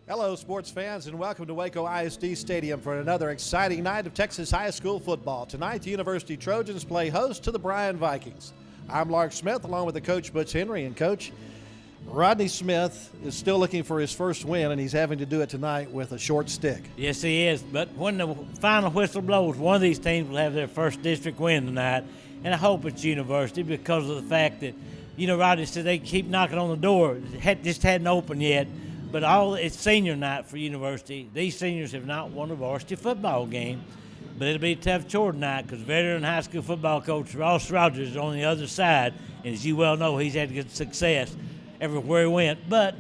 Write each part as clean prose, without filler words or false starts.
Hello, sports fans, and welcome to Waco ISD Stadium for another exciting night of Texas high school football. Tonight, the University Trojans play host to the Bryan Vikings. I'm Lark Smith, along with the coach, Butch Henry, and Coach Rodney Smith is still looking for his first win, and he's having to do it tonight with a short stick. Yes, he is, but when the final whistle blows, one of these teams will have their first district win tonight, and I hope it's University because of the fact that, Rodney said they keep knocking on the door. It just hadn't opened yet. But it's senior night for University. These seniors have not won a varsity football game, but it'll be a tough chore tonight because veteran high school football coach Ross Rogers is on the other side, and as you well know, he's had good success everywhere he went. But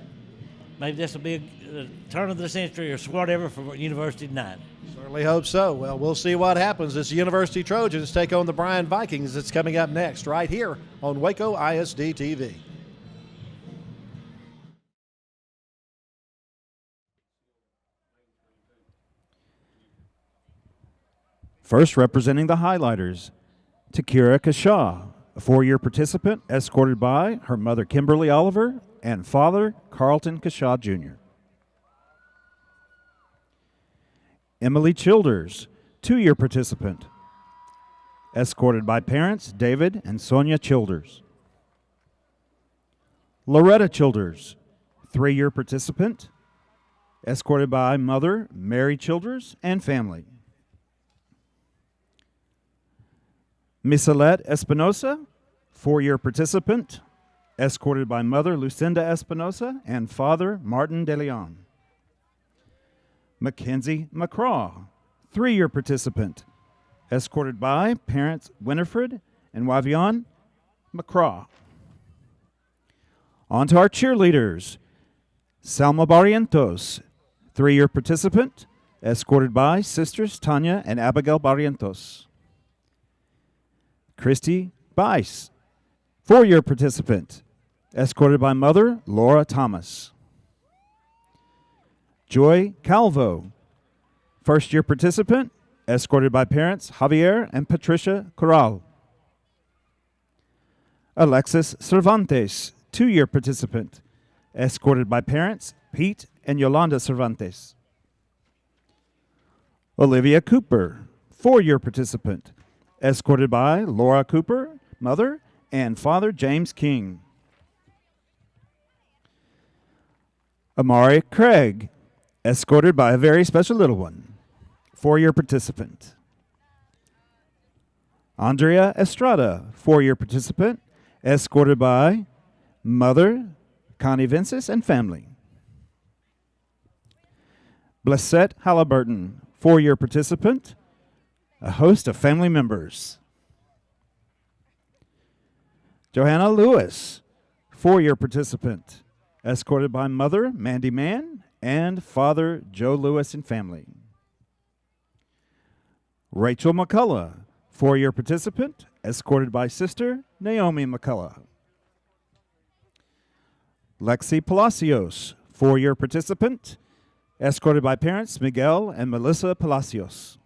maybe this will be a turn of the century or whatever for University tonight. Certainly hope so. Well, we'll see what happens as the University Trojans take on the Bryan Vikings. It's coming up next right here on Waco ISD TV. First, representing the Highlighters, Takira Kashaw, a 4-year participant escorted by her mother Kimberly Oliver and father Carlton Kashaw Jr. Emily Childers, 2-year participant, escorted by parents David and Sonia Childers. Loretta Childers, 3-year participant, escorted by mother Mary Childers and family. Misalet Espinosa, 4-year participant, escorted by mother Lucinda Espinosa and father Martin De Leon. Mackenzie McCraw, 3-year participant, escorted by parents Winifred and Wavion McCraw. On to our cheerleaders. Salma Barrientos, 3-year participant, escorted by sisters Tanya and Abigail Barrientos. Christy Bice, 4-year participant, escorted by mother Laura Thomas. Joy Calvo, 1st-year participant, escorted by parents Javier and Patricia Corral. Alexis Cervantes, 2-year participant, escorted by parents Pete and Yolanda Cervantes. Olivia Cooper, 4-year participant, escorted by Laura Cooper, mother, and father James King. Amari Craig, escorted by a very special little one, 4-year participant. Andrea Estrada, 4-year participant, escorted by mother Connie Vences and family. Blessette Halliburton, 4-year participant, a host of family members. Johanna Lewis, 4-year participant, escorted by mother Mandy Mann and father Joe Lewis and family. Rachel McCullough, 4-year participant, escorted by sister Naomi McCullough. Lexi Palacios, 4-year participant, escorted by parents Miguel and Melissa Palacios.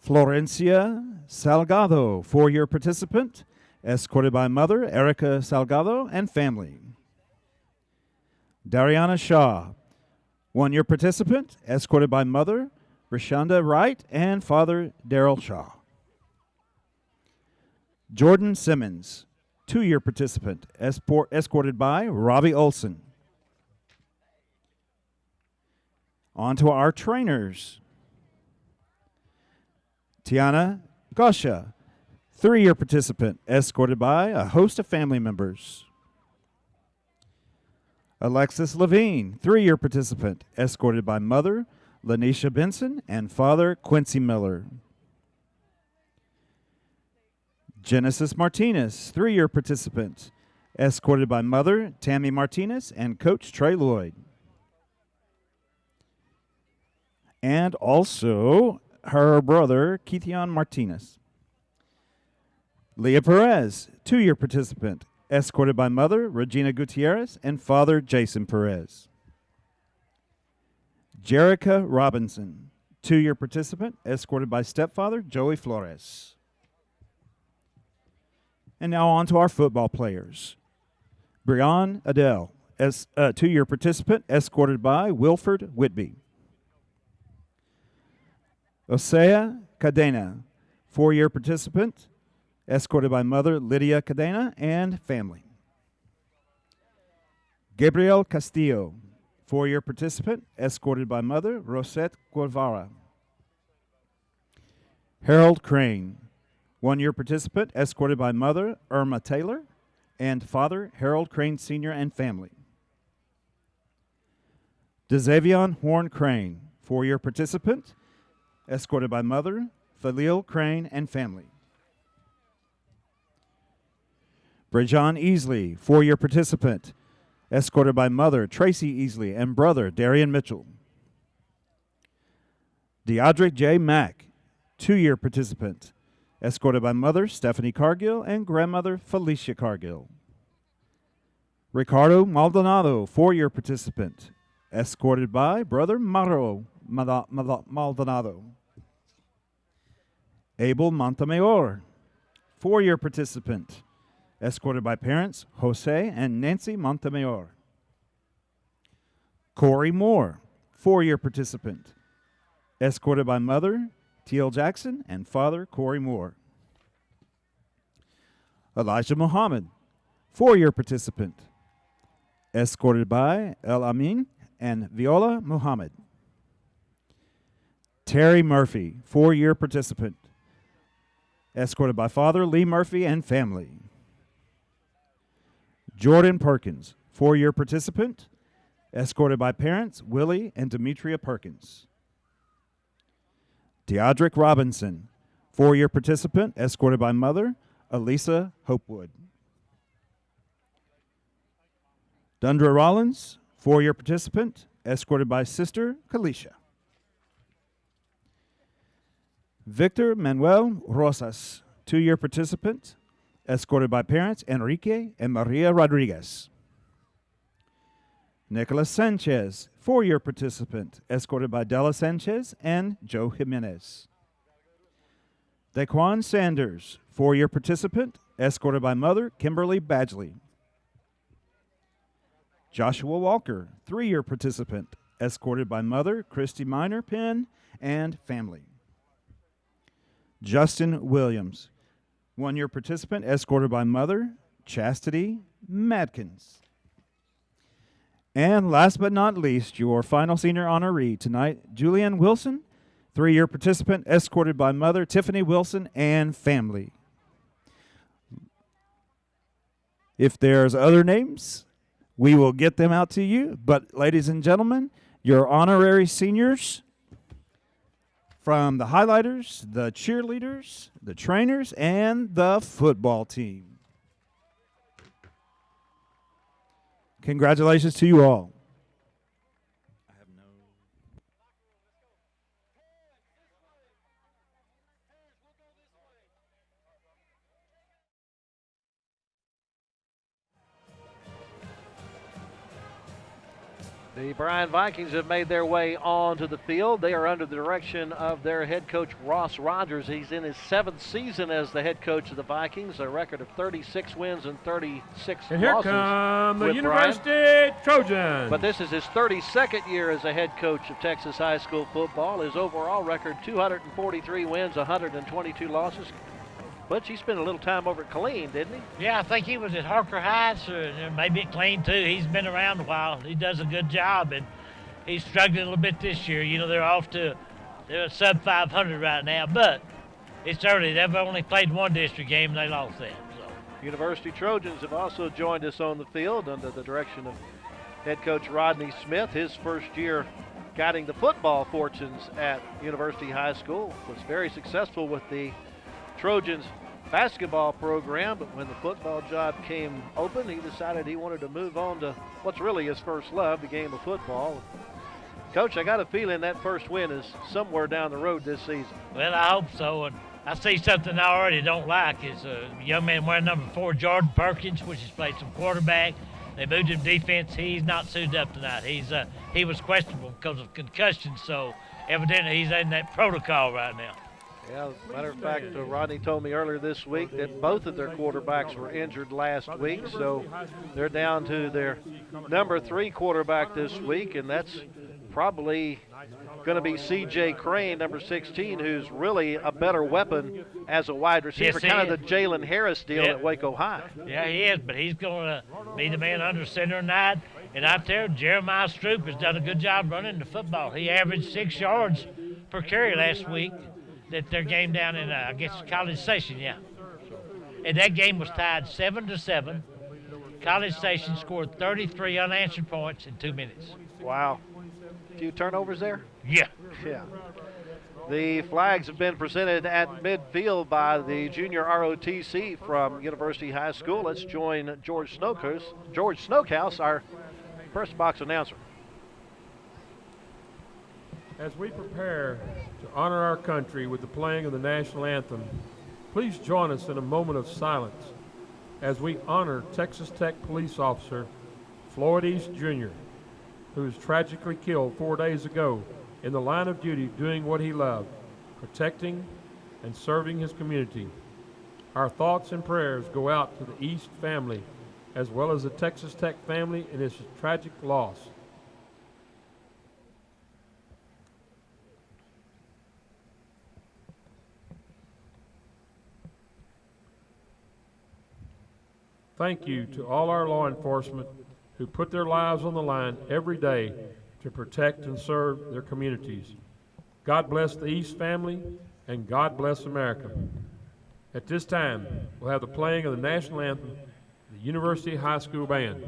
Florencia Salgado, 4-year participant, escorted by mother Erica Salgado and family. Dariana Shaw, 1-year participant, escorted by mother Rashonda Wright and father Daryl Shaw. Jordan Simmons, 2-year participant, escorted by Robbie Olson. On to our trainers. Tiana Gosha, 3-year participant, escorted by a host of family members. Alexis Levine, 3-year participant, escorted by mother Lanisha Benson and father Quincy Miller. Genesis Martinez, 3-year participant, escorted by mother Tammy Martinez and coach Trey Lloyd. And also her brother, Keithion Martinez. Leah Perez, 2-year participant, escorted by mother, Regina Gutierrez, and father, Jason Perez. Jerica Robinson, 2-year participant, escorted by stepfather, Joey Flores. And now on to our football players. Brian Adele, two-year participant, escorted by Wilford Whitby. Osea Cadena, 4-year participant, escorted by mother Lydia Cadena and family. Gabriel Castillo, 4-year participant, escorted by mother Rosette Guevara. Harold Crane, 1-year participant, escorted by mother Irma Taylor and father Harold Crane Sr. and family. DeZavion Horn Crane, 4-year participant, escorted by mother Thalil Crane and family. Brejon Easley, 4-year participant, escorted by mother Tracy Easley and brother Darian Mitchell. Deodric J. Mack, 2-year participant, escorted by mother Stephanie Cargill and grandmother Felicia Cargill. Ricardo Maldonado, 4-year participant, escorted by brother Mauro Maldonado. Abel Montemayor, 4-year participant, escorted by parents Jose and Nancy Montemayor. Corey Moore, 4-year participant, escorted by mother T.L. Jackson and father Corey Moore. Elijah Muhammad, 4-year participant, escorted by El Amin and Viola Muhammad. Terry Murphy, 4-year participant, escorted by father Lee Murphy and family. Jordan Perkins, 4-year participant, escorted by parents Willie and Demetria Perkins. Deodric Robinson, 4-year participant, escorted by mother Elisa Hopewood. Dundra Rollins, 4-year participant, escorted by sister Kalisha. Victor Manuel Rosas, 2-year participant, escorted by parents Enrique and Maria Rodriguez. Nicholas Sanchez, 4-year participant, escorted by Della Sanchez and Joe Jimenez. Daquan Sanders, 4-year participant, escorted by mother Kimberly Badgley. Joshua Walker, 3-year participant, escorted by mother Christy Minor Penn and family. Justin Williams, 1-year participant, escorted by mother Chastity Madkins. And last but not least, your final senior honoree tonight, Julianne Wilson, 3-year participant, escorted by mother Tiffany Wilson and family. If there's other names, we will get them out to you. But ladies and gentlemen, your honorary seniors from the highlighters, the cheerleaders, the trainers, and the football team. Congratulations to you all. The Bryan Vikings have made their way onto the field. They are under the direction of their head coach, Ross Rogers. He's in his 7th season as the head coach of the Vikings, a record of 36 wins and 36 and here losses. Come the University Bryan. Trojans. But this is his 32nd year as a head coach of Texas high school football. His overall record, 243 wins, 122 losses. Butch, he spent a little time over at Killeen, didn't he? Yeah, I think he was at Harker Heights or maybe at Klein too. He's been around a while. He does a good job, and he's struggling a little bit this year. You know, they're sub 500 right now, but it's early. They've only played one district game, and they lost that. So. University Trojans have also joined us on the field under the direction of head coach Rodney Smith. His first year guiding the football fortunes at University High School. Was very successful with the Trojans basketball program, but when the football job came open, he decided he wanted to move on to what's really his first love, the game of football. Coach, I got a feeling that first win is somewhere down the road this season. Well, I hope so. And I see something I already don't like is a young man wearing number 4, Jordan Perkins, which has played some quarterback. They moved him defense. He's not suited up tonight. He was questionable because of concussion, so evidently he's in that protocol right now. Yeah, matter of fact, Rodney told me earlier this week that both of their quarterbacks were injured last week, so they're down to their number 3 quarterback this week, and that's probably going to be C.J. Crane, number 16, who's really a better weapon as a wide receiver, Yes, kind of the Jalen Harris deal Yep. at Waco High. Yeah, he is, but he's going to be the man under center tonight. And out there, Jeremiah Stroop has done a good job running the football. He averaged 6 yards per carry last week. That their game down in, I guess, College Station, yeah. And that game was tied 7-7. College Station scored 33 unanswered points in 2 minutes. Wow. A few turnovers there? Yeah. Yeah. The flags have been presented at midfield by the junior ROTC from University High School. Let's join George Snokehouse, our press box announcer. As we prepare to honor our country with the playing of the national anthem, please join us in a moment of silence as we honor Texas Tech police officer Floyd East Jr., who was tragically killed 4 days ago in the line of duty doing what he loved, protecting and serving his community. Our thoughts and prayers go out to the East family as well as the Texas Tech family in this tragic loss. Thank you to all our law enforcement who put their lives on the line every day to protect and serve their communities. God bless the East family, and God bless America. At this time, we'll have the playing of the national anthem, the University High School Band.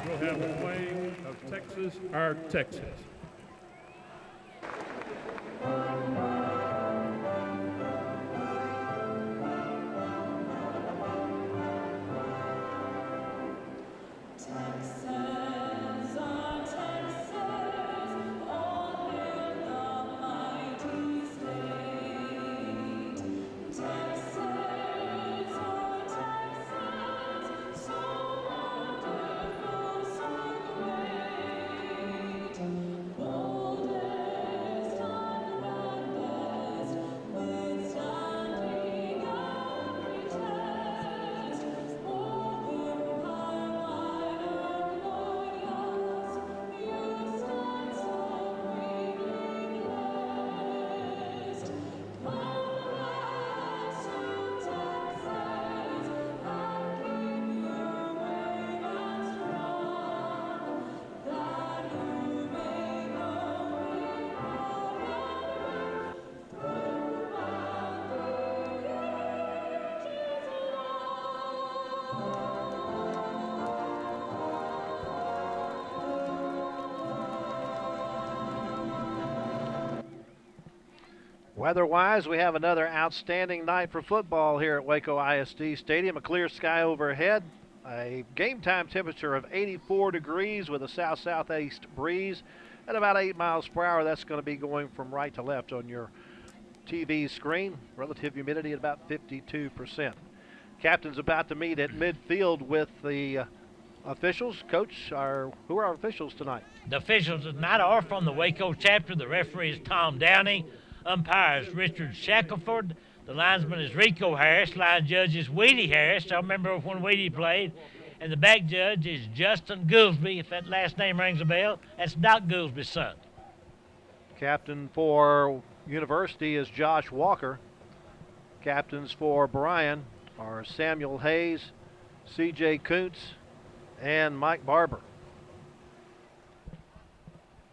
We'll have the playing of Texas, Our Texas. Weather-wise, we have another outstanding night for football here at Waco ISD Stadium. A clear sky overhead, a game-time temperature of 84 degrees with a south-southeast breeze at about 8 miles per hour. That's going to be going from right to left on your TV screen. Relative humidity at about 52%. Captain's about to meet at midfield with the officials. Coach, who are our officials tonight? The officials tonight are from the Waco chapter. The referee is Tom Downey. Umpire is Richard Shackelford. The linesman is Rico Harris. Line judge is Weedy Harris. I remember when Weedy played. And the back judge is Justin Goolsby. If that last name rings a bell, that's Doc Goolsby's son. Captain for University is Josh Walker. Captains for Bryan are Samuel Hayes, C.J. Kuntz, and Mike Barber.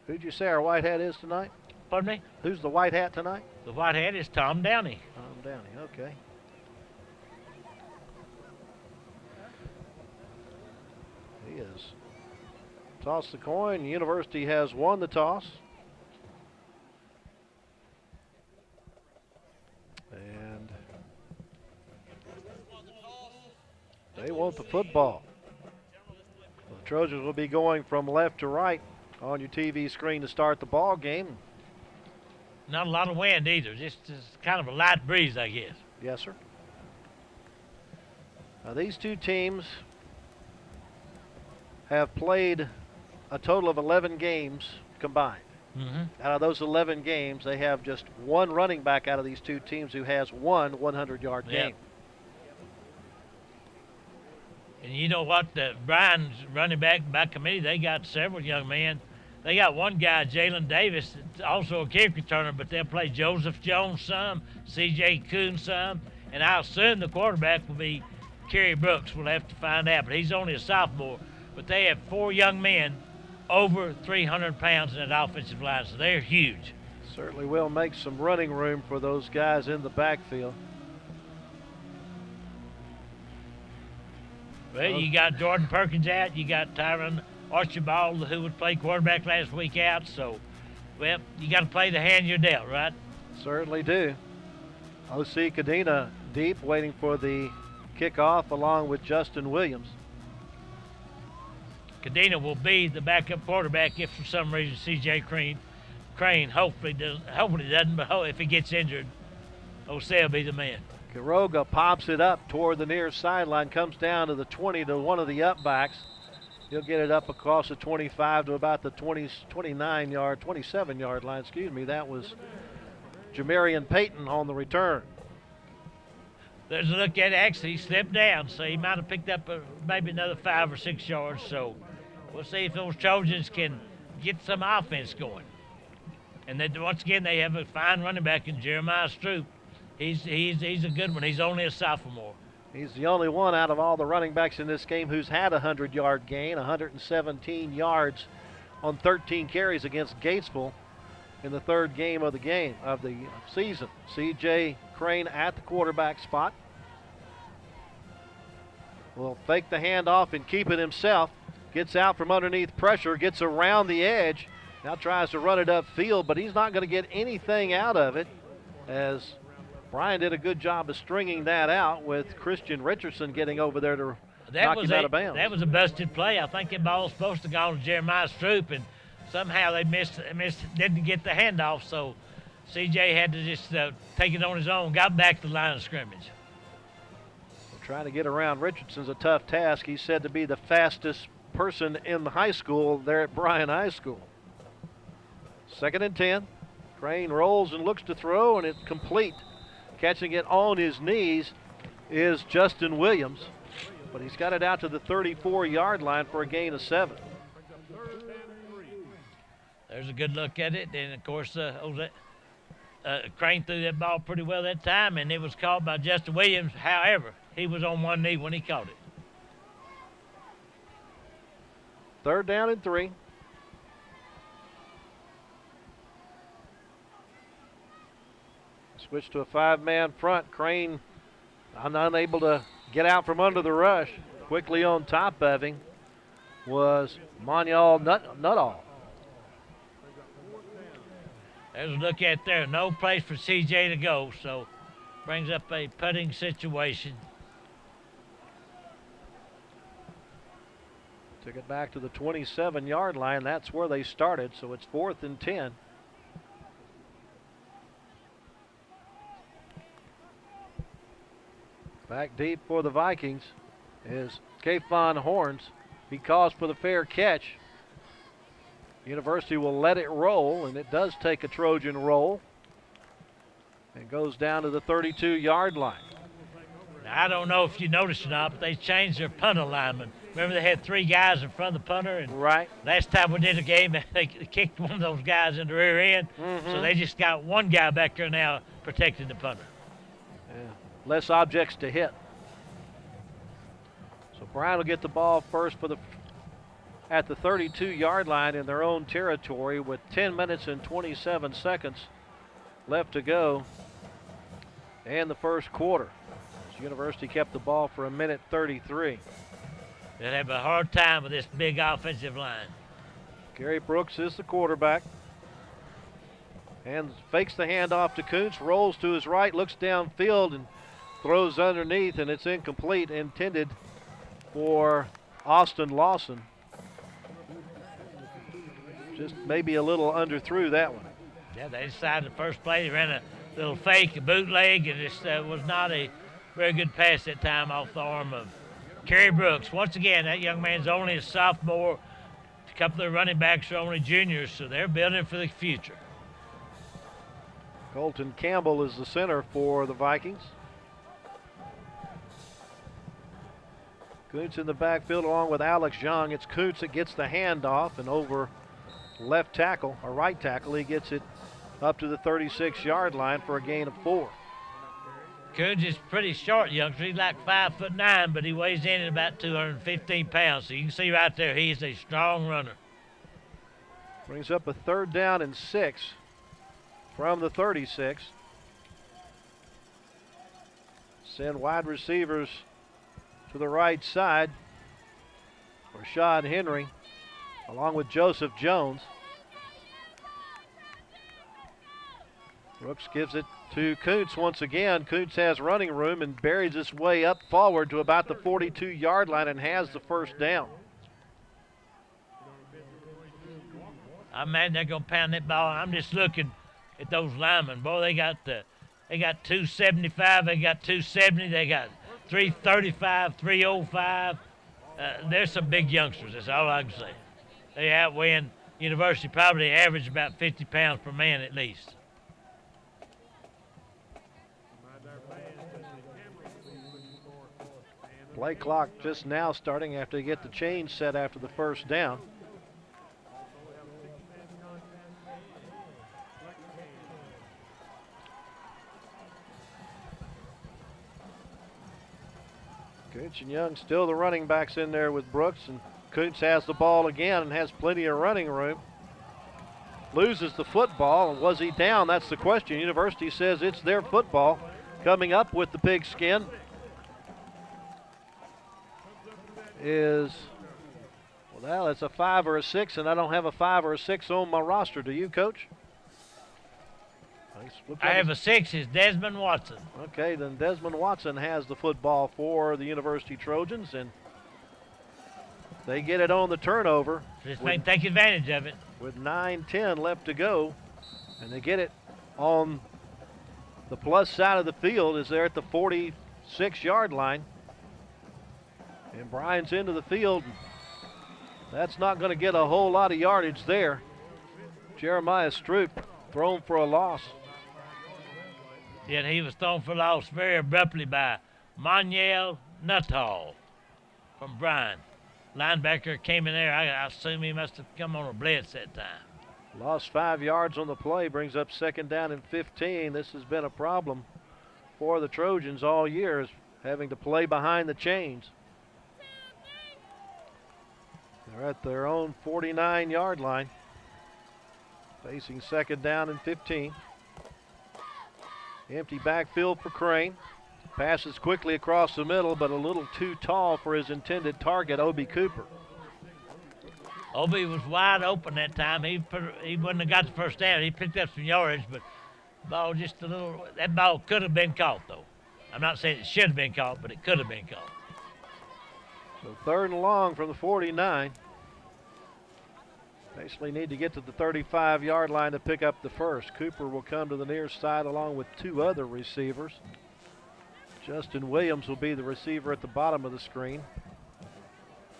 Who'd you say our white hat is tonight? Pardon me? Who's the white hat tonight? The white hat is Tom Downey. Tom Downey, okay. He is. Toss the coin. University has won the toss. And they want the football. The Trojans will be going from left to right on your TV screen to start the ball game. Not a lot of wind either. Just kind of a light breeze, I guess. Yes, sir. Now, these two teams have played a total of 11 games combined. Out of those 11 games, they have just one running back out of these two teams who has one 100-yard game. And you know what? Bryan's running back by committee, they got several young men. They got one guy, Jalen Davis, also a kick returner, but they'll play Joseph Jones some, C.J. Kuhn some, and I assume the quarterback will be Kerry Brooks. We'll have to find out, but he's only a sophomore. But they have four young men over 300 pounds in that offensive line, so they're huge. Certainly will make some running room for those guys in the backfield. Well, you got Jordan Perkins out. You got Tyron Archibald, who would play quarterback last week, out. So, well, you got to play the hand you're dealt, right? Certainly do. O.C. Cadena deep, waiting for the kickoff along with Justin Williams. Cadena will be the backup quarterback if for some reason C.J. Crane hopefully doesn't, but if he gets injured, O.C. will be the man. Quiroga pops it up toward the near sideline, comes down to the 20 to one of the upbacks. He'll get it up across the 25 to about the 27-yard line. Excuse me, that was Jamarian Payton on the return. There's a look at it. Actually, he slipped down, so he might have picked up maybe another 5 or 6 yards. So we'll see if those Trojans can get some offense going. And then once again, they have a fine running back in Jeremiah Stroop. He's a good one. He's only a sophomore. He's the only one out of all the running backs in this game who's had a 100-yard gain, 117 yards on 13 carries against Gatesville in the third game of the season. C.J. Crane at the quarterback spot. Will fake the handoff and keep it himself. Gets out from underneath pressure, gets around the edge. Now tries to run it upfield, but he's not going to get anything out of it, as Bryan did a good job of stringing that out with Christian Richardson getting over there to knock him out of bounds. That was a busted play. I think that ball was supposed to go to Jeremiah Stroop, and somehow they didn't get the handoff, so C.J. had to just take it on his own, got back to the line of scrimmage. Well, trying to get around Richardson's a tough task. He's said to be the fastest person in the high school there at Bryan High School. 2nd and 10. Crane rolls and looks to throw, and it's complete. Catching it on his knees is Justin Williams, but he's got it out to the 34-yard line for a gain of 7. There's a good look at it, and of course, Crane threw that ball pretty well that time, and it was caught by Justin Williams. However, he was on one knee when he caught it. 3rd down and 3. Switch to a 5-man front. Crane unable to get out from under the rush. Quickly on top of him was Monyal Nuttall. There's a look at there. No place for C.J. to go, so brings up a putting situation. Took it back to the 27-yard line. That's where they started, so it's 4th and 10. Back deep for the Vikings is Kayvon Horns. He calls for the fair catch. University will let it roll, and it does take a Trojan roll. And goes down to the 32-yard line. Now, I don't know if you noticed or not, but they changed their punt alignment. Remember they had 3 guys in front of the punter? And right. Last time we did a game, they kicked one of those guys in the rear end. So they just got one guy back there now protecting the punter. Yeah. Less objects to hit. So Bryan will get the ball first at the 32-yard line in their own territory with 10 minutes and 27 seconds left to go in the first quarter. So University kept the ball for 1:33. They'll have a hard time with this big offensive line. Gary Brooks is the quarterback. And fakes the handoff to Kuntz, rolls to his right, looks downfield, and throws underneath, and it's incomplete, intended for Austin Lawson. Just maybe a little underthrew that one. Yeah, they decided the first play, they ran a little fake, a bootleg, and it was not a very good pass that time off the arm of Kerry Brooks. Once again, that young man's only a sophomore. A couple of running backs are only juniors, so they're building for the future. Colton Campbell is the center for the Vikings. Kuntz in the backfield along with Alex Young. It's Kuntz that gets the handoff, and over left tackle, or right tackle, he gets it up to the 36-yard line for a gain of 4. Kuntz is pretty short youngster. He's like 5'9", but he weighs in at about 215 pounds. So you can see right there, he's a strong runner. Brings up a 3rd down and 6 from the 36. Send wide receivers to the right side. Rashad Henry along with Joseph Jones. Brooks gives it to Kuntz once again. Kuntz has running room and buries his way up forward to about the 42-yard line and has the first down. I imagine they're going to pound that ball. I'm just looking at those linemen. Boy, they got 275, they got 270, they got 335, 305. There's some big youngsters, that's all I can say. They outweigh University, probably average about 50 pounds per man at least. Play clock just now starting after they get the change set after the first down. Kuntz and Young still the running backs in there with Brooks, and Kuntz has the ball again and has plenty of running room. Loses the football, and was he down? That's the question. University says it's their football. Coming up with the pigskin is, well, it's a 5 or a 6, and I don't have a 5 or a 6 on my roster. Do you, Coach? I have a 6. It's Desmond Watson. Okay, then Desmond Watson has the football for the University Trojans, and they get it on the turnover. Just take advantage of it. With 9:10 left to go, and they get it on the plus side of the field as they're at the 46-yard line. And Bryan's into the field. That's not going to get a whole lot of yardage there. Jeremiah Stroop thrown for a loss. Yet he was thrown for loss very abruptly by Moniel Nuttall from Bryan. Linebacker came in there. I assume he must have come on a blitz that time. Lost 5 yards on the play, brings up 2nd down and 15. This has been a problem for the Trojans all year, is having to play behind the chains. They're at their own 49-yard line, facing 2nd down and 15. Empty backfield for Crane. Passes quickly across the middle, but a little too tall for his intended target, Obi Cooper. Obi was wide open that time. He wouldn't have got the first down. He picked up some yardage, but ball just a little. That ball could have been caught, though. I'm not saying it should have been caught, but it could have been caught. So 3rd and long from the 49. Basically need to get to the 35-yard line to pick up the first. Cooper will come to the near side along with 2 other receivers. Justin Williams will be the receiver at the bottom of the screen.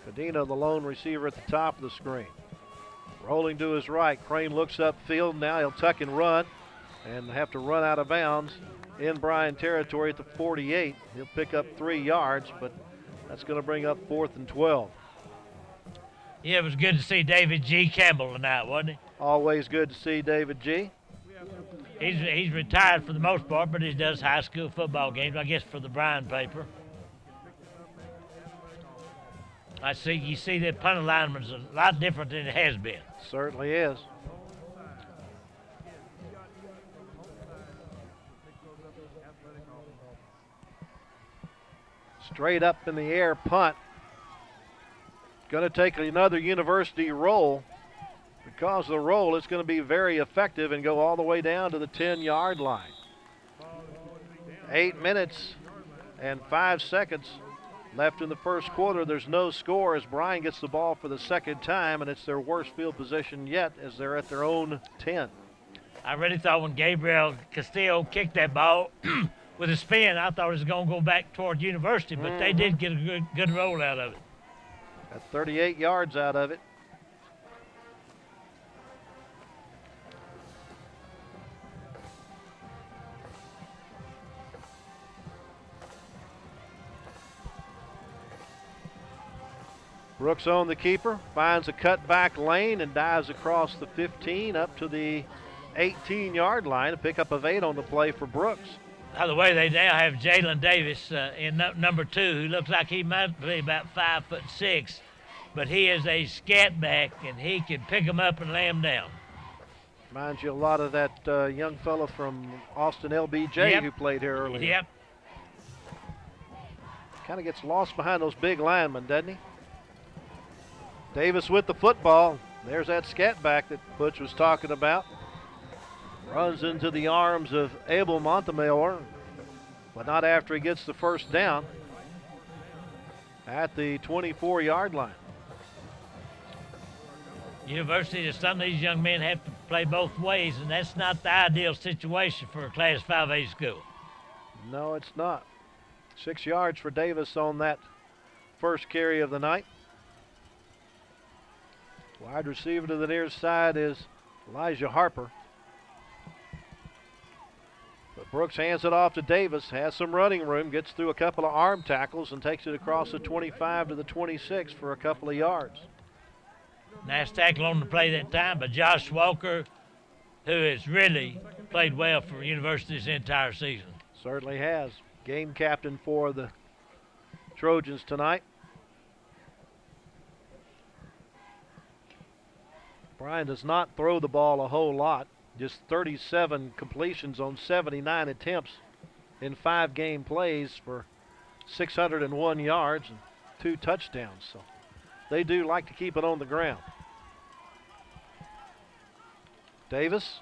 Cadena, the lone receiver at the top of the screen. Rolling to his right. Crane looks upfield. Now he'll tuck and run and have to run out of bounds in Bryan territory at the 48. He'll pick up 3 yards, but that's going to bring up 4th and 12. Yeah, it was good to see David G. Campbell tonight, wasn't it? Always good to see David G. He's retired for the most part, but he does high school football games, I guess, for the Bryan paper. You see that punt alignment's a lot different than it has been. Certainly is. Straight up in the air punt. Going to take another University roll. Because of the roll, it's going to be very effective and go all the way down to the 10-yard line. 8 minutes and 5 seconds left in the first quarter. There's no score as Bryan gets the ball for the second time, and it's their worst field position yet as they're at their own 10. I really thought when Gabriel Castillo kicked that ball with a spin, I thought it was going to go back toward University, but they did get a good roll out of it. Got 38 yards out of it. Brooks on the keeper, finds a cutback lane and dives across the 15 up to the 18-yard line. A pickup of 8 on the play for Brooks. By the way, they now have Jalen Davis in number 2, who looks like he might be about 5'6", but he is a scat back and he can pick him up and lay him down. Reminds you a lot of that young fella from Austin LBJ who played here earlier. Yep. Kind of gets lost behind those big linemen, doesn't he? Davis with the football. There's that scat back that Butch was talking about. Runs into the arms of Abel Montemayor, but not after he gets the first down at the 24-yard line. University, some of these young men have to play both ways, and that's not the ideal situation for a Class 5A school. No, it's not. 6 yards for Davis on that first carry of the night. Wide receiver to the near side is Elijah Harper. But Brooks hands it off to Davis, has some running room, gets through a couple of arm tackles and takes it across the 25 to the 26 for a couple of yards. Nice tackle on the play that time by Josh Walker, who has really played well for University's entire season. Certainly has. Game captain for the Trojans tonight. Bryan does not throw the ball a whole lot. Just 37 completions on 79 attempts in 5 game plays for 601 yards and 2 touchdowns. So they do like to keep it on the ground. Davis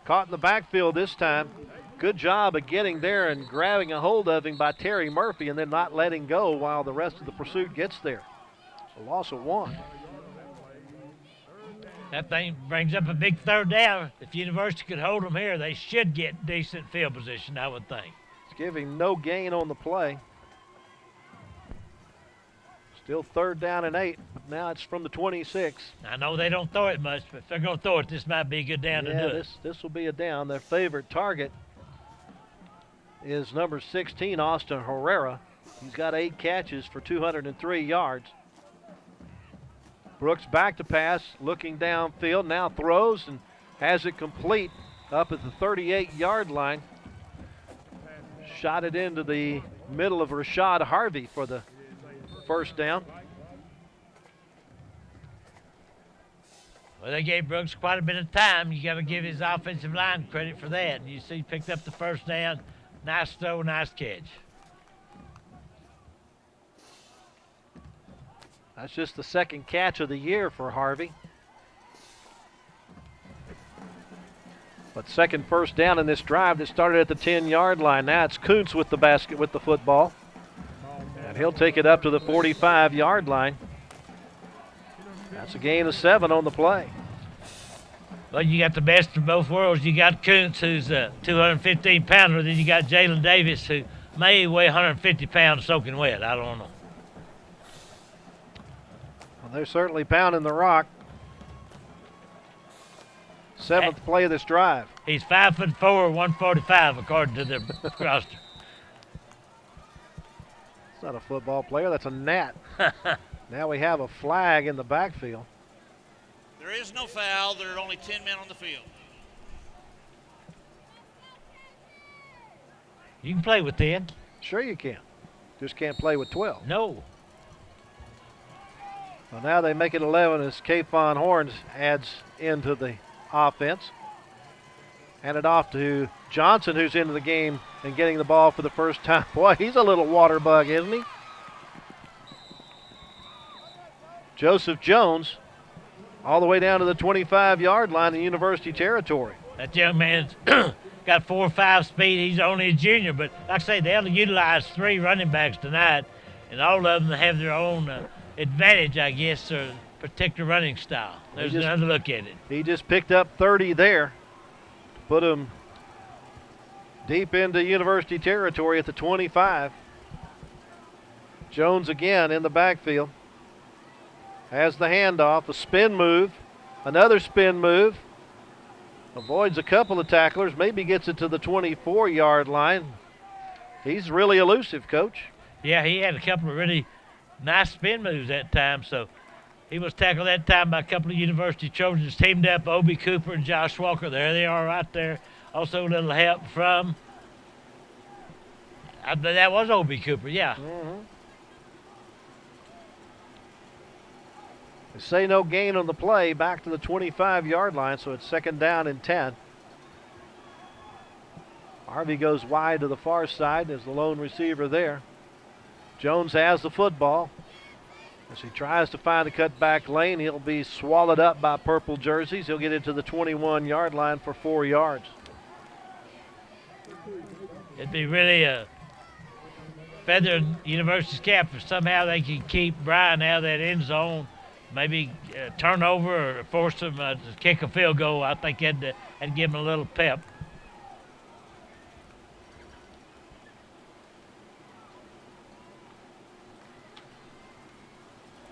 caught in the backfield this time. Good job of getting there and grabbing a hold of him by Terry Murphy and then not letting go while the rest of the pursuit gets there. A loss of 1. That thing brings up a big third down. If University could hold them here, they should get decent field position, I would think. It's giving no gain on the play. Still 3rd down and 8. Now it's from the 26. I know they don't throw it much, but if they're going to throw it, this might be a good down to do it. This will be a down. Their favorite target is number 16, Austin Herrera. He's got 8 catches for 203 yards. Brooks back to pass, looking downfield, now throws and has it complete up at the 38-yard line. Shot it into the middle of Rashad Harvey for the first down. Well, they gave Brooks quite a bit of time. You got to give his offensive line credit for that. And you see, he picked up the first down. Nice throw, nice catch. That's just the 2nd catch of the year for Harvey. But 2nd first down in this drive that started at the 10-yard line. Now it's Kuntz with the basket with the football. And he'll take it up to the 45-yard line. That's a gain of 7 on the play. Well, you got the best of both worlds. You got Kuntz, who's a 215-pounder. Then you got Jalen Davis, who may weigh 150 pounds soaking wet. I don't know. Well, they're certainly pounding the rock. 7th play of this drive. He's 5'4", 145 according to the roster. It's not a football player, that's a gnat. Now we have a flag in the backfield. There is no foul. There are only 10 men on the field. You can play with 10. Sure you can. Just can't play with 12. No. Well, now they make it 11 as Kayvon Horns adds into the offense. Hand it off to Johnson, who's into the game and getting the ball for the first time. Boy, he's a little water bug, isn't he? Joseph Jones all the way down to the 25-yard line in University territory. That young man's got 4 or 5 speed. He's only a junior, but like I say, they'll utilize 3 running backs tonight, and all of them have their own advantage, I guess, or particular running style. There's another look at it. He just picked up 30 there to put him deep into University territory at the 25. Jones again in the backfield. Has the handoff, a spin move, another spin move. Avoids a couple of tacklers, maybe gets it to the 24-yard line. He's really elusive, Coach. Yeah, he had a couple of really nice spin moves that time, so he was tackled that time by a couple of University Trojans, teamed up, Obie Cooper and Josh Walker. There they are right there. Also a little help from, that was Obie Cooper, yeah. Mm-hmm. They say no gain on the play, back to the 25-yard line, so it's 2nd down and 10. Harvey goes wide to the far side as the lone receiver there. Jones has the football. As he tries to find a cutback lane, he'll be swallowed up by purple jerseys. He'll get into the 21-yard line for 4 yards. It'd be really a feather in University's cap if somehow they can keep Bryan out of that end zone, maybe turnover or force them to kick a field goal. I think that'd give them a little pep.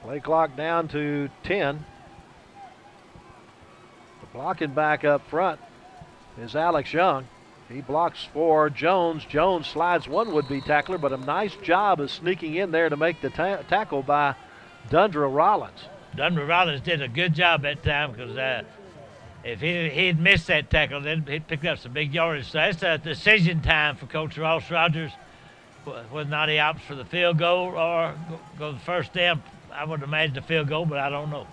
Play clock down to 10. The blocking back up front is Alex Young. He blocks for Jones. Jones slides one would-be tackler, but a nice job of sneaking in there to make the tackle by Dundra Rollins. Dundra Rollins did a good job that time because if he'd missed that tackle, then he'd picked up some big yardage. So that's a decision time for Coach Ross Rogers, whether or not he opts for the field goal or go the first down. I would imagine a field goal, but I don't know.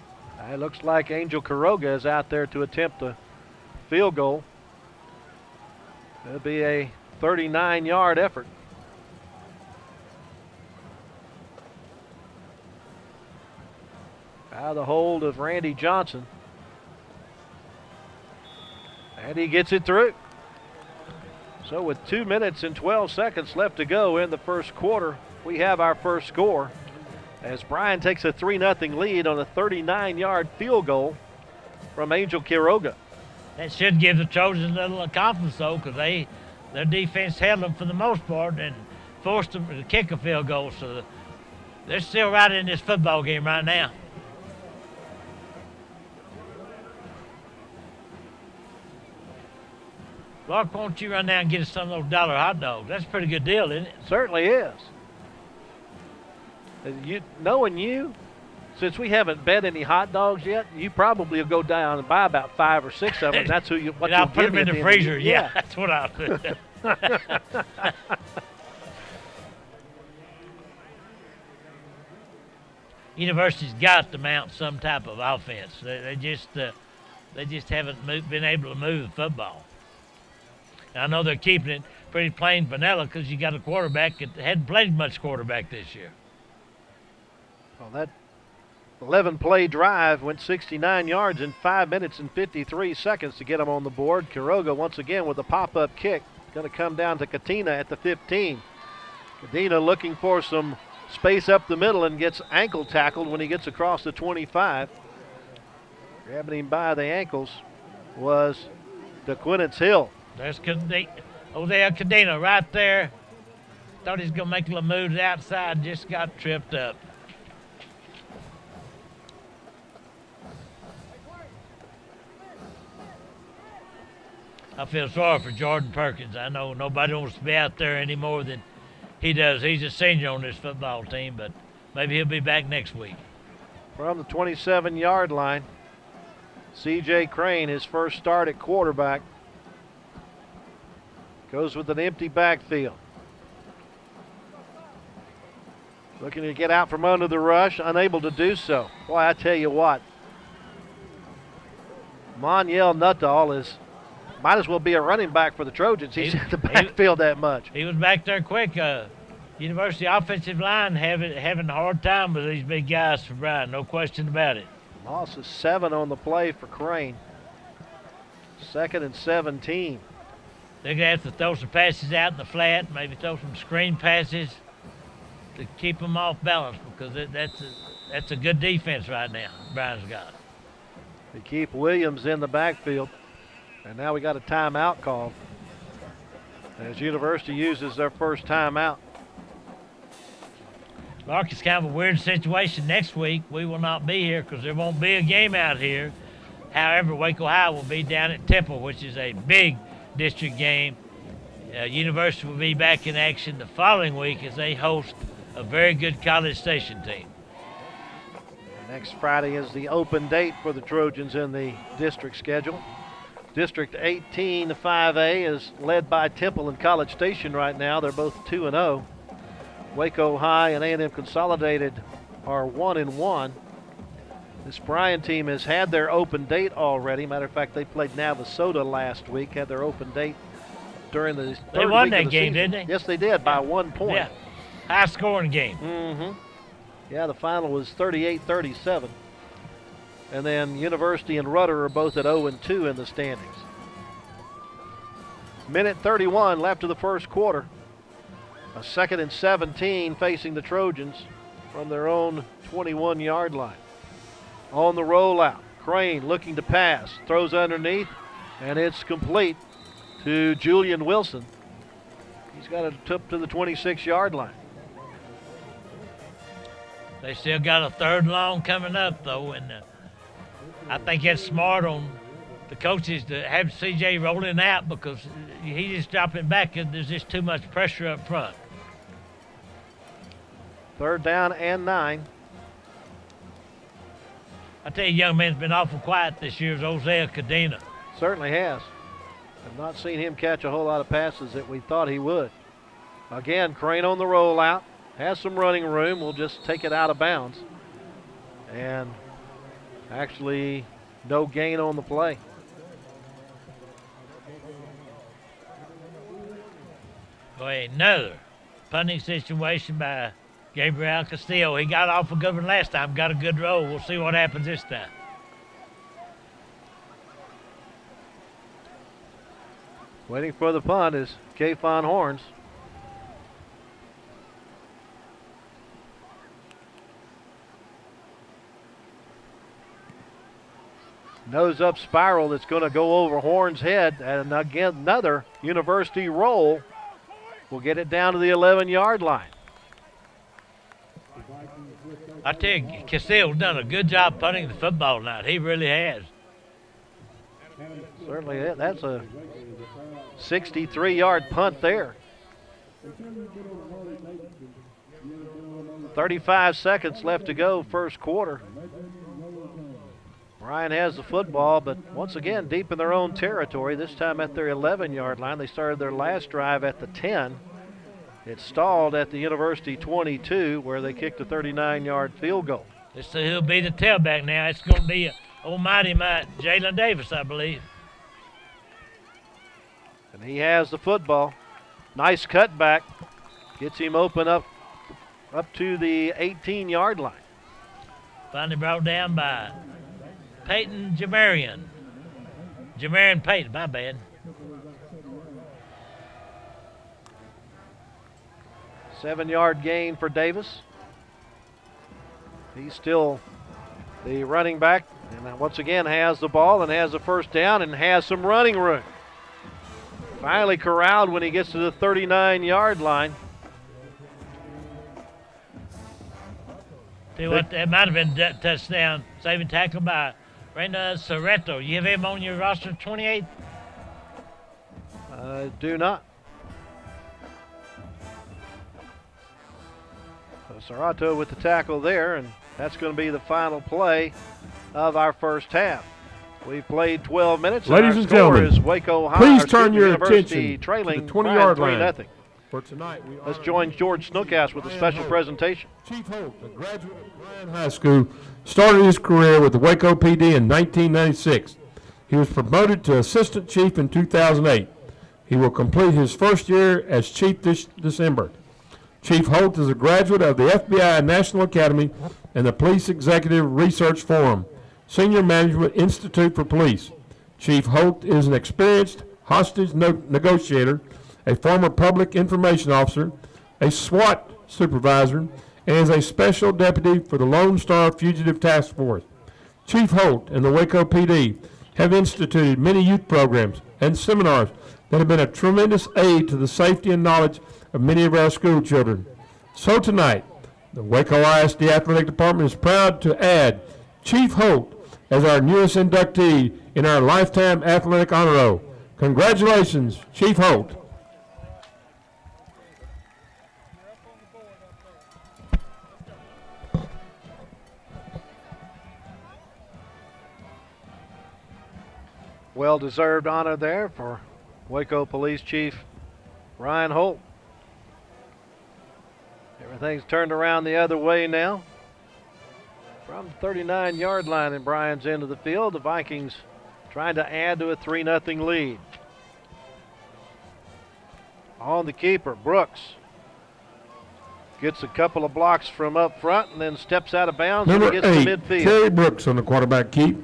It looks like Angel Quiroga is out there to attempt a field goal. It'll be a 39-yard effort. Out of the hold of Randy Johnson. And he gets it through. So with 2 minutes and 12 seconds left to go in the first quarter, we have our first score, as Bryan takes a 3-0 lead on a 39-yard field goal from Angel Quiroga. That should give the Trojans a little confidence, though, because their defense held them for the most part and forced them to kick a field goal. So they're still right in this football game right now. Clark, why don't you run down and get us some of those dollar hot dogs? That's a pretty good deal, isn't it? Certainly is. Knowing you, since we haven't bet any hot dogs yet, you probably will go down and buy about 5 or 6 of them. That's what you'll I'll put them in the freezer. Yeah, that's what I'll do. University's got to mount some type of offense. They just haven't been able to move the football. And I know they're keeping it pretty plain vanilla because you got a quarterback that hadn't played much quarterback this year. Well, that 11-play drive went 69 yards in 5 minutes and 53 seconds to get them on the board. Quiroga once again with a pop-up kick. Going to come down to Katina at the 15. Katina looking for some space up the middle and gets ankle tackled when he gets across the 25. Grabbing him by the ankles was DeQuinnance Hill. There's Cadena right there. Thought he was going to make a little move to the outside, just got tripped up. I feel sorry for Jordan Perkins. I know nobody wants to be out there any more than he does. He's a senior on this football team, but maybe he'll be back next week. From the 27-yard line, C.J. Crane, his first start at quarterback, goes with an empty backfield. Looking to get out from under the rush, unable to do so. Boy, I tell you what, Monyel Nuttall might as well be a running back for the Trojans. He's in the backfield that much. He was back there quick. University offensive line having a hard time with these big guys for Bryan, no question about it. Loss of 7 on the play for Crane. 2nd and 17. They're going to have to throw some passes out in the flat, maybe throw some screen passes to keep them off balance, because that's a good defense right now Bryan's got. They keep Williams in the backfield. And now we got a timeout call as University uses their first timeout. Mark, it's kind of a weird situation. Next week we will not be here because there won't be a game out here. However, Waco High will be down at Temple, which is a big district game. University will be back in action the following week as they host a very good College Station team. Next Friday is the open date for the Trojans in the district schedule. District 18, 5A, is led by Temple and College Station right now. They're both 2-0. Waco High and A&M Consolidated are 1-1. This Bryan team has had their open date already. Matter of fact, they played Navasota last week, had their open date during the third They won week that of the game, season. didn't they? Yes, they did, by 1 point. Yeah, high-scoring game. Mm-hmm. Yeah, the final was 38-37. And then University and Rudder are both at 0-2 in the standings. Minute 31 left of the first quarter. A 2nd and 17 facing the Trojans from their own 21-yard line. On the rollout, Crane looking to pass, throws underneath, and it's complete to Julian Wilson. He's got it up to the 26-yard line. They still got a 3rd and long coming up, though, and I think that's smart on the coaches to have CJ rolling out because he's just dropping back and there's just too much pressure up front. 3rd down and 9. I tell you, young man's been awful quiet this year, is Hosea Cadena. Certainly has. I've not seen him catch a whole lot of passes that we thought he would. Again, Crane on the rollout. Has some running room. We'll just take it out of bounds. And actually, no gain on the play. Boy, another punting situation by Gabriel Castillo. He got off a good one last time, got a good roll. We'll see what happens this time. Waiting for the punt is Kayfon Horns. Nose up spiral that's going to go over Horns' head. And again, another University roll will get it down to the 11-yard line. I tell you, Castillo's done a good job punting the football tonight. He really has. Certainly, that's a 63-yard punt there. 35 seconds left to go, first quarter. Bryan has the football, but once again, deep in their own territory, this time at their 11-yard line. They started their last drive at the 10. It stalled at the University 22, where they kicked a 39-yard field goal. Let's see who'll be the tailback now. It's going to be almighty Jalen Davis, I believe. And he has the football. Nice cutback. Gets him open up to the 18-yard line. Finally brought down by Peyton Jamarian. Jamarian Peyton, my bad. Seven-yard gain for Davis. He's still the running back, and once again has the ball and has the first down and has some running room. Finally corralled when he gets to the 39-yard line. Tell you what, that might have been a touchdown. Saving tackle by Reina Sorreto. You have him on your roster, 28? Do not. So Sarato with the tackle there, and that's going to be the final play of our first half. We've played 12 minutes. Ladies and gentlemen, is Waco High, please turn your University attention trailing to the 20-yard line. 3-0. For tonight, Let's join George Snookass with a special presentation. Chief Holt, a graduate of Bryan High School, started his career with the Waco PD in 1996. He was promoted to assistant chief in 2008. He will complete his first year as chief this December. Chief Holt is a graduate of the FBI National Academy and the Police Executive Research Forum, Senior Management Institute for Police. Chief Holt is an experienced hostage negotiator, a former public information officer, a SWAT supervisor, and is a special deputy for the Lone Star Fugitive Task Force. Chief Holt and the Waco PD have instituted many youth programs and seminars that have been a tremendous aid to the safety and knowledge of many of our school children. So tonight, the Waco ISD Athletic Department is proud to add Chief Holt as our newest inductee in our Lifetime Athletic Honor Roll. Congratulations, Chief Holt. Well-deserved honor there for Waco Police Chief Ryan Holt. Everything's turned around the other way now. From the 39-yard line in Bryan's end of the field, the Vikings trying to add to a 3-0 lead. On the keeper, Brooks gets a couple of blocks from up front and then steps out of bounds when he gets to midfield. Terry Brooks on the quarterback keep,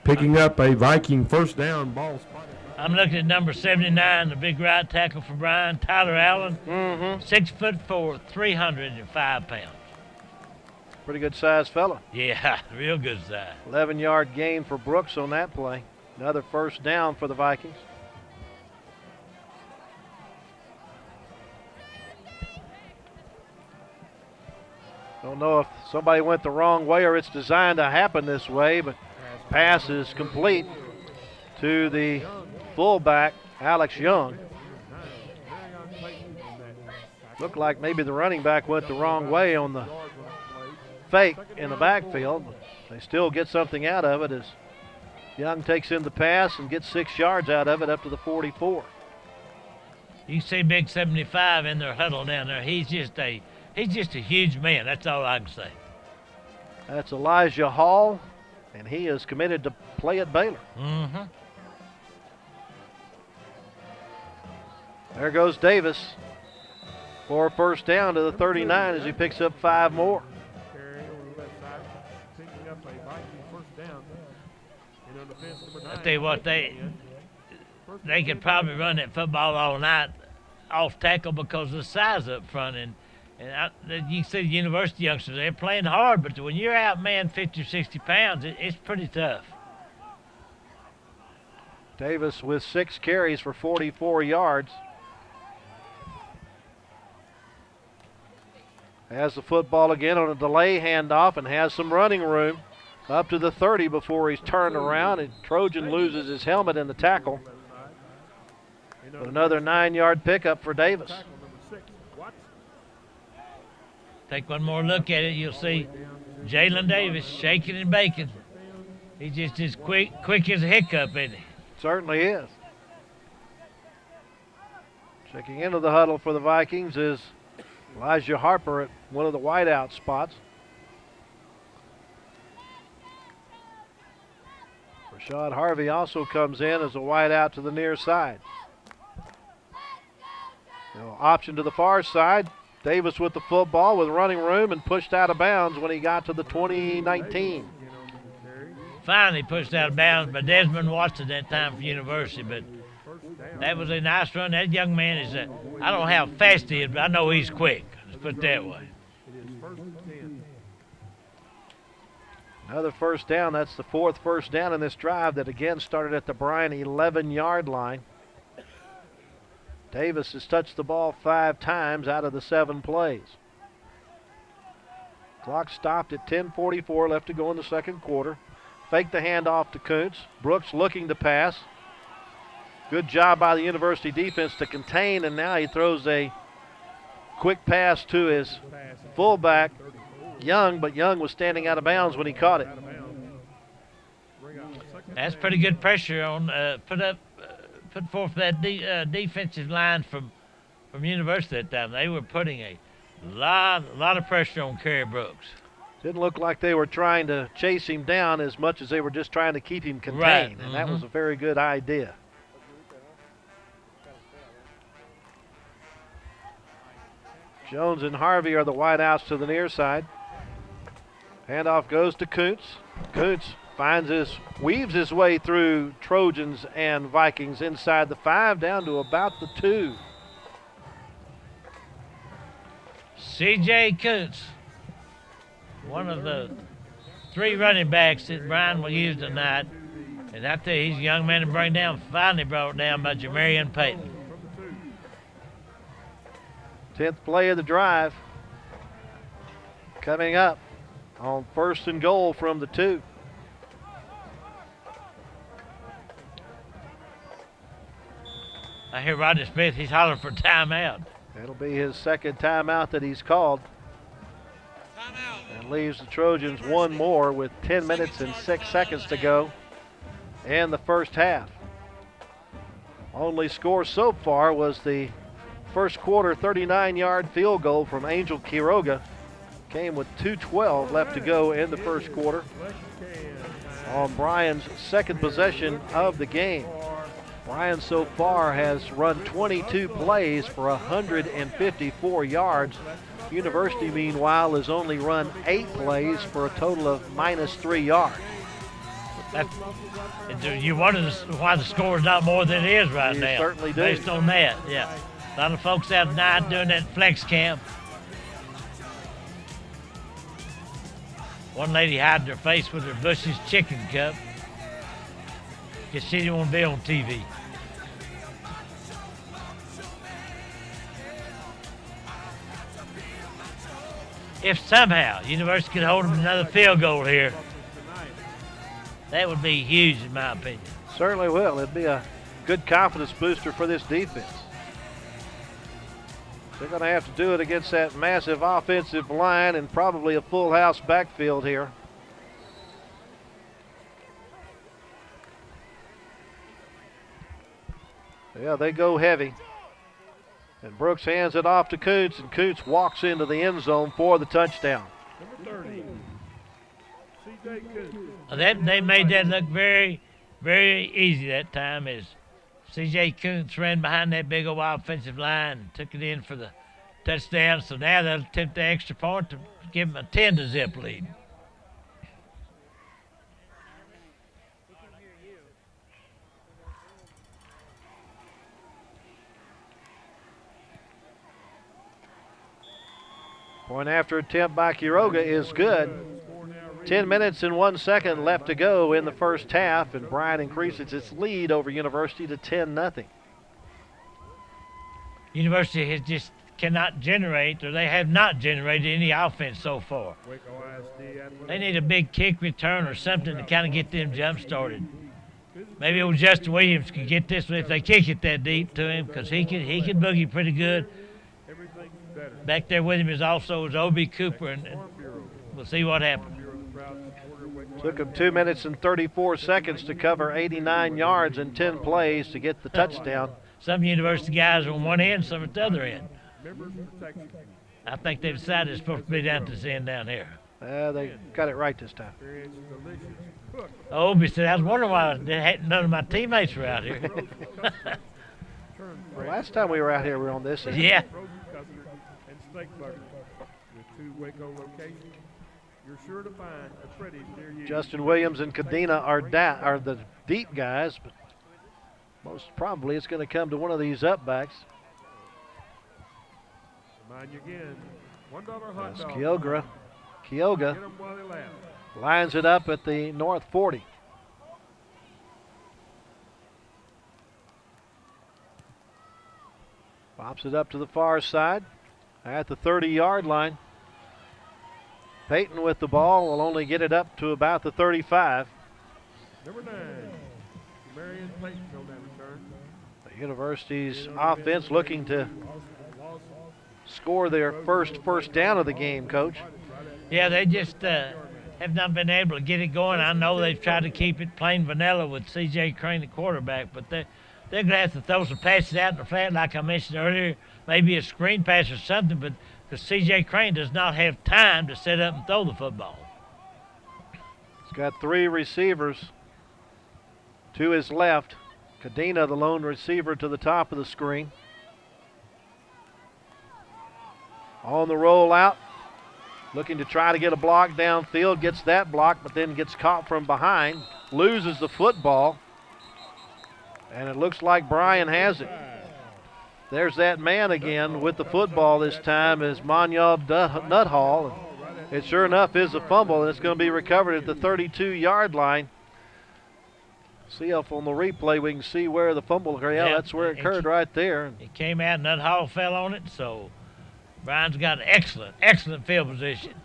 picking up a Viking first down ball spot. I'm looking at number 79, the big right tackle for Bryan, Tyler Allen. 6'4", 305 pounds. Pretty good sized fella. Yeah, real good size. 11-yard gain for Brooks on that play. Another first down for the Vikings. Don't know if somebody went the wrong way or it's designed to happen this way, but pass is complete to the fullback, Alex Young. Looked like maybe the running back went the wrong way on the fake in the backfield, but they still get something out of it as Young takes in the pass and gets 6 yards out of it up to the 44. You see big 75 in their huddle down there. He's just a huge man. That's all I can say. That's Elijah Hall, and he is committed to play at Baylor. There goes Davis for a first down to the 39 as he picks up 5 more. I tell you what, they could probably run that football all night off tackle because of the size up front. And you see the university youngsters, they're playing hard, but when you're outmanned 50 or 60 pounds, it's pretty tough. Davis with 6 carries for 44 yards. Has the football again on a delay handoff and has some running room up to the 30 before he's turned around, and Trojan loses his helmet in the tackle. But another 9-yard pickup for Davis. Take one more look at it, you'll see Jalen Davis shaking and baking. He's just as quick as a hiccup, isn't he? Certainly is. Checking into the huddle for the Vikings is Elijah Harper at one of the wideout spots. Rashad Harvey also comes in as a wideout to the near side. Option to the far side. Davis with the football with running room and pushed out of bounds when he got to the 2019. Finally pushed out of bounds by Desmond Watson that time for University, but that was a nice run. That young man is I don't know how fast he is, but I know he's quick. Let's put it that way. Another first down. That's the 4th first down in this drive that again started at the Bryan 11-yard line. Davis has touched the ball 5 times out of the 7 plays. Clock stopped at 10:44 left to go in the second quarter. Fake the handoff to Kuntz. Brooks looking to pass. Good job by the University defense to contain, and now he throws a quick pass to his fullback, Young, but Young was standing out of bounds when he caught it. That's pretty good pressure on put forth that defensive line from University that time. They were putting a lot of pressure on Kerry Brooks. Didn't look like they were trying to chase him down as much as they were just trying to keep him contained, right. And that was a very good idea. Jones and Harvey are the wideouts to the near side. Handoff goes to Kuntz. Kuntz weaves his way through Trojans and Vikings inside the 5 down to about the 2. C.J. Kuntz, one of the 3 running backs that Bryan will use tonight. And I tell you, he's a young man to bring down. Finally brought down by Jamarian Payton. 10th play of the drive. Coming up on 1st and goal from the 2. I hear Rodney Smith, he's hollering for timeout. That'll be his second timeout that he's called. And leaves the Trojans one more with 10 minutes and 6 seconds to go in the first half. Only score so far was the first quarter 39-yard field goal from Angel Quiroga. Came with 2:12 left to go in the first quarter on Bryan's second possession of the game. Bryan so far has run 22 plays for 154 yards. University, meanwhile, has only run 8 plays for a total of -3 yards. You wonder why the score is not more than it is right now. You certainly do. Based on that, yeah. A lot of folks out tonight doing that flex camp. One lady hiding her face with her Bush's chicken cup because she didn't want to be on TV. If somehow University could hold them another field goal here, that would be huge in my opinion. Certainly will. It'd be a good confidence booster for this defense. They're going to have to do it against that massive offensive line and probably a full house backfield here. Yeah, they go heavy. And Brooks hands it off to Kuntz, and Kuntz walks into the end zone for the touchdown. Number 30, C.J. Kuntz. They made that look very, very easy that time as C.J. Kuntz ran behind that big old offensive line and took it in for the touchdown. So now they'll attempt the extra point to give them a 10-zip lead. Point after attempt by Quiroga is good. 10 minutes and 1 second left to go in the first half, and Bryan increases its lead over University to 10-0. University has just cannot generate, or they have not generated any offense so far. Waco ISD Athletic. They need a big kick return or something to kind of get them jump started. Maybe old Justin Williams could get this one if they kick it that deep to him, because he can boogie pretty good. Everything's better. Back there with him is also O.B. Cooper, and we'll see what happens. Took him 2 minutes and 34 seconds to cover 89 yards in 10 plays to get the touchdown. Some University guys are on one end, some at the other end. I think they decided it's supposed to be down to this end down here. They got it right this time. O.B. said, I was wondering why none of my teammates were out here. Well, last time we were out here, we were on this end. Yeah. With 2 Waco locations, you're sure to find a Freddy's near you. Justin Williams and Cadena are the deep guys, but most probably it's going to come to one of these up backs. Remind you again, $1 hot That's dog. Quiroga Get 'em while they laugh. lines it up at the north 40. Pops it up to the far side at the 30-yard line. Payton with the ball will only get it up to about the 35. Number 9, Marion Payton on that return. University's offense looking to score their first down of the game, Coach. Yeah, they just have not been able to get it going. I know they've tried to keep it plain vanilla with C.J. Crane, the quarterback, but they're going to have to throw some passes out in the flat, like I mentioned earlier, maybe a screen pass or something, but because C.J. Crane does not have time to set up and throw the football. He's got 3 receivers to his left. Cadena, the lone receiver, to the top of the screen. On the rollout, looking to try to get a block downfield, gets that block, but then gets caught from behind, loses the football, and it looks like Bryan has it. There's that man again with the football this time is Monyald Nuthall. It sure enough is a fumble, and it's going to be recovered at the 32-yard line. See if on the replay we can see where the fumble occurred. Yeah, that's where it occurred right there. It came out and Nuthall fell on it, so Bryan's got an excellent field position.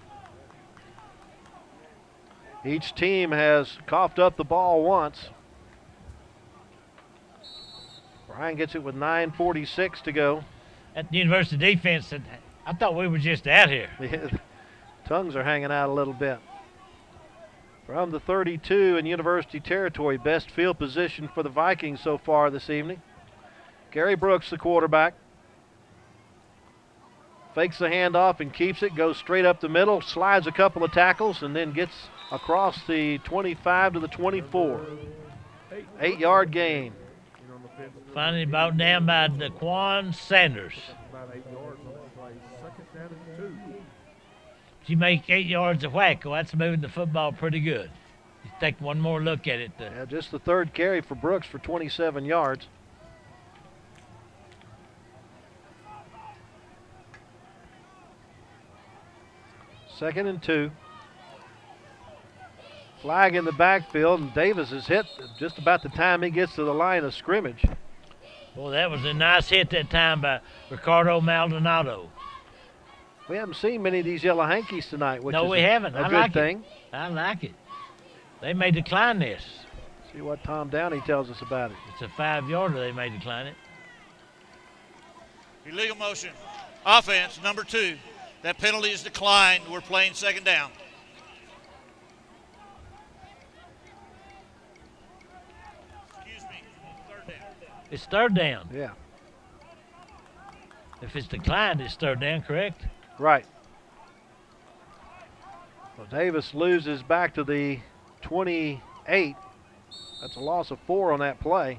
Each team has coughed up the ball once. Bryan gets it with 9:46 to go. At the University defense said, I thought we were just out here. Tongues are hanging out a little bit. From the 32 in University territory, best field position for the Vikings so far this evening. Gary Brooks, the quarterback. Fakes the handoff and keeps it, goes straight up the middle, slides a couple of tackles, and then gets across the 25 to the 24. 8-yard gain. Finally brought down by Daquan Sanders. If you make 8 yards of Waco, that's moving the football pretty good. You take one more look at it. Yeah, just the 3rd carry for Brooks for 27 yards. Second and 2. Flag in the backfield, and Davis is hit just about the time he gets to the line of scrimmage. Well, that was a nice hit that time by Ricardo Maldonado. We haven't seen many of these yellow hankies tonight, which is we haven't. a good thing. I like it. They may decline this. See what Tom Downey tells us about it. It's a 5-yarder. They may decline it. Illegal motion. Offense, number 2. That penalty is declined. We're playing second down. Excuse me, 3rd down. It's 3rd down. Yeah. If it's declined, it's 3rd down, correct? Right. Well, Davis loses back to the 28. That's a loss of 4 on that play.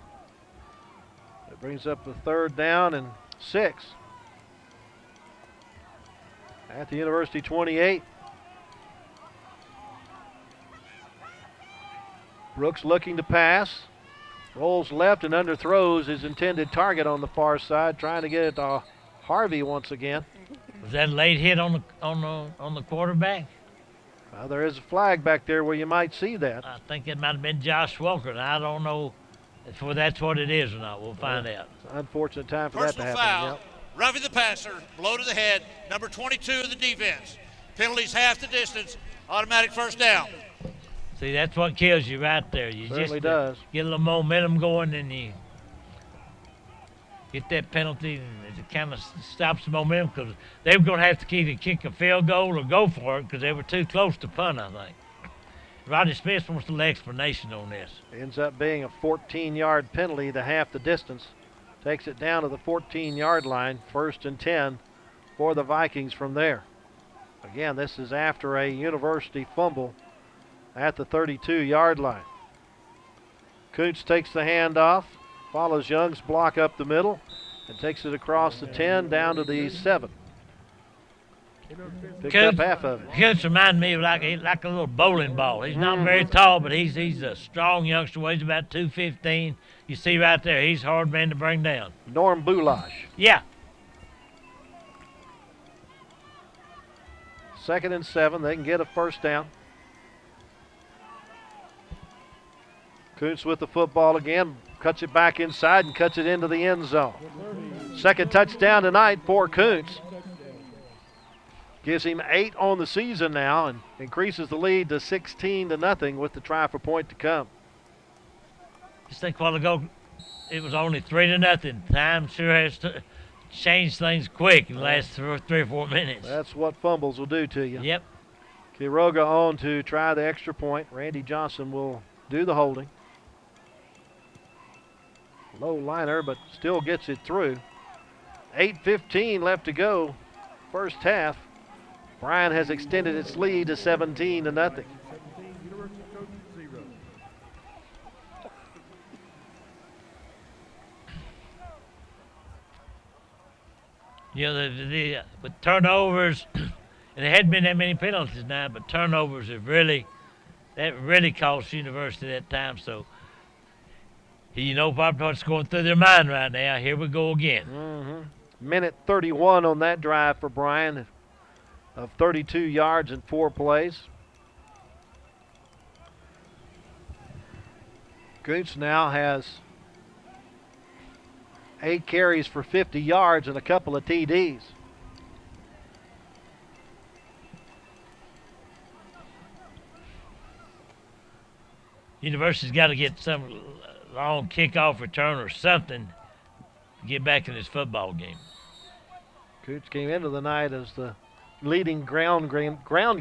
It brings up the 3rd down and 6. At the University 28. Brooks looking to pass. Rolls left and underthrows his intended target on the far side, trying to get it to Harvey once again. Was that a late hit on the quarterback? There is a flag back there where you might see that. I think it might have been Josh Welker, and I don't know if that's what it is or not. We'll find out. It's an unfortunate time for Personal that to happen. foul. Yep. Roughing the passer, blow to the head, number 22 of the defense. Penalties half the distance, automatic 1st down. See, that's what kills you right there. You Certainly just does. Get a little momentum going, and you get that penalty, and it kind of stops the momentum because they were going to have to either kick a field goal or go for it because they were too close to punt, I think. Rodney Smith wants a little explanation on this. Ends up being a 14-yard penalty to half the distance. Takes it down to the 14-yard line, 1st and 10 for the Vikings from there. Again, this is after a University fumble at the 32-yard line. Kuntz takes the handoff, follows Young's block up the middle, and takes it across the 10 down to the 7. Picked up half of it. Kuntz reminds me of like a little bowling ball. He's not very tall, but he's a strong youngster, weighs about 215. You see right there, he's a hard man to bring down. Norm Boulash. Yeah. 2nd and 7. They can get a 1st down. Kuntz with the football again. Cuts it back inside and cuts it into the end zone. 2nd touchdown tonight for Kuntz. Gives him 8 on the season now and increases the lead to 16-0 with the try for point to come. Just think a while ago, it was only 3-0. Time sure has changed things quick in the last 3 or 4 minutes. That's what fumbles will do to you. Yep. Quiroga on to try the extra point. Randy Johnson will do the holding. Low liner, but still gets it through. 8:15 left to go. First half. Bryan has extended its lead to 17-0. 17, University Trojans 0. You know, with turnovers, and there hadn't been that many penalties now, but turnovers have really cost University that time. So, you know probably what's going through their mind right now. Here we go again. Minute 31 on that drive for Bryan of 32 yards in 4 plays. Gooch now has 8 carries for 50 yards and a couple of TDs. University's got to get some long kickoff return or something to get back in this football game. Gooch came into the night as the leading ground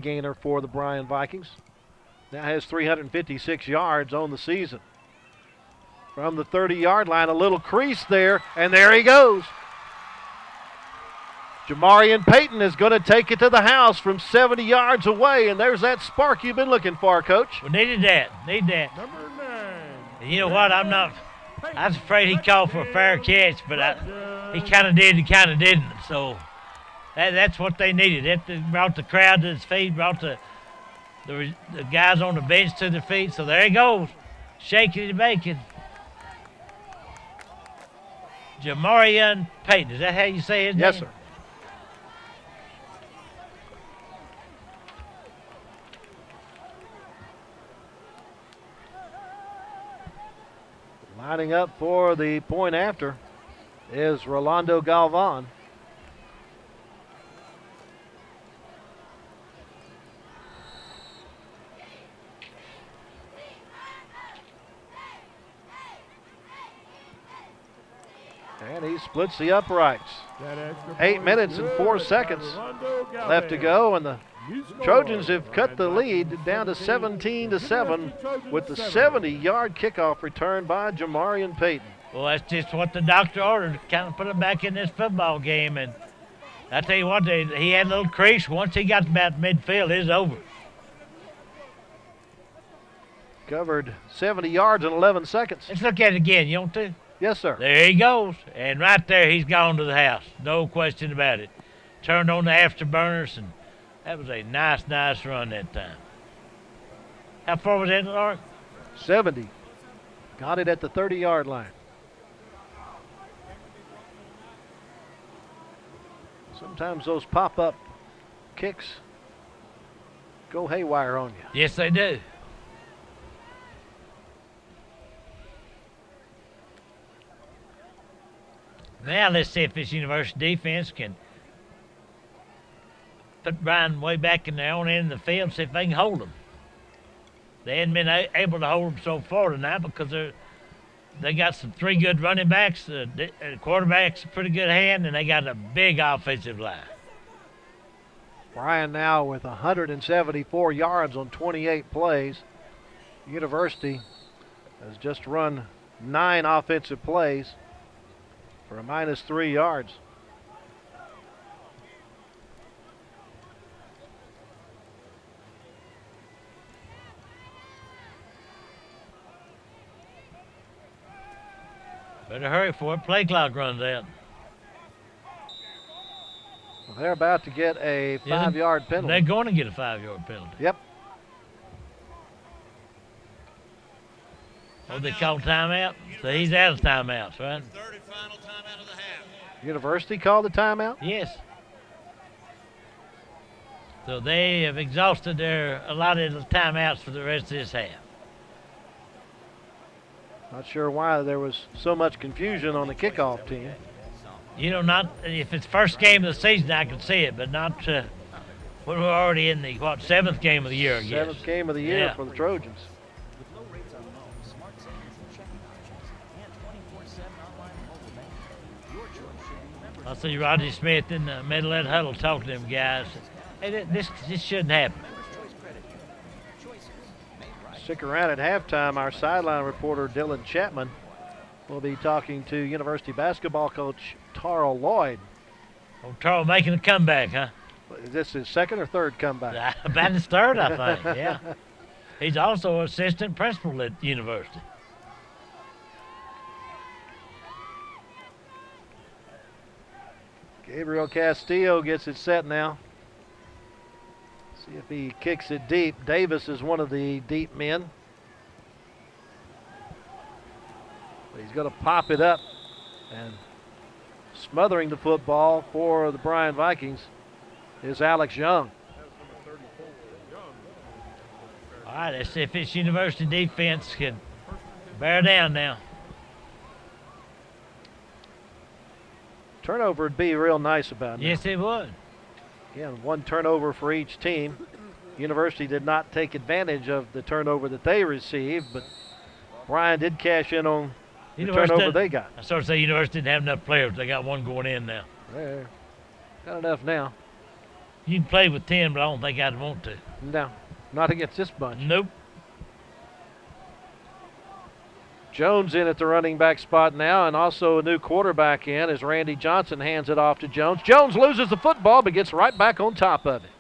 gainer for the Bryan Vikings. Now has 356 yards on the season. From the 30-yard line, a little crease there, and there he goes. Jamarian Payton is going to take it to the house from 70 yards away, and there's that spark you've been looking for, Coach. We needed that. Need that. Number 9. And you know what? I was afraid he called for a fair catch, but he kind of did, he kind of didn't. So that's what they needed. That brought the crowd to his feet, brought the guys on the bench to their feet. So there he goes, shaking and baking. Jamarian Payton. Is that how you say his name? Yes, sir. Lining up for the point after is Rolando Galvan. And he splits the uprights. 8 minutes and 4 seconds left to go, and the Trojans have cut the lead down to 17-7 with the 70-yard kickoff return by Jamarian Payton. Well, that's just what the doctor ordered, kind of put him back in this football game. And I tell you what, he had a little crease. Once he got about midfield, it's over. Covered 70 yards in 11 seconds. Let's look at it again, you want to? Yes, sir. There he goes. And right there, he's gone to the house. No question about it. Turned on the afterburners, and that was a nice run that time. How far was that, Lark? 70. Got it at the 30-yard line. Sometimes those pop-up kicks go haywire on you. Yes, they do. Now let's see if this University defense can put Bryan way back in their own end of the field, see if they can hold them. They hadn't been able to hold them so far tonight because they got some 3 good running backs, the quarterback's a pretty good hand, and they got a big offensive line. Bryan now with 174 yards on 28 plays. University has just run 9 offensive plays for a -3 yards. Better hurry for it. Play clock runs out. Well, they're about to get a 5-yard penalty. They're going to get a 5-yard penalty. Yep. Oh, they called timeout? So he's out of timeouts, right? Third and final timeout of the half. University called the timeout? Yes. So they have exhausted their allotted timeouts for the rest of this half. Not sure why there was so much confusion on the kickoff team. You know, not if it's first game of the season, I can see it, but not when we're already in the, 7th game of the year, I guess. 7th game of the year for the Trojans. I see Rodney Smith in the middle of that huddle talking to them guys. Hey, this shouldn't happen. Stick around at halftime. Our sideline reporter, Dylan Chapman, will be talking to University basketball coach Tarl Lloyd. Oh, Tarl making a comeback, huh? Is this his second or third comeback? About his third, I think, yeah. He's also assistant principal at the university. Gabriel Castillo gets it set now. See if he kicks it deep. Davis is one of the deep men. But he's going to pop it up, and smothering the football for the Bryan Vikings is Alex Young. All right, let's see if this university defense can bear down now. Turnover would be real nice about it. Yes, it would. Again, one turnover for each team. University did not take advantage of the turnover that they received, but Bryan did cash in on the turnover they got. I sort of say University didn't have enough players. They got one going in now. There, got enough now. You can play with 10, but I don't think I'd want to. No, not against this bunch. Nope. Jones in at the running back spot now, and also a new quarterback in as Randy Johnson hands it off to Jones. Jones loses the football but gets right back on top of it.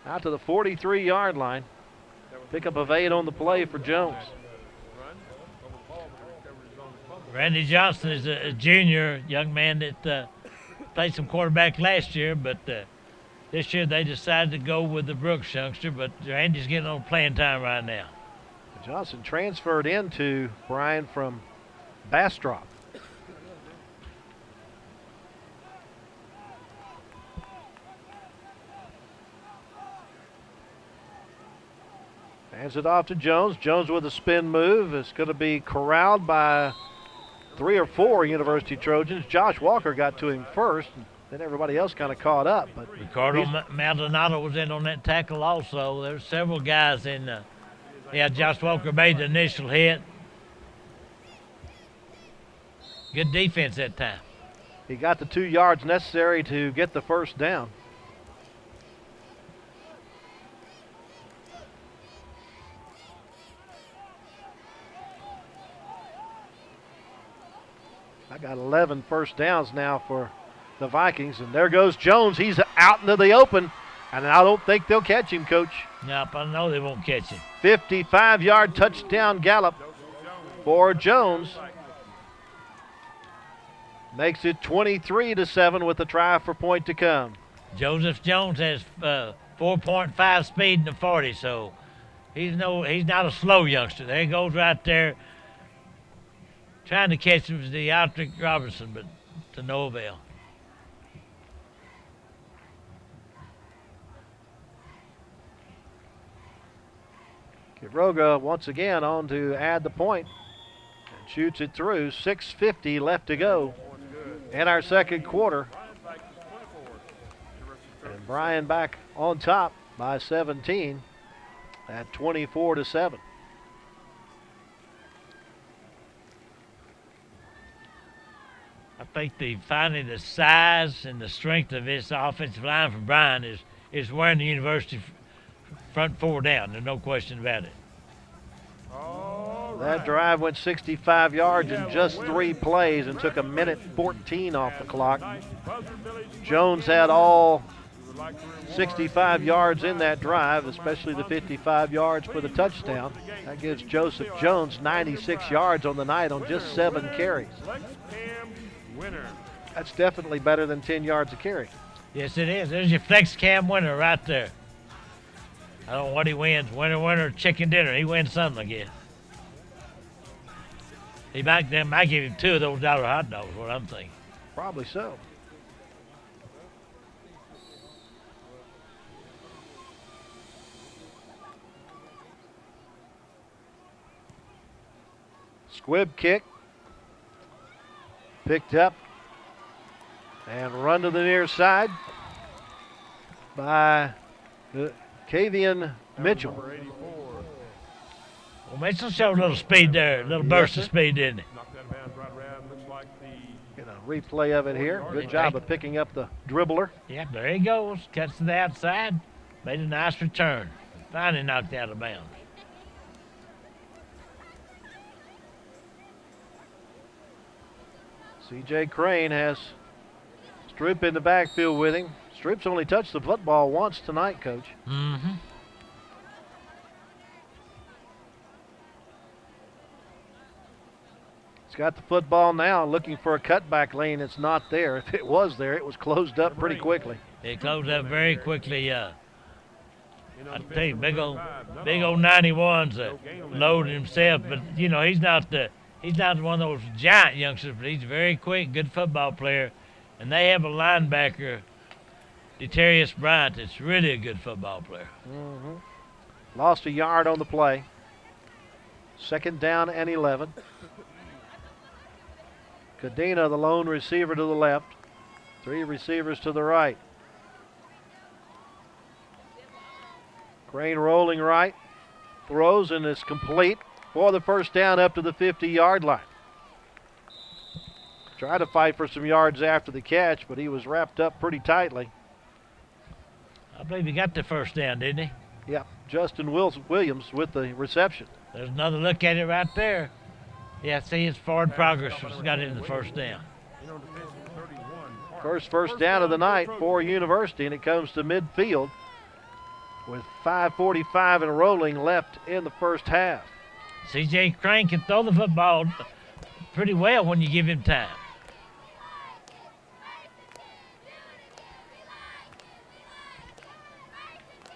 Out to the 43-yard line. Pickup of 8 on the play for Jones. Randy Johnson is a junior, young man that played some quarterback last year, but this year they decided to go with the Brooks youngster, but Randy's getting on playing time right now. Johnson transferred into Bryan from Bastrop. Hands it off to Jones. Jones with a spin move is going to be corralled by 3 or 4 University Trojans. Josh Walker got to him first, and then everybody else kind of caught up. But Ricardo Maldonado was in on that tackle also. There were several guys in. Yeah, Josh Walker made the initial hit. Good defense that time. He got the 2 yards necessary to get the first down. I got 11 first downs now for the Vikings, and there goes Jones. He's out into the open, and I don't think they'll catch him, Coach. Nope, I know they won't catch him. 55-yard touchdown gallop for Jones. Makes it 23-7 with a try for point to come. Joseph Jones has 4.5 speed in the 40, so he's not a slow youngster. There he goes right there. Trying to catch him was the Altrick Robertson, but to no avail. Quiroga once again on to add the point and shoots it through. 6:50 left to go in our second quarter. And Bryan back on top by 17 at 24-7. I think finally the size and the strength of this offensive line from Bryan is wearing the University front 4 down. There's no question about it. That drive went 65 yards in just 3 plays and took 1:14 off the clock. Jones had all 65 yards in that drive, especially the 55 yards for the touchdown. That gives Joseph Jones 96 yards on the night on just 7 carries. That's definitely better than 10 yards a carry. Yes, it is. There's your flex cam winner right there. I don't know what he wins. Winner, chicken dinner. He wins something, I guess. They might give him 2 of those dollar hot dogs, what I'm thinking. Probably so. Squib kick. Picked up and run to the near side by Kavian Mitchell. Well, Mitchell showed a little speed there, a little burst of speed, didn't he? Knocked that bounce right around. Looks like the Get a replay of it here. Good job of picking up the dribbler. Yep, there he goes. Cuts to the outside. Made a nice return. Finally knocked out of bounds. C.J. Crane has Stroop in the backfield with him. Stroop's only touched the football once tonight, Coach. Mm-hmm. He's got the football now, looking for a cutback lane. It's not there. If it was there, it was closed up pretty quickly. It closed up very quickly. I tell you, big old 91's loaded himself, but you know he's not one of those giant youngsters, but he's very quick, good football player, and they have a linebacker, Deterius Bryant, that's really a good football player. Mm-hmm. Lost a yard on the play. 2nd down and 11. Cadena, the lone receiver, to the left. 3 receivers to the right. Crane rolling right. Throws and is complete for the first down up to the 50-yard line. Tried to fight for some yards after the catch, but he was wrapped up pretty tightly. I believe he got the first down, didn't he? Yeah, Justin Williams with the reception. There's another look at it right there. Yeah, see his forward progress has got it in the first down. First down of the night for University, and it comes to midfield with 5:45 and rolling left in the first half. C.J. Crane can throw the football pretty well when you give him time.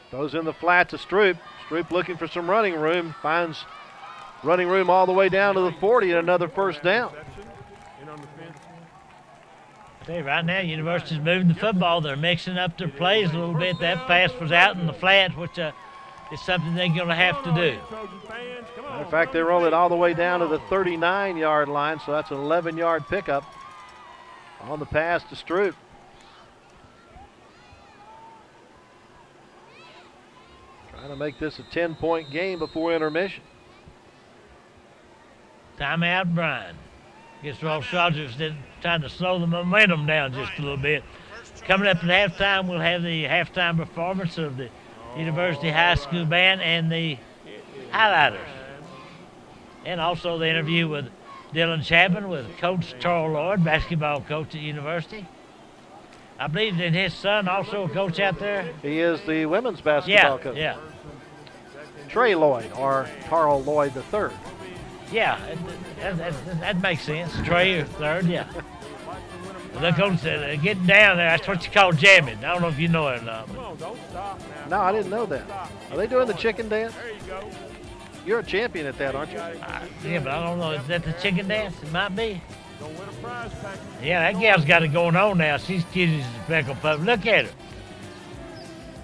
Throws in the flat to Stroop. Stroop looking for some running room. Finds running room all the way down to the 40 and another first down. I tell you right now, University's moving the football. They're mixing up their plays a little bit. That pass was out in the flat, which is something they're going to have to do. Matter of fact, they roll it all the way down to the 39-yard line, so that's an 11-yard pickup on the pass to Stroop. Trying to make this a 10-point game before intermission. Timeout, Bryan. Guess Ross Rogers trying to slow the momentum down just a little bit. Coming up at halftime, we'll have the halftime performance of the University High School Band and the Highlighters. And also the interview with Dylan Chapman with Coach Charles Lloyd, basketball coach at University. I believe that his son also a coach out there. He is the women's basketball coach. Yeah. Trey Lloyd, or Carl Lloyd III. Yeah, that makes sense. Trey or third, yeah. The coach said, getting down there, that's what you call jamming. I don't know if you know it or not. No, I didn't know that. Are they doing the chicken dance? You're a champion at that, aren't you? Yeah, but I don't know. Is that the chicken dance? It might be. Yeah, that gal's got it going on now. She's cute as a speckle pup. Look at her.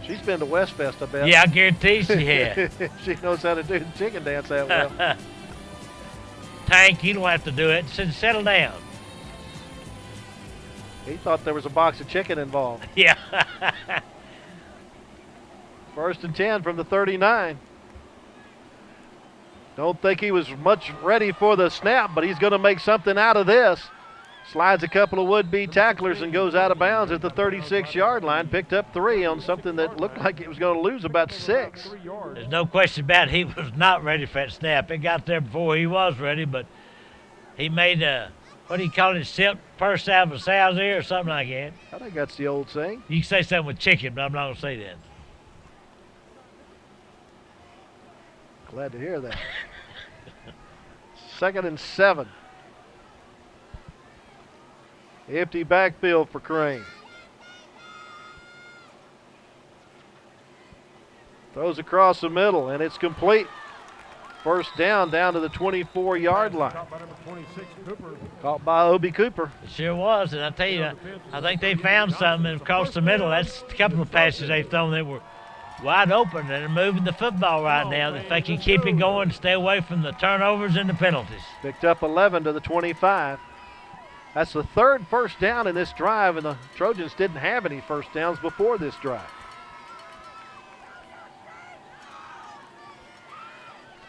She's been to Westfest, I bet. Yeah, I guarantee she has. She knows how to do the chicken dance that well. Tank, you don't have to do it. Settle down. He thought there was a box of chicken involved. Yeah. 1st and 10 from the 39. Don't think he was much ready for the snap, but he's going to make something out of this. Slides a couple of would-be tacklers and goes out of bounds at the 36-yard line. Picked up 3 on something that looked like it was going to lose about 6. There's no question about it. He was not ready for that snap. It got there before he was ready, but he made what do you call it, silk purse out of a sow's ear or something like that. I think that's the old saying. You can say something with chicken, but I'm not going to say that. Glad to hear that. 2nd and 7. Empty backfield for Crane. Throws across the middle, and it's complete. First down to the 24-yard line. Caught by Obie Cooper. It sure was, and I tell you, I think they found something across the middle. That's a couple of passes they've thrown that were wide open, and they're moving the football right now. If they can keep it going, stay away from the turnovers and the penalties. Picked up 11 to the 25. That's the 3rd first down in this drive, and the Trojans didn't have any first downs before this drive.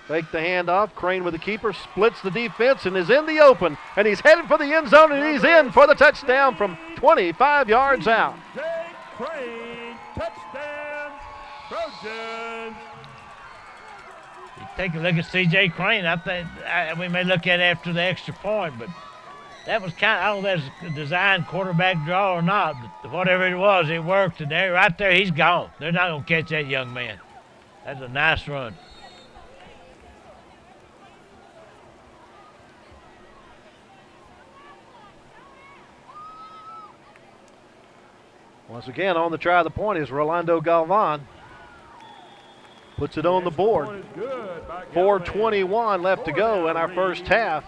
Fake the handoff. Crane with the keeper, splits the defense and is in the open. And he's headed for the end zone, and he's in for the touchdown from 25 yards out. Jake Crane, touchdown, Trojans. You take a look at C.J. Crane. I think we may look at it after the extra point, but that was kind of, I don't know if that's a designed quarterback draw or not, but whatever it was, it worked. And there, right there, he's gone. They're not going to catch that young man. That's a nice run. Once again, on the try of the point is Rolando Galvan. Puts it on the board. 4:21 left to go in our first half.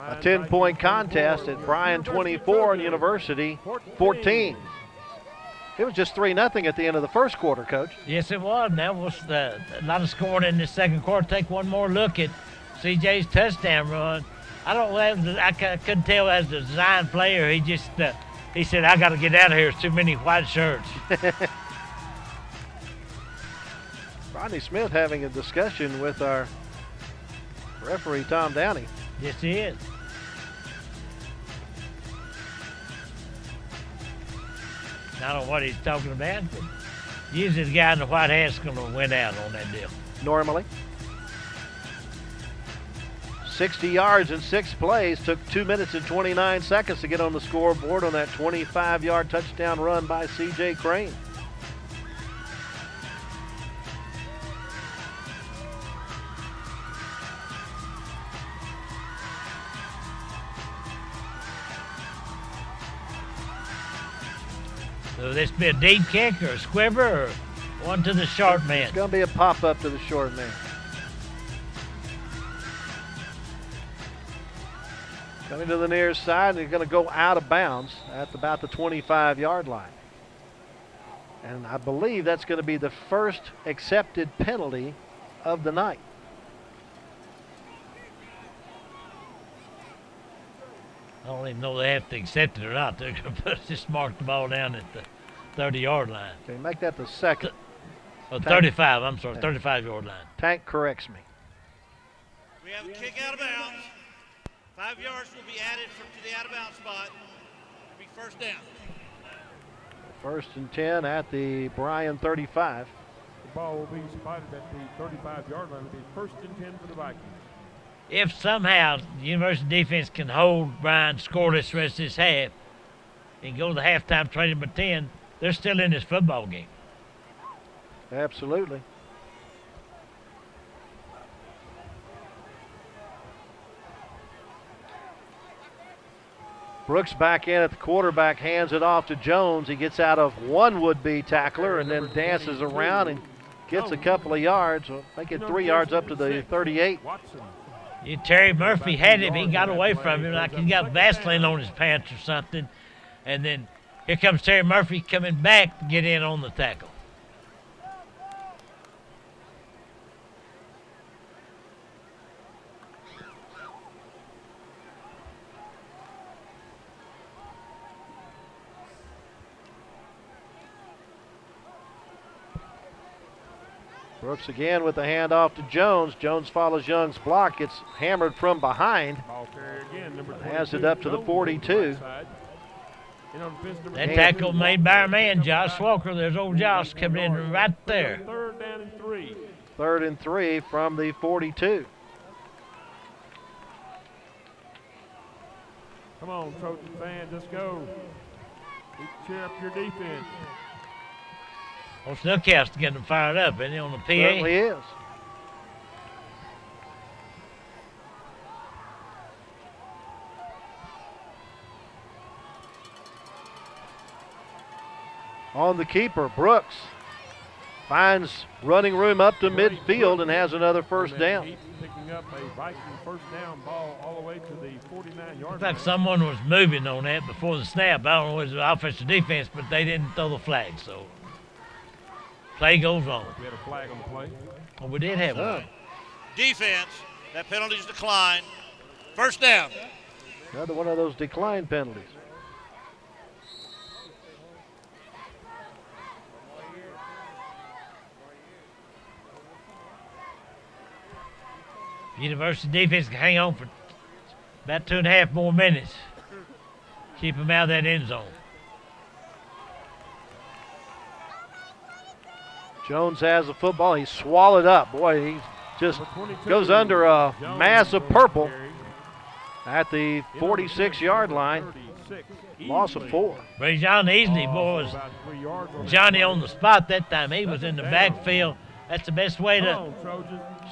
A 10-point contest at Bryan 24 and University 14. It was just 3-0 at the end of the first quarter, Coach. Yes, it was. That was a lot of scoring in the second quarter. Take one more look at CJ's touchdown run. I couldn't tell as a design player. He just he said, "I got to get out of here. It's too many white shirts." Rodney Smith having a discussion with our referee, Tom Downey. Yes, he is. I don't know what he's talking about, but usually the guy in the white hat's going to win out on that deal. Normally. 60 yards in 6 plays. Took 2 minutes and 29 seconds to get on the scoreboard on that 25-yard touchdown run by C.J. Crane. So this be a deep kick or a squibber or one to the short man? It's going to be a pop-up to the short man. Coming to the near side, and he's going to go out of bounds at about the 25-yard line. And I believe that's going to be the first accepted penalty of the night. I don't even know they have to accept it or not. They're going to just mark the ball down at the 30-yard line. Okay, make that the second. Oh, 35, I'm sorry, 35-yard line. Tank corrects me. We have a kick out of bounds. 5 yards will be added to the out-of-bounds spot. It'll be first down. First and 10 at the Bryan 35. The ball will be spotted at the 35-yard line. It'll be first and 10 for the Vikings. If somehow the University defense can hold Bryan scoreless the rest of this half and go to the halftime trailing by 10, they're still in this football game. Absolutely. Brooks back in at the quarterback, hands it off to Jones. He gets out of one would-be tackler and then dances around and gets a couple of yards. Well, make it 3 yards up to the 38. Terry Murphy had him. He got away from him like he got Vaseline on his pants or something. And then here comes Terry Murphy coming back to get in on the tackle. Brooks again with the handoff to Jones. Jones follows Young's block, gets hammered from behind. Has it up to the 42. That tackle made by our man, Josh Walker. There's old Josh coming in right there. Third down and 3. 3rd and 3 from the 42. Come on, Trojan fans, let's go. Cheer up your defense. Well, Snookhouse getting them fired up, isn't he, on the PA? Certainly is. On the keeper, Brooks finds running room up to midfield and has another first down. Picking up a Viking first down ball all the way to the 49-yard line. Looks like someone was moving on that before the snap. I don't know if it was the offensive defense, but they didn't throw the flag, so play goes on. We had a flag on the play. Well, we did have one. Defense, that penalty's declined. First down. Another one of those decline penalties. University defense can hang on for about 2.5 more minutes. Keep them out of that end zone. Jones has the football. He's swallowed up. Boy, he just goes under a mass of purple at the 46-yard line. Loss of 4. But John Easley, boys, Johnny on the spot that time. He was in the backfield. That's the best way to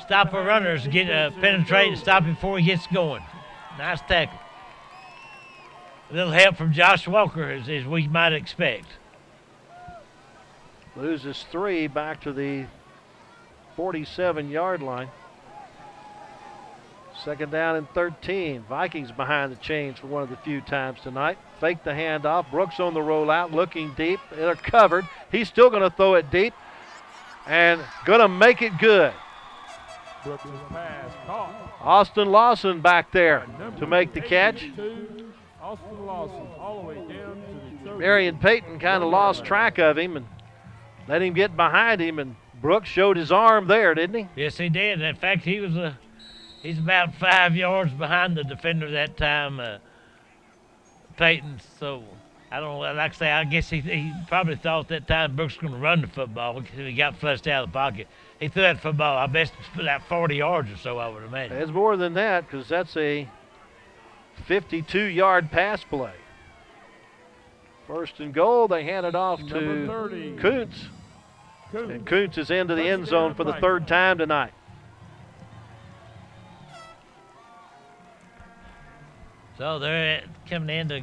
stop a runner is get penetrate and stop him before he gets going. Nice tackle. A little help from Josh Walker as we might expect. Loses 3 back to the 47-yard line. 2nd down and 13. Vikings behind the chains for one of the few times tonight. Fake the handoff. Brooks on the rollout, looking deep. They're covered. He's still going to throw it deep and going to make it good. Brooks' pass caught. Austin Lawson back there to make the catch. Austin Lawson all the way down to the Marion Payton kind of lost track of him and let him get behind him, and Brooks showed his arm there, didn't he? Yes, he did. In fact, he's about 5 yards behind the defender that time, Payton. So I don't know. Like I say, I guess he probably thought that time Brooks was going to run the football because he got flushed out of the pocket. He threw that football, I bet, about 40 yards or so, I would imagine. It's more than that because that's a 52-yard pass play. 1st and goal, they hand it off to Kuntz. And Kuntz is into the end zone for the 3rd time tonight. So they're coming in to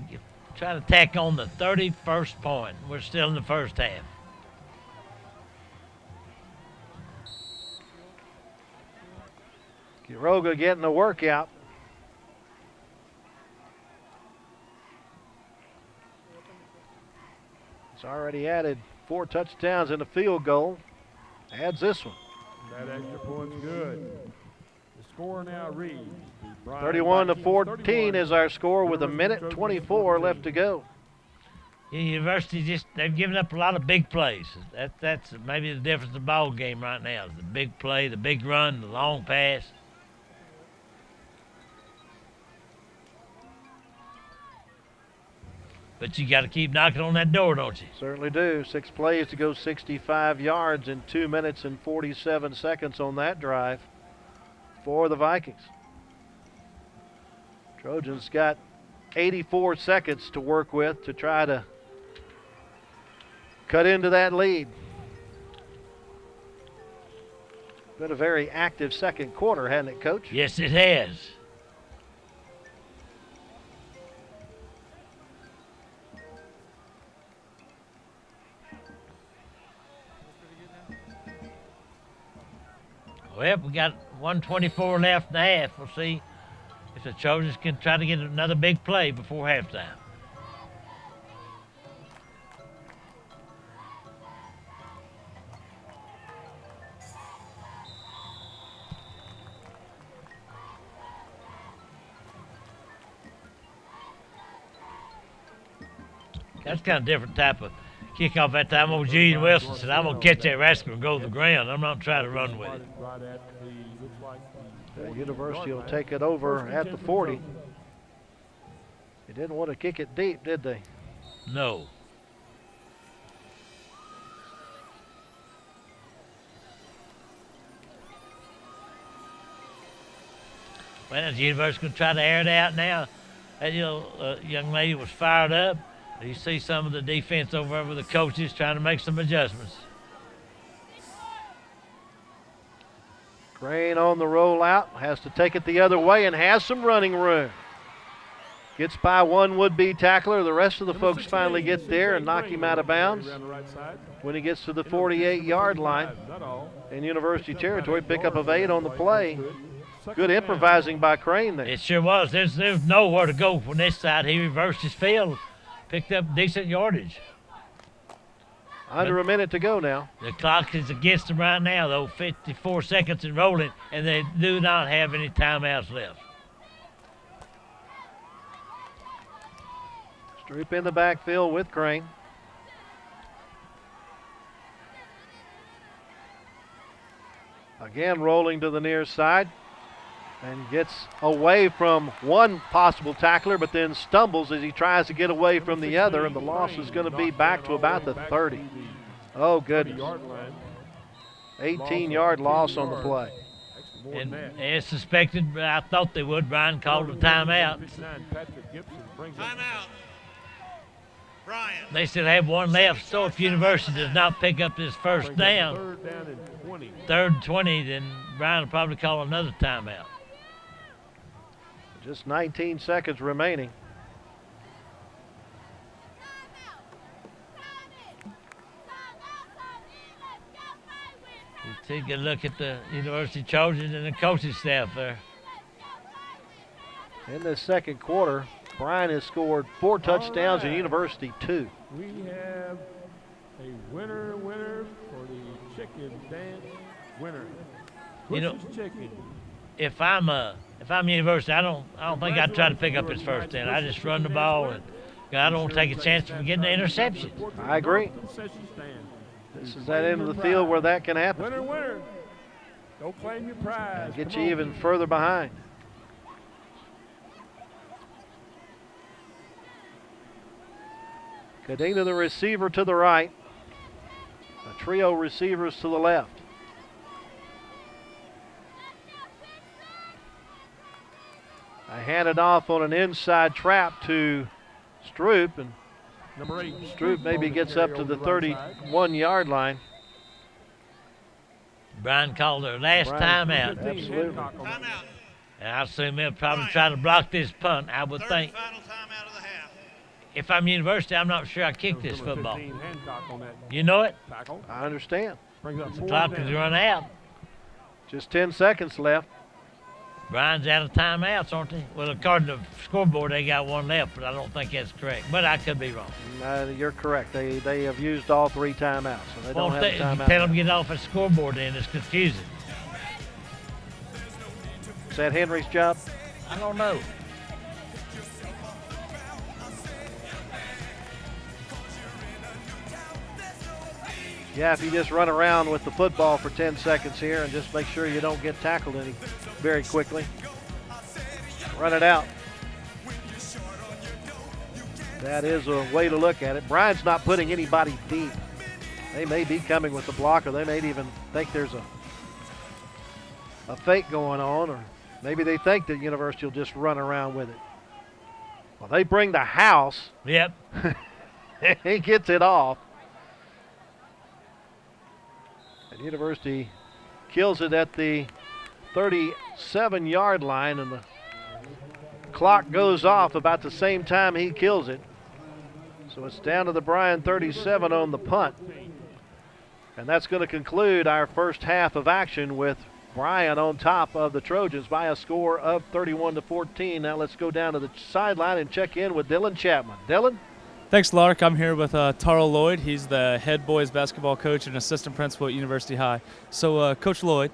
try to tack on the 31st point. We're still in the first half. Quiroga getting a workout. He's already added 4 touchdowns and a field goal. Adds this one. That extra point's good. The score now reads 31-14 is our score with 1:24 left to go. University they've given up a lot of big plays. That's maybe the difference in the ball game right now. The big play, the big run, the long pass. But you got to keep knocking on that door, don't you? Certainly do. 6 plays to go 65 yards in 2 minutes and 47 seconds on that drive for the Vikings. Trojans got 84 seconds to work with to try to cut into that lead. Been a very active second quarter, hasn't it, Coach? Yes, it has. Well, we got 1:24 left in the half. We'll see if the Trojans can try to get another big play before halftime. That's kind of different type of kickoff that time. Old Julian Wilson said, I'm going to catch that rascal and go to the ground. I'm not trying to run with it. The University will take it over at the 40. They didn't want to kick it deep, did they? No. Well, the University's going to try to air it out now. That young lady was fired up. You see some of the defense over with the coaches trying to make some adjustments. Crane on the rollout, has to take it the other way and has some running room. Gets by one would-be tackler. The rest of the folks finally get there and knock him out of bounds. When he gets to the 48-yard line in University territory, pickup of 8 on the play. Good improvising by Crane there. It sure was. There's nowhere to go from this side. He reversed his field, picked up decent yardage. Under a minute to go now. The clock is against them right now, though. 54 seconds and rolling, and they do not have any timeouts left. Stroop in the backfield with Crane. Again rolling to the near side. and gets away from one possible tackler, but then stumbles as he tries to get away from the other, and the loss is going to be back to about the 30. Oh, goodness. 18-yard loss on the play. And as suspected, I thought they would. Bryan called a timeout. Timeout. Bryan. They still have one left, so if University does not pick up this first down, third and 20, then Bryan will probably call another timeout. Just 19 seconds remaining. You take a look at the University Trojans and the coaching staff there. In this second quarter, Bryan has scored 4 touchdowns and University 2. We have a winner for the chicken dance winner. You know, Bush's chicken. if I'm University, I don't think I'd try to pick up his first down. I just run the ball, and I don't take a chance of getting the interception. I agree. This is that end of the field where that can happen. Winner. Go claim your prize. Get you even further behind. Cadena, the receiver, to the right. A trio receivers to the left. I hand it off on an inside trap to Stroop, and Number 8. Stroop maybe gets up to the 31-yard line. Bryan called their last timeout. Absolutely. Timeout. And I assume they'll probably try to block this punt, I would Third think. and final timeout of the half. If I'm University, I'm not sure I kick this Number football. 15, Hancock on that You know it? tackle. I understand. Brings up The 4 clock down. is run out. Just 10 seconds left. Bryan's out of timeouts, aren't they? Well, according to the scoreboard, they got one left, but I don't think that's correct. But I could be wrong. You're correct. They have used all 3 timeouts, so they Well, don't have a if you timeout. tell them to get off the scoreboard, then it's confusing. Is that Henry's job? I don't know. Yeah, if you just run around with the football for 10 seconds here and just make sure you don't get tackled any very quickly. Run it out. That is a way to look at it. Bryan's not putting anybody deep. They may be coming with the block, or they may even think there's a fake going on, or maybe they think that University will just run around with it. Well, they bring the house. Yep. He gets it off. And University kills it at the 37-yard line, and the clock goes off about the same time he kills it. So it's down to the Bryan 37 on the punt. And that's going to conclude our first half of action with Bryan on top of the Trojans by a score of 31-14. Now let's go down to the sideline and check in with Dylan Chapman. Dylan? Thanks, Lark. I'm here with Taro Lloyd. He's the head boys basketball coach and assistant principal at University High. So, Coach Lloyd,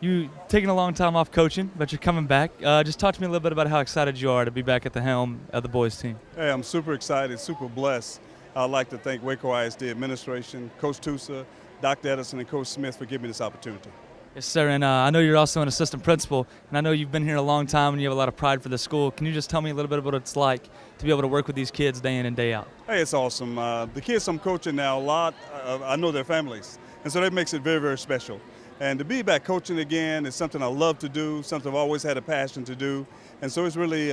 you taking a long time off coaching, but you're coming back. Just talk to me a little bit about how excited you are to be back at the helm of the boys team. Hey, I'm super excited, super blessed. I'd like to thank Waco ISD administration, Coach Tusa, Dr. Edison, and Coach Smith for giving me this opportunity. Yes, sir. And I know you're also an assistant principal, and I know you've been here a long time and you have a lot of pride for the school. Can you just tell me a little bit about what it's like to be able to work with these kids day in and day out? Hey, it's awesome. The kids I'm coaching now, I know their families, and so that makes it very, very special. And to be back coaching again is something I love to do, something I've always had a passion to do, and so it's really,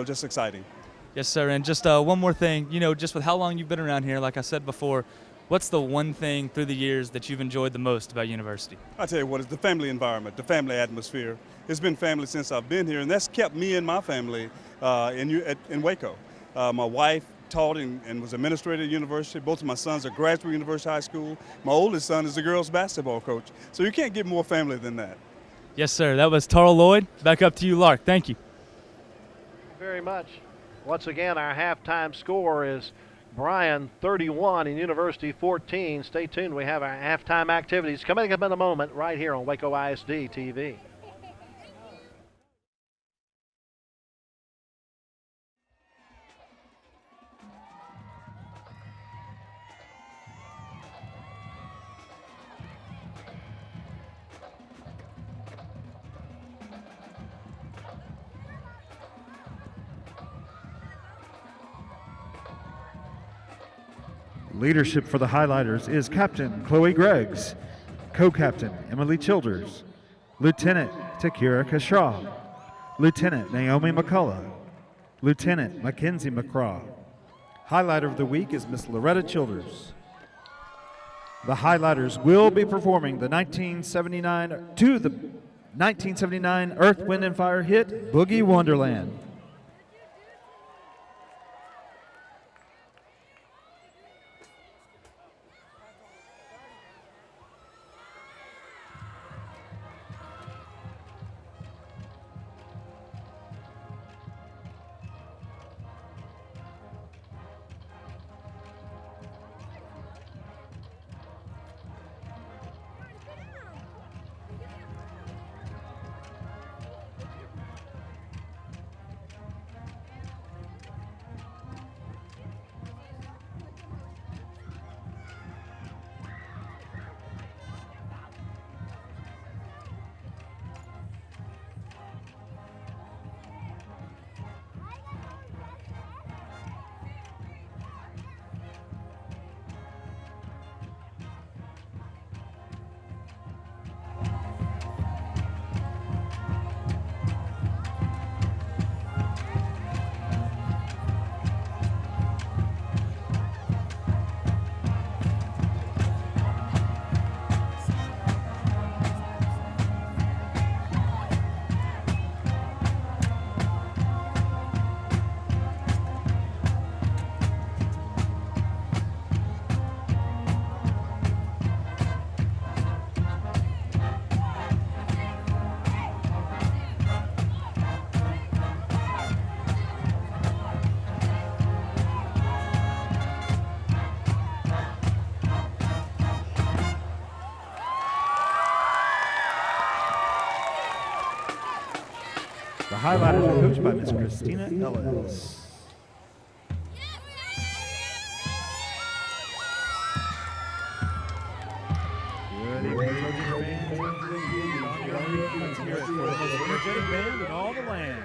just exciting. Yes, sir. And just one more thing, just with how long you've been around here, like I said before, what's the one thing through the years that you've enjoyed the most about University? I tell you what, it's the family environment, the family atmosphere. It's been family since I've been here, and that's kept me and my family in Waco. My wife taught and was administrator at University. Both of my sons are graduating University High School. My oldest son is a girls basketball coach. So you can't get more family than that. Yes, sir. That was Taro Lloyd. Back up to you, Lark. Thank you. Very much. Once again, our halftime score is Bryan 31 and University 14. Stay tuned. We have our halftime activities coming up in a moment right here on Waco ISD TV. Leadership for the Highlighters is Captain Chloe Greggs, Co-Captain Emily Childers, Lieutenant Takira Kashaw, Lieutenant Naomi McCullough, Lieutenant Mackenzie McCraw. Highlighter of the week is Miss Loretta Childers. The Highlighters will be performing the 1979 Earth, Wind, and Fire hit, Boogie Wonderland. The Highlighters are coached by Miss Christina Ellis. Good evening, Trojan fans. Let's hear it for the most energetic band in all the land.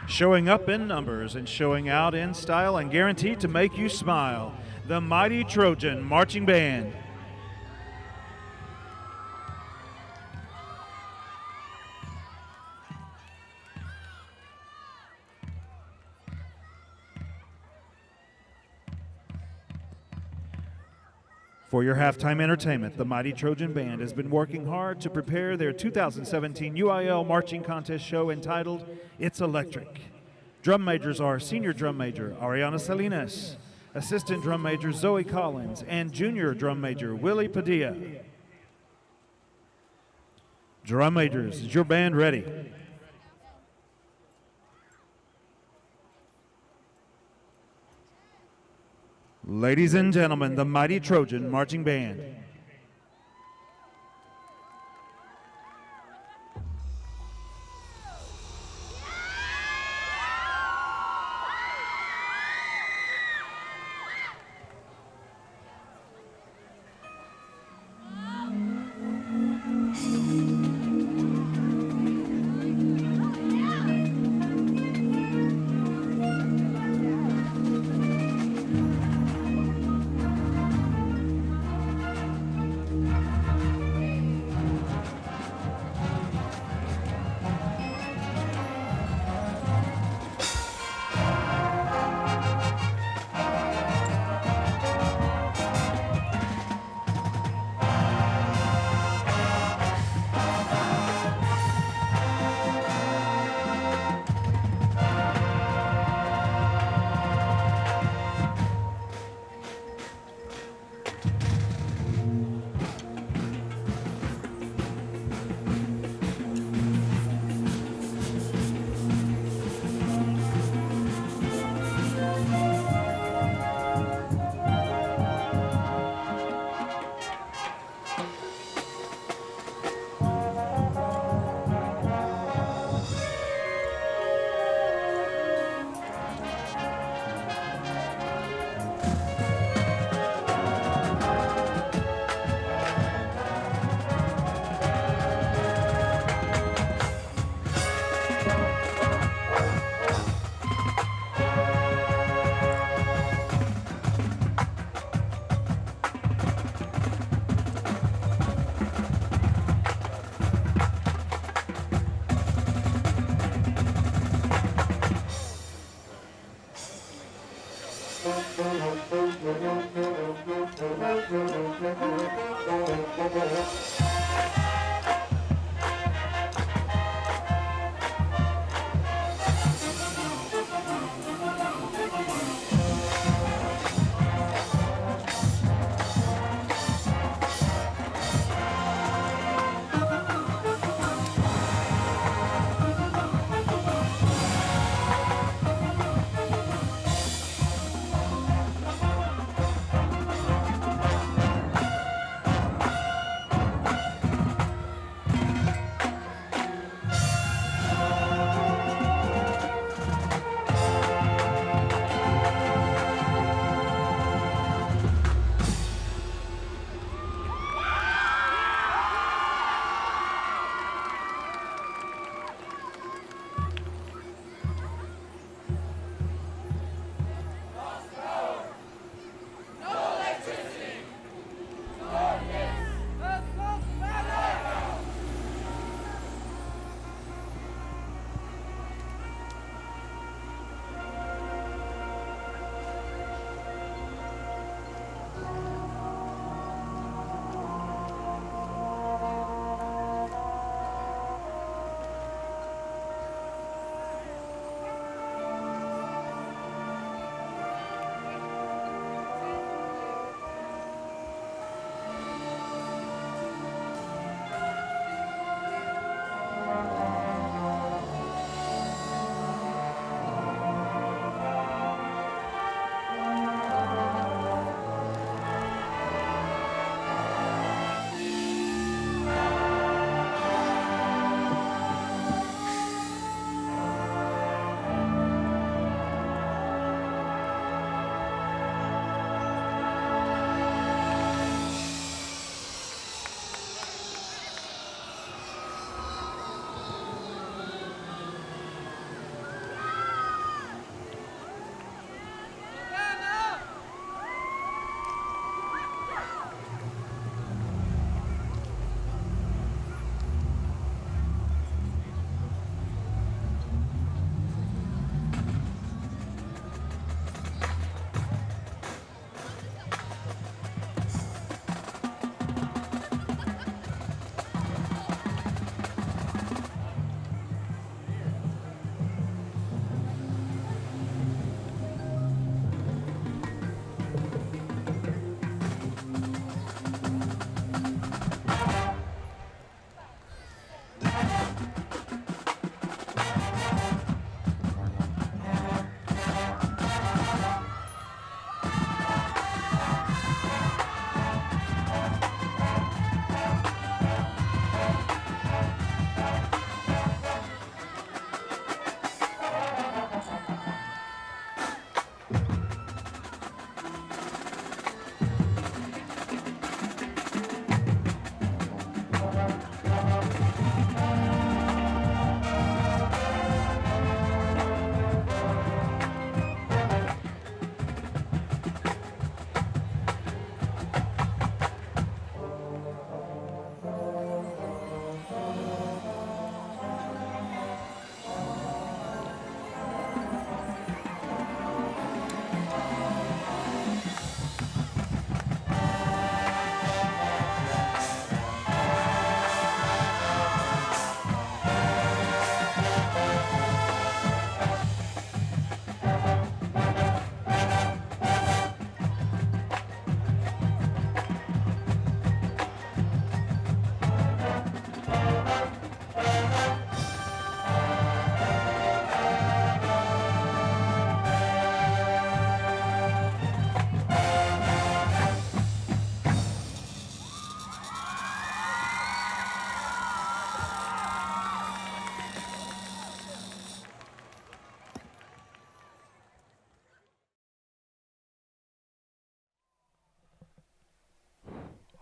Showing up in numbers and showing out in style and guaranteed to make you smile. The Mighty Trojan Marching Band. For your halftime entertainment, the Mighty Trojan Band has been working hard to prepare their 2017 UIL Marching Contest show entitled It's Electric. Drum majors are Senior Drum Major Ariana Salinas, Assistant Drum Major Zoe Collins, and Junior Drum Major Willie Padilla. Drum majors, is your band ready? Ladies and gentlemen, the Mighty Trojan Marching Band.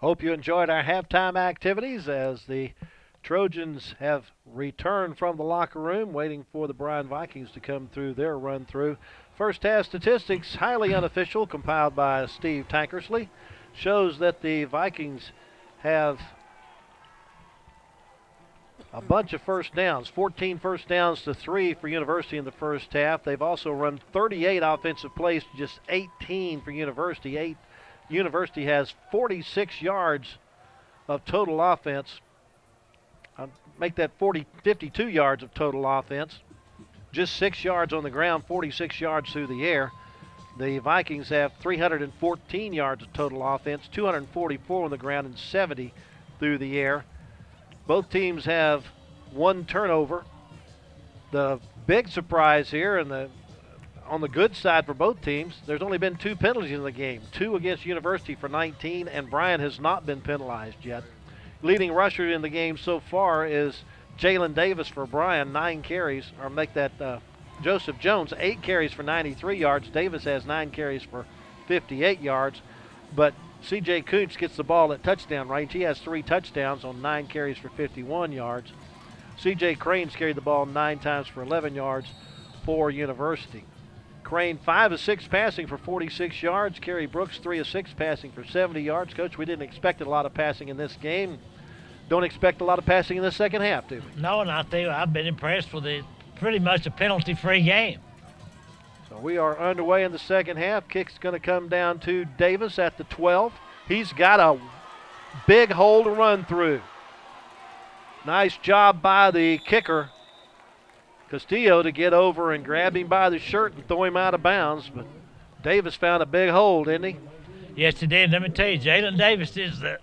Hope you enjoyed our halftime activities as the Trojans have returned from the locker room, waiting for the Bryan Vikings to come through their run-through. First half statistics, highly unofficial, compiled by Steve Tankersley, shows that the Vikings have a bunch of first downs, 14 first downs to 3 for University in the first half. They've also run 38 offensive plays to just 18 for University. University has 46 yards of total offense. Make that 52 yards of total offense. Just 6 yards on the ground, 46 yards through the air. The Vikings have 314 yards of total offense, 244 on the ground, and 70 through the air. Both teams have one turnover. The big surprise here, and on the good side for both teams, there's only been 2 penalties in the game, 2 against University for 19, and Bryan has not been penalized yet. Leading rusher in the game so far is Jalen Davis for Bryan, 9 carries, or make that Joseph Jones, 8 carries for 93 yards. Davis has 9 carries for 58 yards. But C.J. Koontz gets the ball at touchdown range. He has 3 touchdowns on 9 carries for 51 yards. C.J. Crane's carried the ball 9 times for 11 yards for University. Crane 5 of 6 passing for 46 yards. Kerry Brooks 3 of 6 passing for 70 yards. Coach, we didn't expect a lot of passing in this game. Don't expect a lot of passing in the second half, do we? No, and I tell you, I've been impressed with it. Pretty much a penalty-free game. So we are underway in the second half. Kick's going to come down to Davis at the 12. He's got a big hole to run through. Nice job by the kicker, Castillo, to get over and grab him by the shirt and throw him out of bounds. But Davis found a big hole, didn't he? Yes, he did. Let me tell you, Jalen Davis is the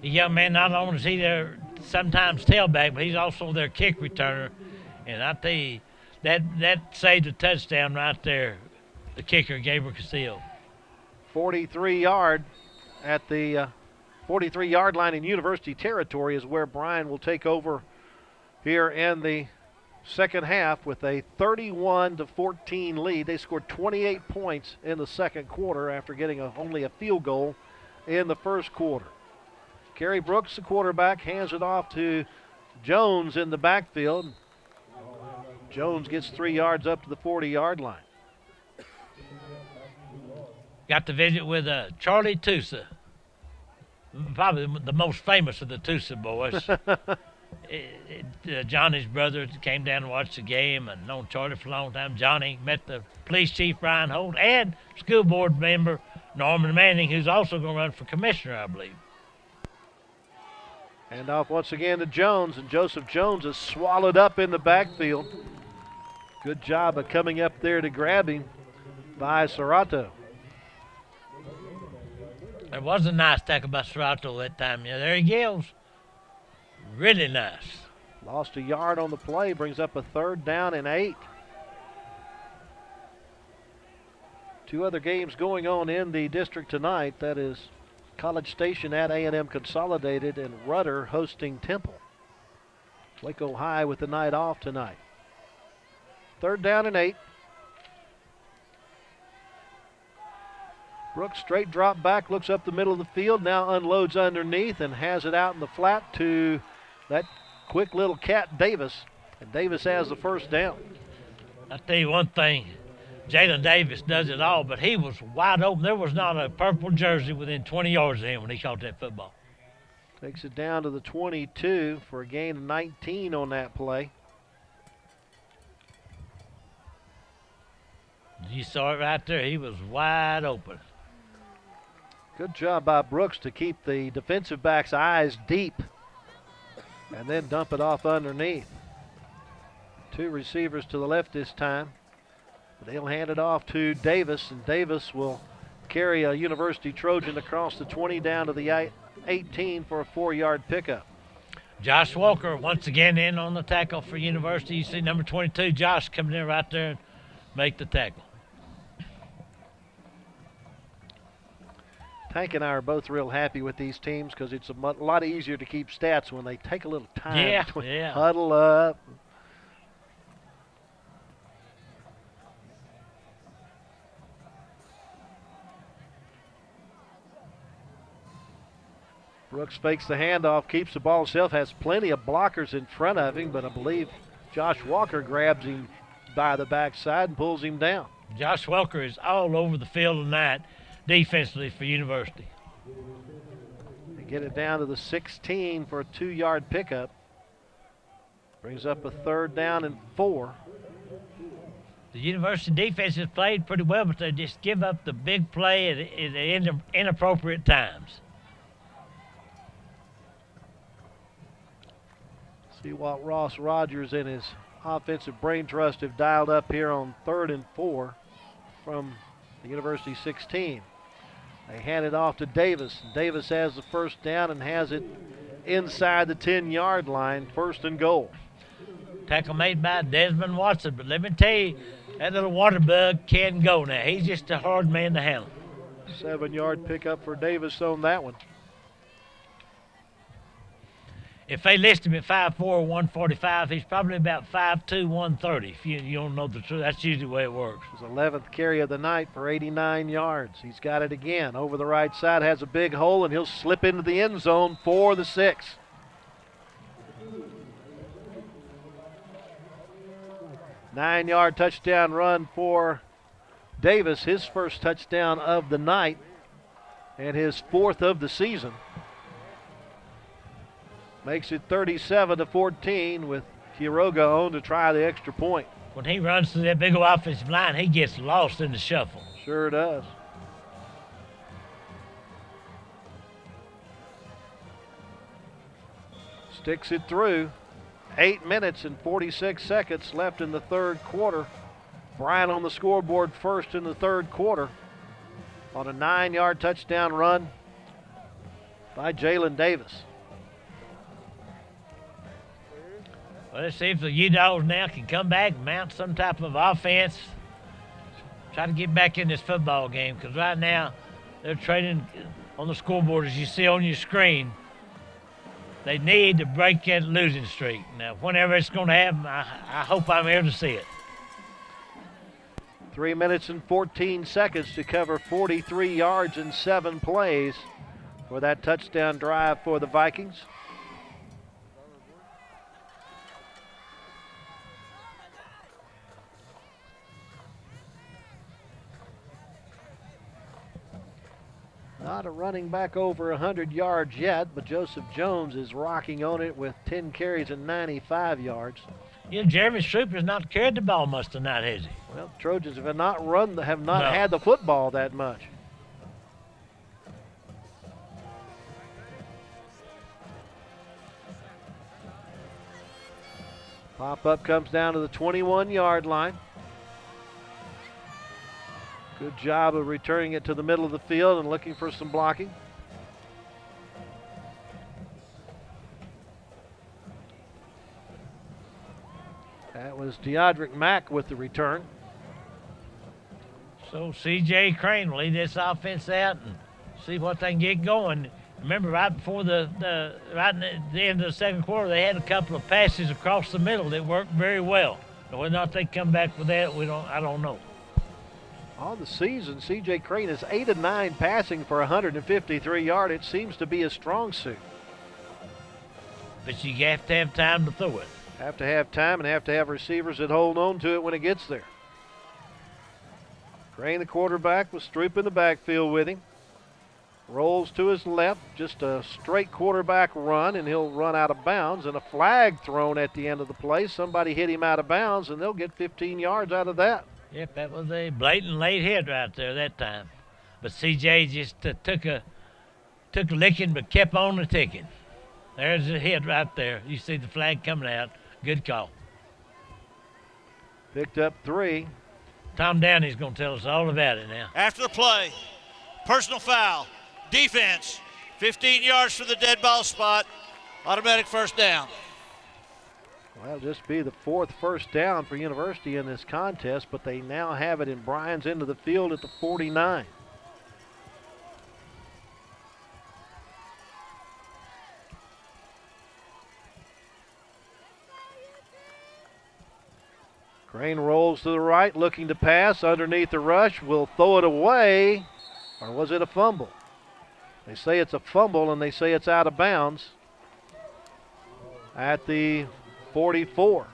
young man. Not only is he their sometimes tailback, but he's also their kick returner. And I tell you, that saved a touchdown right there. The kicker, Gabriel Castillo. 43-yard at the 43-yard line in University territory is where Bryan will take over here in the second half with a 31-14 lead. They scored 28 points in the second quarter after getting only a field goal in the first quarter. Kerry Brooks, the quarterback, hands it off to Jones in the backfield. Jones gets 3 yards up to the 40-yard line. Got to visit with Charlie Tusa, probably the most famous of the Tusa boys. Johnny's brother came down and watched the game and known Charlie for a long time. Johnny met the police chief, Bryan Holt, and school board member Norman Manning, who's also going to run for commissioner, I believe. Hand off once again to Jones, and Joseph Jones is swallowed up in the backfield. Good job of coming up there to grab him by Serrato. It was a nice tackle by Serrato that time. Yeah, there he goes. Really nice. Lost a yard on the play, brings up a 3rd down and 8. 2 other games going on in the district tonight. That is College Station at A&M Consolidated and Rudder hosting Temple. Waco High with the night off tonight. 3rd down and 8. Brooks straight drop back, looks up the middle of the field, now unloads underneath and has it out in the flat to that quick little cat Davis. And Davis has the first down. I'll tell you one thing. Jalen Davis does it all, but he was wide open. There was not a purple jersey within 20 yards of him when he caught that football. Takes it down to the 22 for a gain of 19 on that play. You saw it right there. He was wide open. Good job by Brooks to keep the defensive back's eyes deep and then dump it off underneath. 2 receivers to the left this time. They'll hand it off to Davis, and Davis will carry a University Trojan across the 20 down to the 18 for a 4-yard pickup. Josh Walker once again in on the tackle for University. You see number 22, Josh, coming in right there and make the tackle. Tank and I are both real happy with these teams because it's a lot easier to keep stats when they take a little time to huddle up. Brooks fakes the handoff, keeps the ball himself, has plenty of blockers in front of him, but I believe Josh Walker grabs him by the backside and pulls him down. Josh Walker is all over the field tonight defensively for University. They get it down to the 16 for a 2-yard pickup. Brings up a 3rd down and 4. The University defense has played pretty well, but they just give up the big play at inappropriate times. See what Ross Rogers and his offensive brain trust have dialed up here on 3rd and 4 from the University 16. They hand it off to Davis. Davis has the first down and has it inside the 10-yard line, 1st and goal. Tackle made by Desmond Watson, but let me tell you, that little water bug can go now. He's just a hard man to handle. 7-yard pickup for Davis on that one. If they list him at 5'4", 145, he's probably about 5'2", 130. If you don't know the truth, that's usually the way it works. His 11th carry of the night for 89 yards. He's got it again. Over the right side, has a big hole, and he'll slip into the end zone for the 6. Nine-yard touchdown run for Davis, his first touchdown of the night and his 4th of the season. Makes it 37-14 with Quiroga on to try the extra point. When he runs through that big old offensive line, he gets lost in the shuffle. Sure does. Sticks it through. 8 minutes and 46 seconds left in the 3rd quarter. Bryan on the scoreboard first in the 3rd quarter on a 9-yard touchdown run by Jalen Davis. Well, let's see if the U-Dogs now can come back, mount some type of offense, try to get back in this football game, because right now they're trading on the scoreboard, as you see on your screen. They need to break that losing streak. Now, whenever it's going to happen, I hope I'm here to see it. 3 minutes and 14 seconds to cover 43 yards in 7 plays for that touchdown drive for the Vikings. Not a running back over 100 yards yet, but Joseph Jones is rocking on it with 10 carries and 95 yards. Yeah, Jeremy Stroop has not carried the ball much tonight, has he? Well, Trojans have not had the football that much. Pop-up comes down to the 21-yard line. Good job of returning it to the middle of the field and looking for some blocking. That was Deodric Mack with the return. So C.J. Crane will lead this offense out and see what they can get going. Remember, right before the end of the 2nd quarter, they had a couple of passes across the middle that worked very well. But whether or not they come back with that, I don't know. On the season, C.J. Crane is 8 of 9 passing for 153 yards. It seems to be a strong suit. But you have to have time to throw it. Have to have time and have to have receivers that hold on to it when it gets there. Crane, the quarterback, with Stroop in the backfield with him. Rolls to his left, just a straight quarterback run, and he'll run out of bounds. And a flag thrown at the end of the play. Somebody hit him out of bounds, and they'll get 15 yards out of that. Yep, that was a blatant late hit right there that time. But C.J. just took a licking but kept on the ticking. There's a hit right there. You see the flag coming out. Good call. Picked up 3. Tom Downey's going to tell us all about it now. After the play, personal foul, defense, 15 yards from the dead ball spot, automatic first down. Well, it'll just be the 4th first down for University in this contest, but they now have it in Bryan's end of the field at the 49. Crane rolls to the right, looking to pass underneath the rush. Will throw it away, or was it a fumble? They say it's a fumble, and they say it's out of bounds at the 44.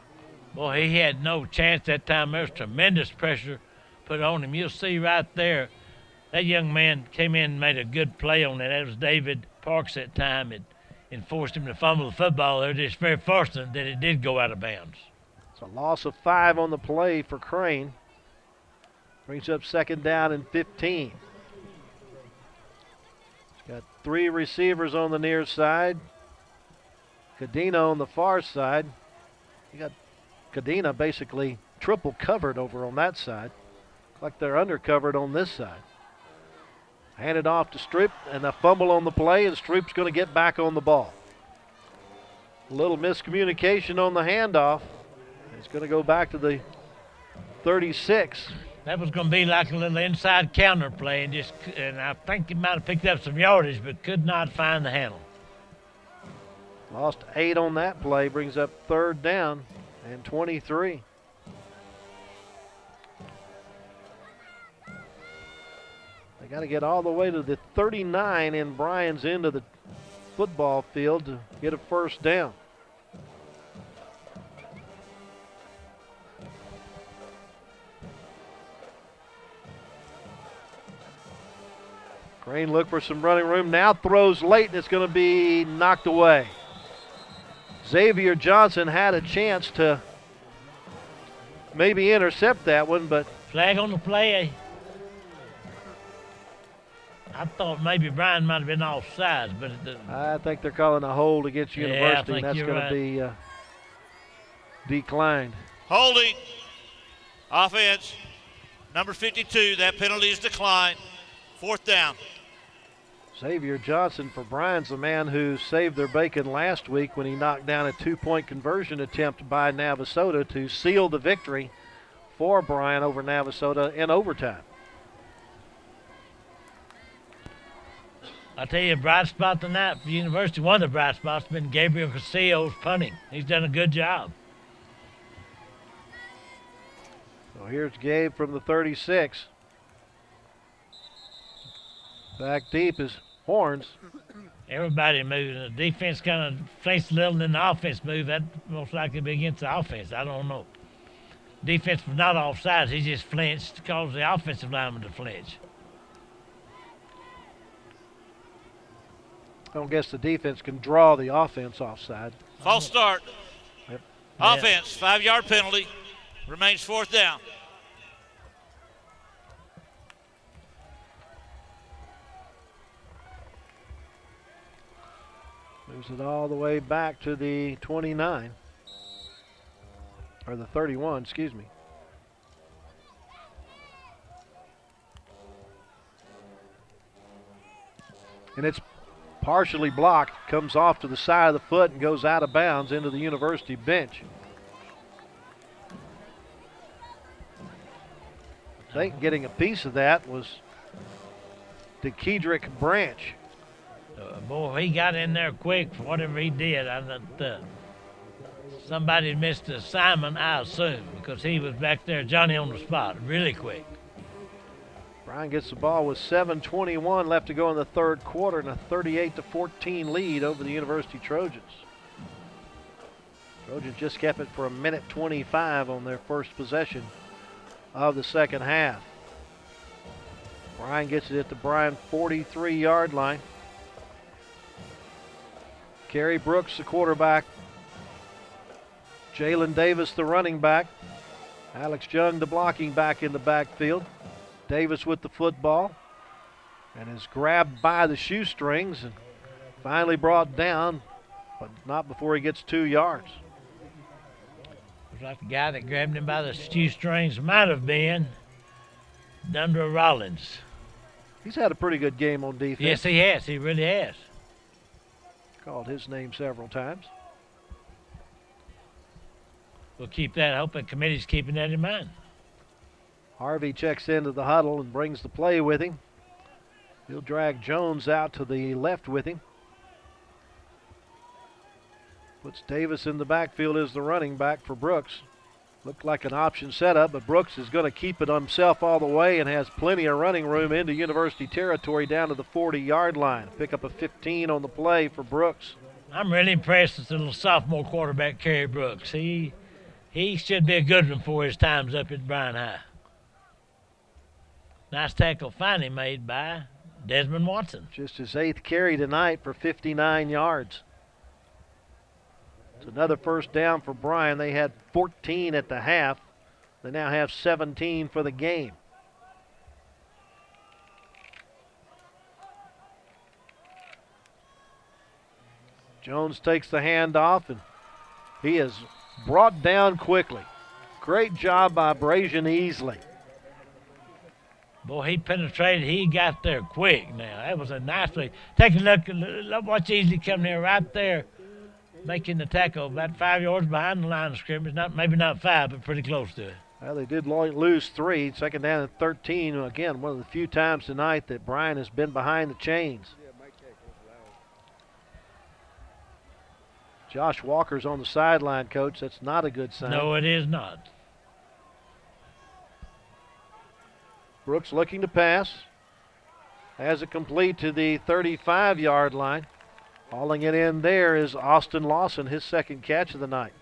Boy, he had no chance that time. There was tremendous pressure put on him. You'll see right there, that young man came in and made a good play on that. That was David Parks that time. It forced him to fumble the football there. It's very fortunate that it did go out of bounds. It's a loss of 5 on the play for Crane. Brings up 2nd down and 15. He's got 3 receivers on the near side. Cadena on the far side. You got Cadena basically triple covered over on that side. Like they're undercovered on this side. Handed off to Stroop, and a fumble on the play, and Stroop's going to get back on the ball. A little miscommunication on the handoff. It's going to go back to the 36. That was going to be like a little inside counter play, and I think he might have picked up some yardage, but could not find the handle. Lost 8 on that play, brings up 3rd down and 23. They got to get all the way to the 39 in Bryan's end of the football field to get a 1st down. Crane look for some running room. Now throws late, and it's going to be knocked away. Xavier Johnson had a chance to maybe intercept that one, but Flag on the play. I thought maybe Bryan might have been offsides, but I think they're calling a hold against University, and that's going to be declined. Holding. Offense. Number 52. That penalty is declined. 4th down. Xavier Johnson for Bryan's the man who saved their bacon last week when he knocked down a 2-point conversion attempt by Navasota to seal the victory for Bryan over Navasota in overtime. I tell you, a bright spot tonight for University, one of the bright spots has been Gabriel Casillo's punting. He's done a good job. So here's Gabe from the 36. Back deep is Horns. Everybody moving. The defense kind of flinched a little, and then the offense moved. That most likely be against the offense. I don't know. Defense was not offsides. He just flinched to cause the offensive lineman to flinch. I don't guess the defense can draw the offense offside. False start. Yep. Offense, 5-yard penalty. Remains 4th down. Moves it all the way back to the 29. Or the 31, excuse me. And it's partially blocked, comes off to the side of the foot and goes out of bounds into the University bench. I think getting a piece of that was DeKedrick Branch. Boy, he got in there quick for whatever he did. Somebody missed the assignment, I assume, because he was back there, Johnny on the spot, really quick. Bryan gets the ball with 7:21 left to go in the 3rd quarter and a 38-14 lead over the University Trojans. Trojans just kept it for a minute 25 on their first possession of the 2nd half. Bryan gets it at the Bryan 43-yard line. Kerry Brooks, the quarterback. Jalen Davis, the running back. Alex Young, the blocking back in the backfield. Davis with the football and is grabbed by the shoestrings and finally brought down, but not before he gets 2 yards. Looks like the guy that grabbed him by the shoestrings might have been Dundra Rollins. He's had a pretty good game on defense. Yes, he has. He really has. Called his name several times. We'll keep that. I hope the committee's keeping that in mind. Harvey checks into the huddle and brings the play with him. He'll drag Jones out to the left with him. Puts Davis in the backfield as the running back for Brooks. Looked like an option setup, but Brooks is going to keep it himself all the way and has plenty of running room into University territory down to the 40-yard line. Pick up a 15 on the play for Brooks. I'm really impressed with the little sophomore quarterback, Kerry Brooks. He should be a good one before his time's up at Bryan High. Nice tackle finally made by Desmond Watson. Just his 8th carry tonight for 59 yards. It's another first down for Bryan. They had 14 at the half. They now have 17 for the game. Jones takes the handoff, and he is brought down quickly. Great job by Brazian Easley. Boy, he penetrated. He got there quick now. That was a nice play. Take a look. Watch Easley come there right there, making the tackle about 5 yards behind the line of scrimmage. Maybe not 5, but pretty close to it. Well, they did lose 3. Second down and 13. Again, one of the few times tonight that Bryan has been behind the chains. Josh Walker's on the sideline, Coach. That's not a good sign. No, it is not. Brooks looking to pass. Has it complete to the 35-yard line. Hauling it in there is Austin Lawson, his second catch of the night.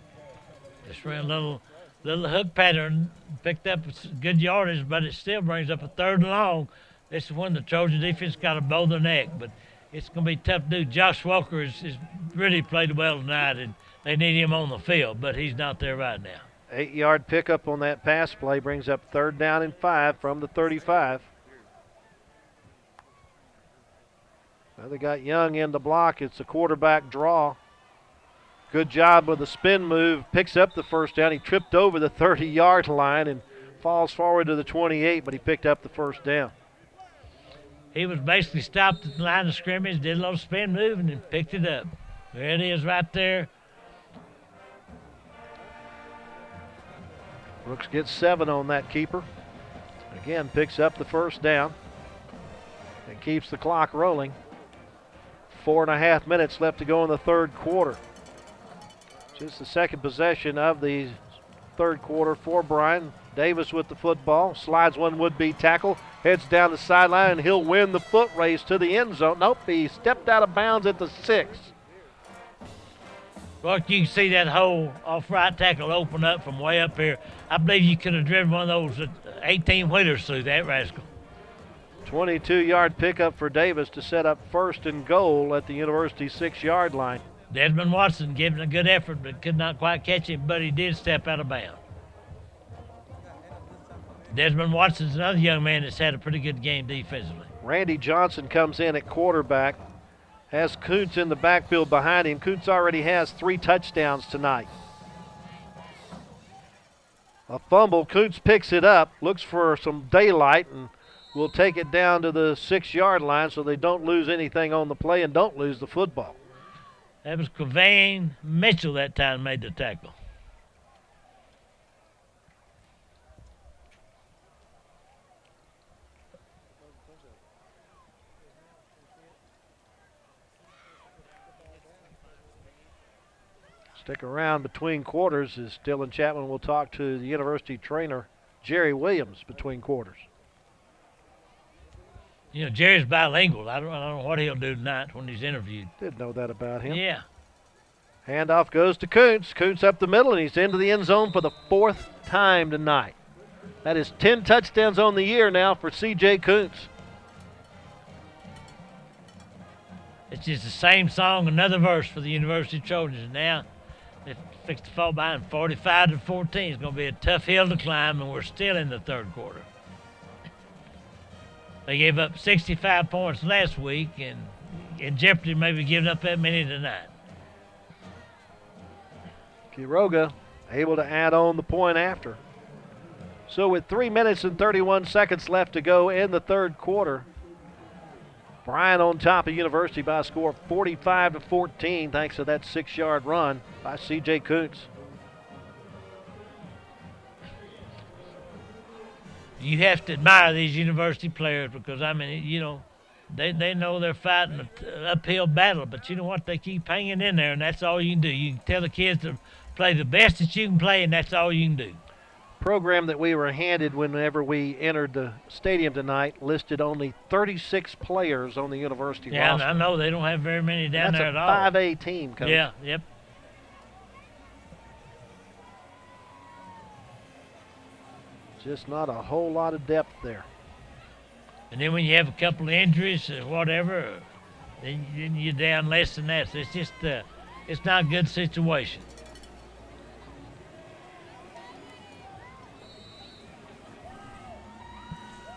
Just ran a little hook pattern, picked up good yardage, but it still brings up a 3rd and long. This is when the Trojan defense got to bow their neck, but it's going to be tough to do. Josh Walker has really played well tonight, and they need him on the field, but he's not there right now. 8-yard pickup on that pass play brings up 3rd down and 5 from the 35. Now they got Young in the block. It's a quarterback draw. Good job with the spin move. Picks up the first down. He tripped over the 30-yard line and falls forward to the 28, but he picked up the first down. He was basically stopped at the line of scrimmage, did a little spin move, and then picked it up. There it is right there. Brooks gets 7 on that keeper. Again, picks up the first down and keeps the clock rolling. 4.5 minutes left to go in the 3rd quarter. Just the second possession of the 3rd quarter for Bryan. Davis with the football, slides one would-be tackle, heads down the sideline, and he'll win the foot race to the end zone. Nope, he stepped out of bounds at the 6. Well, you can see that hole off right tackle open up from way up here. I believe you could have driven one of those 18-wheelers through that rascal. 22-yard pickup for Davis to set up 1st and goal at the University 6-yard line. Desmond Watson giving a good effort, but could not quite catch it, but he did step out of bounds. Desmond Watson's another young man that's had a pretty good game defensively. Randy Johnson comes in at quarterback. Has Kuntz in the backfield behind him. Kuntz already has 3 touchdowns tonight. A fumble. Kuntz picks it up, looks for some daylight, and will take it down to the 6-yard line so they don't lose anything on the play and don't lose the football. That was Quavane Mitchell that time made the tackle. Stick around between quarters as Dylan Chapman will talk to the University trainer, Jerry Williams, between quarters. You know, Jerry's bilingual. I don't know what he'll do tonight when he's interviewed. Didn't know that about him. Yeah. Handoff goes to Kuntz. Kuntz up the middle, and he's into the end zone for the 4th time tonight. That is 10 touchdowns on the year now for C.J. Kuntz. It's just the same song, another verse for the University Trojans. Now they fixed to fall behind 45-14. It's going to be a tough hill to climb, and we're still in the 3rd quarter. They gave up 65 points last week, and in jeopardy maybe giving up that many tonight. Quiroga able to add on the point after. So with 3 minutes and 31 seconds left to go in the 3rd quarter, Bryan on top of University by a score of 45-14 thanks to that 6-yard run by C.J. Kuntz. You have to admire these University players because, I mean, you know, they know they're fighting an uphill battle, but you know what? They keep hanging in there, and that's all you can do. You can tell the kids to play the best that you can play, and that's all you can do. program that we were handed whenever we entered the stadium tonight listed only 36 players on the university roster. Yeah, I know they don't have very many down there at all. That's a 5A team, Coach. Yeah, yep. Just not a whole lot of depth there. And then when you have a couple of injuries or whatever, then you're down less than that. So it's just, it's not a good situation.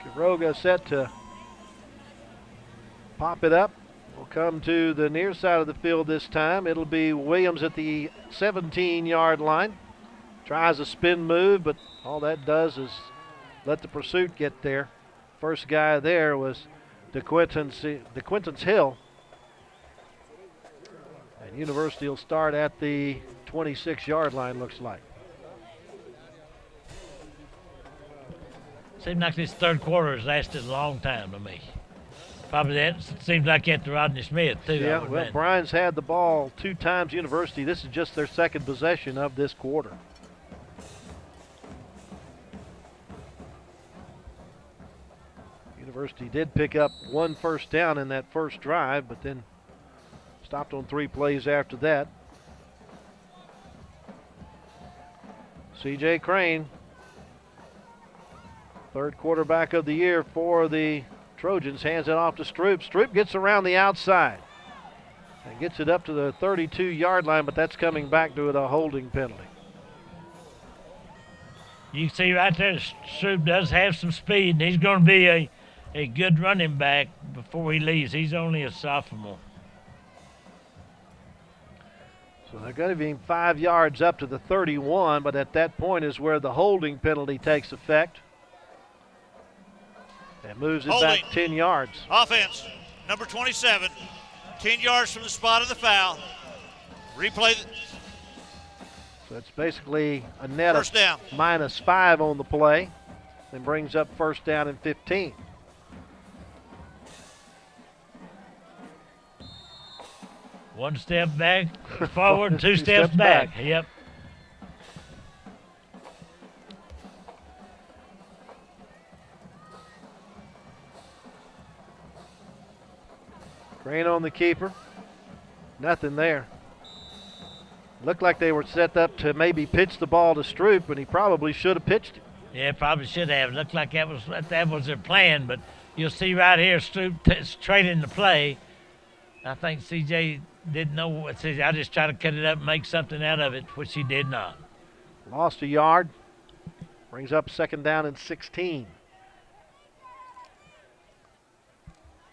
Quiroga set to pop it up. We'll come to the near side of the field this time. It'll be Williams at the 17-yard line. Tries a spin move, but all that does is let the pursuit get there. First guy there was DeQuintons Hill. And University will start at the 26-yard line, looks like. Seems like this third quarter has lasted a long time to me. Probably that seems like that to Rodney Smith, too. Yeah, well, Bryan's had the ball 2 times. University, this is just their second possession of this quarter. University did pick up 1 first down in that first drive, but then stopped on 3 plays after that. C.J. Crane, third quarterback of the year for the Trojans, hands it off to Stroop. Stroop gets around the outside and gets it up to the 32-yard line, but that's coming back to a holding penalty. You can see right there, Stroop does have some speed, and he's going to be a good running back before he leaves. He's only a sophomore. So they're going to be 5 yards up to the 31, but at that point is where the holding penalty takes effect. That moves it back 10 yards. Offense, number 27, 10 yards from the spot of the foul. Replay. So it's basically a net First down. of -5 on the play, and brings up first down and 15. One step back, forward, 2 steps back. Yep. Crane on the keeper. Nothing there. Looked like they were set up to maybe pitch the ball to Stroop, and he probably should have pitched it. Yeah, probably should have. Looked like that was their plan, but you'll see right here, Stroop trading the play. I think CJ didn't know what to say. I just try to cut it up and make something out of it, which he did not. Lost a yard. Brings up second down and 16.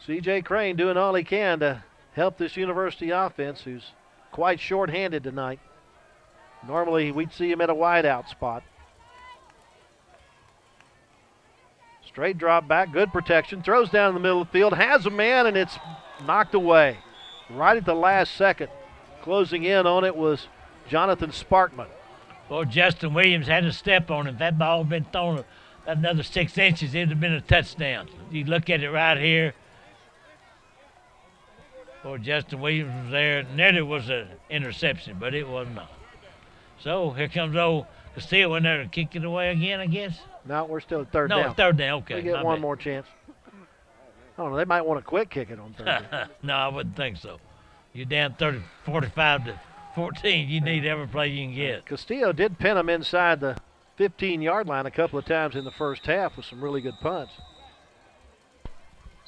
C.J. Crane doing all he can to help this University offense, who's quite short-handed tonight. Normally, we'd see him at a wideout spot. Straight drop back, good protection, throws down in the middle of the field, has a man, and it's knocked away. Right at the last second. Closing in on it was Jonathan Sparkman. Well, Justin Williams had a step on it. If that ball had been thrown another 6 inches, it would have been a touchdown. You look at it right here. Well, Justin Williams was there, and there was an interception, but it was not. So here comes old Castillo in there to kick it away again, I guess. No, we're still at third down. No, third down, okay. We get one more chance. I don't know, they might want to quit kicking on third down. No, I wouldn't think so. You're down 45 to 14. You need every play you can get. Castillo did pin him inside the 15-yard line a couple of times in the first half with some really good punts.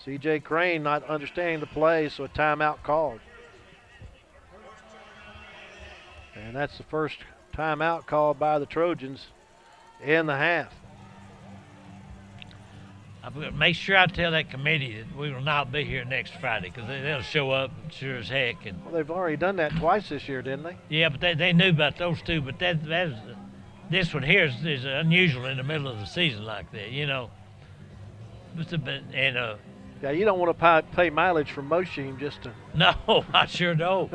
C.J. Crane not understanding the play, so a timeout called. And that's the first timeout called by the Trojans in the half. Make sure I tell that committee that we will not be here next Friday, because they'll show up sure as heck. And well, they've already done that twice this year, didn't they? Yeah, but they knew about those two. But this one here is unusual in the middle of the season like that, you know. Yeah, you don't want to pay mileage from Mosheen just to. No, I sure don't.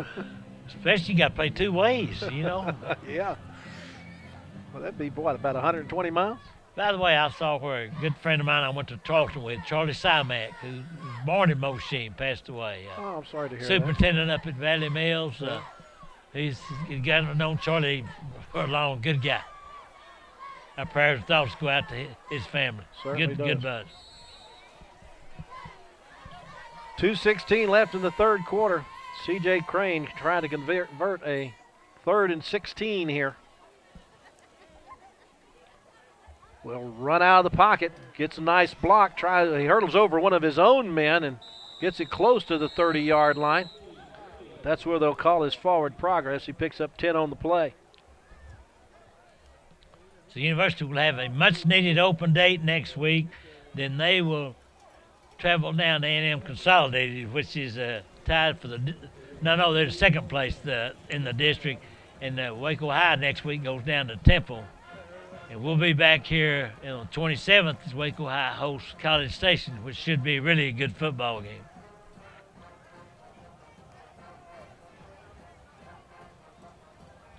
Especially you got to play 2 ways, you know. Yeah. Well, that'd be, what, about 120 miles? By the way, I saw where a good friend of mine I went to Charleston with, Charlie Simac, who was born in Mosheen, passed away. Oh, I'm sorry to hear Superintendent up at Valley Mills. He's got known Charlie for a long, good guy. our prayers and thoughts go out to his family. Certainly Good does. buzz. 2:16 left in the third quarter. C.J. Crane trying to convert a 3rd and 16 here. Will run out of the pocket, gets a nice block, he hurdles over one of his own men and gets it close to the 30-yard line. That's where they'll call his forward progress. He picks up 10 on the play. So the university will have a much-needed open date next week. Then they will travel down to A&M Consolidated, which is tied for they're the second place in the district. And Waco High next week goes down to Temple. And we'll be back here on the 27th as Waco High hosts College Station, which should be really a good football game.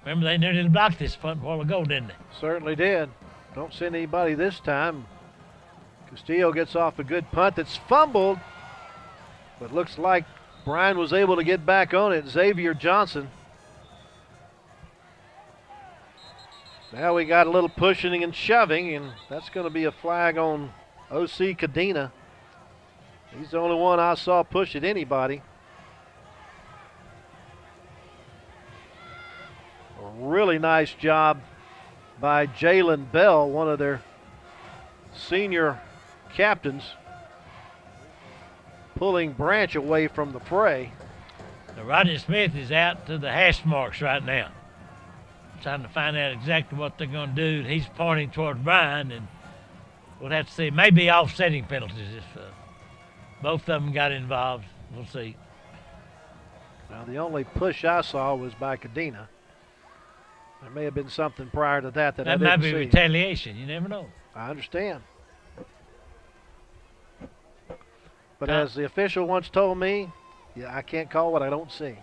Remember, they nearly blocked this punt a while ago, didn't they? Certainly did. Don't send anybody this time. Castillo gets off a good punt that's fumbled, but looks like Bryan was able to get back on it. Xavier Johnson. Now we got a little pushing and shoving, and that's going to be a flag on O.C. Cadena. He's the only one I saw push at anybody. A really nice job by Jalen Bell, one of their senior captains, pulling Branch away from the fray. Now, Rodney Smith is out to the hash marks right now, trying to find out exactly what they're going to do. He's pointing toward Bryan, and we'll have to see. Maybe offsetting penalties if both of them got involved. We'll see. Now, the only push I saw was by Cadena. There may have been something prior to that I didn't see. That might be retaliation. You never know. I understand. But as the official once told me, I can't call what I don't see.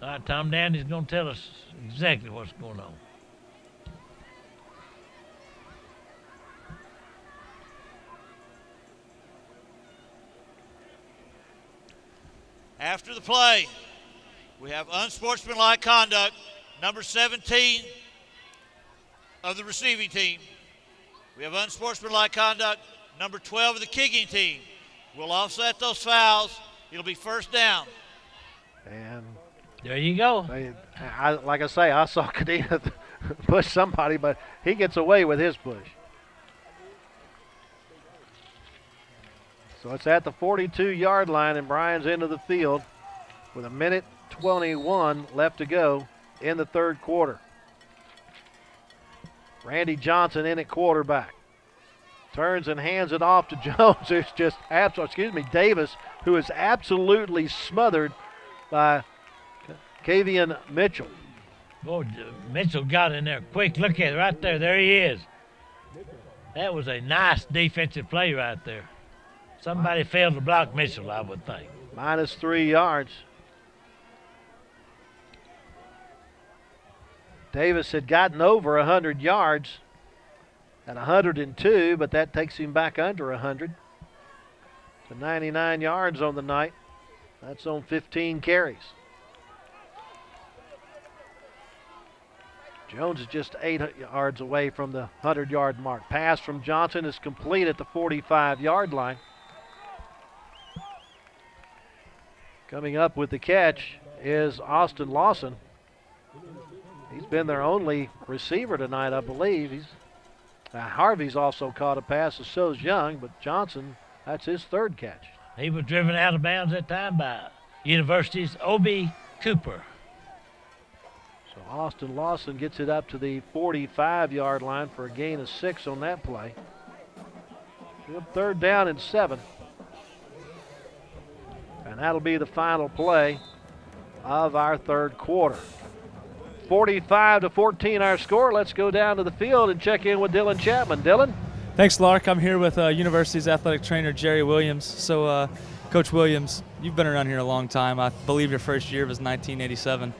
All right, Tom Dandy's going to tell us exactly what's going on. After the play, we have unsportsmanlike conduct, number 17 of the receiving team. We have unsportsmanlike conduct, number 12 of the kicking team. We'll offset those fouls. It'll be first down. And there you go. Like I say, I saw Cadena push somebody, but he gets away with his push. So it's at the 42-yard line, and Bryan's into the field with 1:21 left to go in the third quarter. Randy Johnson in at quarterback. Turns and hands it off to Jones. It's just Davis, who is absolutely smothered by Kavian Mitchell. Boy, Mitchell got in there quick. Look at it right there. There he is. That was a nice defensive play right there. Somebody failed to block Mitchell, I would think. -3 yards. Davis had gotten over 100 yards at 102, but that takes him back under 100 to 99 yards on the night. That's on 15 carries. Jones is just 8 yards away from the 100-yard mark. Pass from Johnson is complete at the 45-yard line. Coming up with the catch is Austin Lawson. He's been their only receiver tonight, I believe. Harvey's also caught a pass, and so's Young, but Johnson, that's his third catch. He was driven out of bounds that time by University's Obi Cooper. So Austin Lawson gets it up to the 45-yard line for a gain of 6 on that play. Good 3rd down and 7. And that'll be the final play of our third quarter. 45-14 our score. Let's go down to the field and check in with Dylan Chapman. Dylan? Thanks, Lark. I'm here with University's athletic trainer, Jerry Williams. So, Coach Williams, you've been around here a long time. I believe your first year was 1987.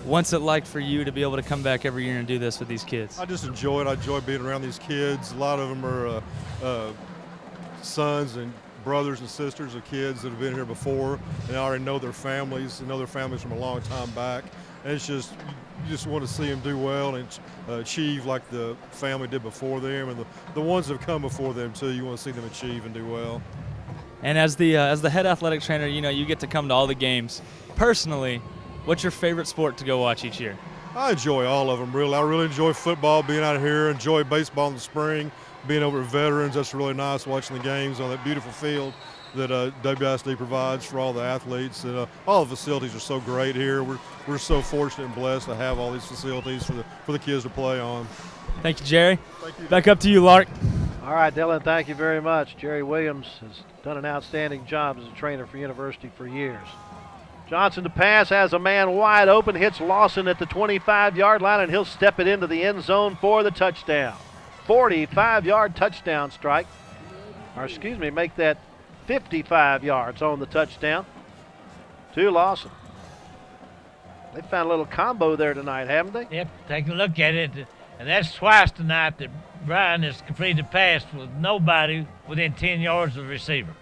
What's it like for you to be able to come back every year and do this with these kids? I just enjoy it. I enjoy being around these kids. A lot of them are sons and brothers and sisters of kids that have been here before, and I already know their families, from a long time back. And it's just, you just want to see them do well and achieve like the family did before them, and the ones that have come before them too. You want to see them achieve and do well. And as the head athletic trainer, you get to come to all the games. Personally, what's your favorite sport to go watch each year? I enjoy all of them, really. I really enjoy football, being out here, enjoy baseball in the spring, being over at Veterans. That's really nice, watching the games on that beautiful field that WISD provides for all the athletes. And all the facilities are so great here. We're so fortunate and blessed to have all these facilities for the kids to play on. Thank you, Jerry. Thank you. Back up to you, Lark. All right, Dylan, thank you very much. Jerry Williams has done an outstanding job as a trainer for University for years. Johnson to pass, has a man wide open, hits Lawson at the 25-yard line, and he'll step it into the end zone for the touchdown. 45-yard touchdown strike. Or excuse me, make that 55 yards on the touchdown to Lawson. They found a little combo there tonight, haven't they? Yep, take a look at it. And that's twice tonight that Bryan has completed a pass with nobody within 10 yards of the receiver.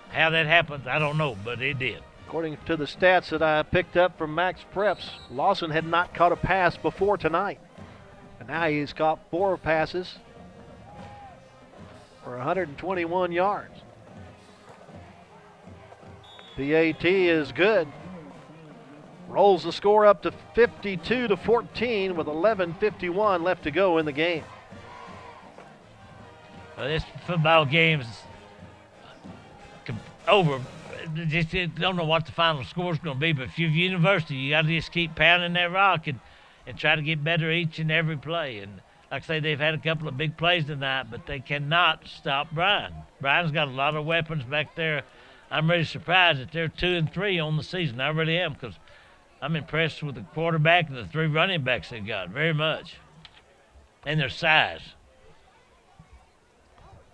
How that happens, I don't know, but it did. According to the stats that I picked up from Max Preps, Lawson had not caught a pass before tonight. And now he's caught 4 passes for 121 yards. PAT is good. Rolls the score up to 52-14 with 11:51 left to go in the game. Well, this football game's over. Just don't know what the final score is going to be, but if you're University, you got to just keep pounding that rock and try to get better each and every play. And like I say, they've had a couple of big plays tonight, but they cannot stop Bryan. Bryan's got a lot of weapons back there. I'm really surprised that they're 2-3 on the season. I really am, because I'm impressed with the quarterback and the 3 running backs they've got very much, and their size.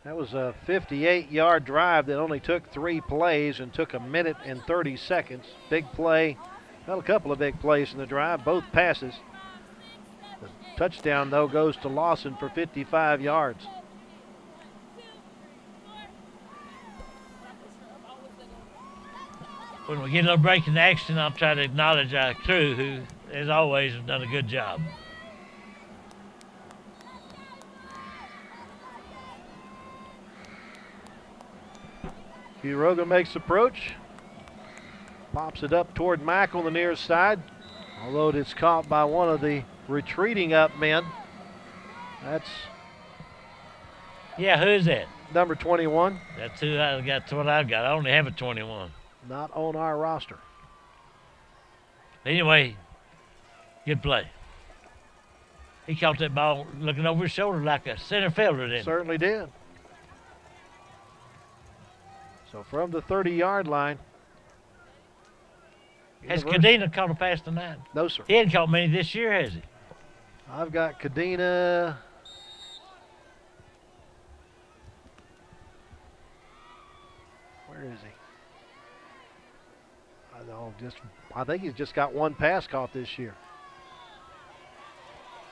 That was a 58-yard drive that only took 3 plays and took 1 minute and 30 seconds. Big play, well, a couple of big plays in the drive, both passes. The touchdown, though, goes to Lawson for 55 yards. When we get a little break in action, I'll try to acknowledge our crew, who, as always, have done a good job. Quiroga makes approach. Pops it up toward Mack on the near side. Although it's caught by one of the retreating up men. That's Yeah, who is that? number 21. That's who I got. That's what I got. I only have a 21. Not on our roster. Anyway, good play. He caught that ball looking over his shoulder like a center fielder, didn't he? Certainly did. So from the 30-yard line. Has University- Cadena caught a pass tonight? No, sir. He hadn't caught many this year, has he? I've got Cadena. Where is he? I think he's just got 1 pass caught this year.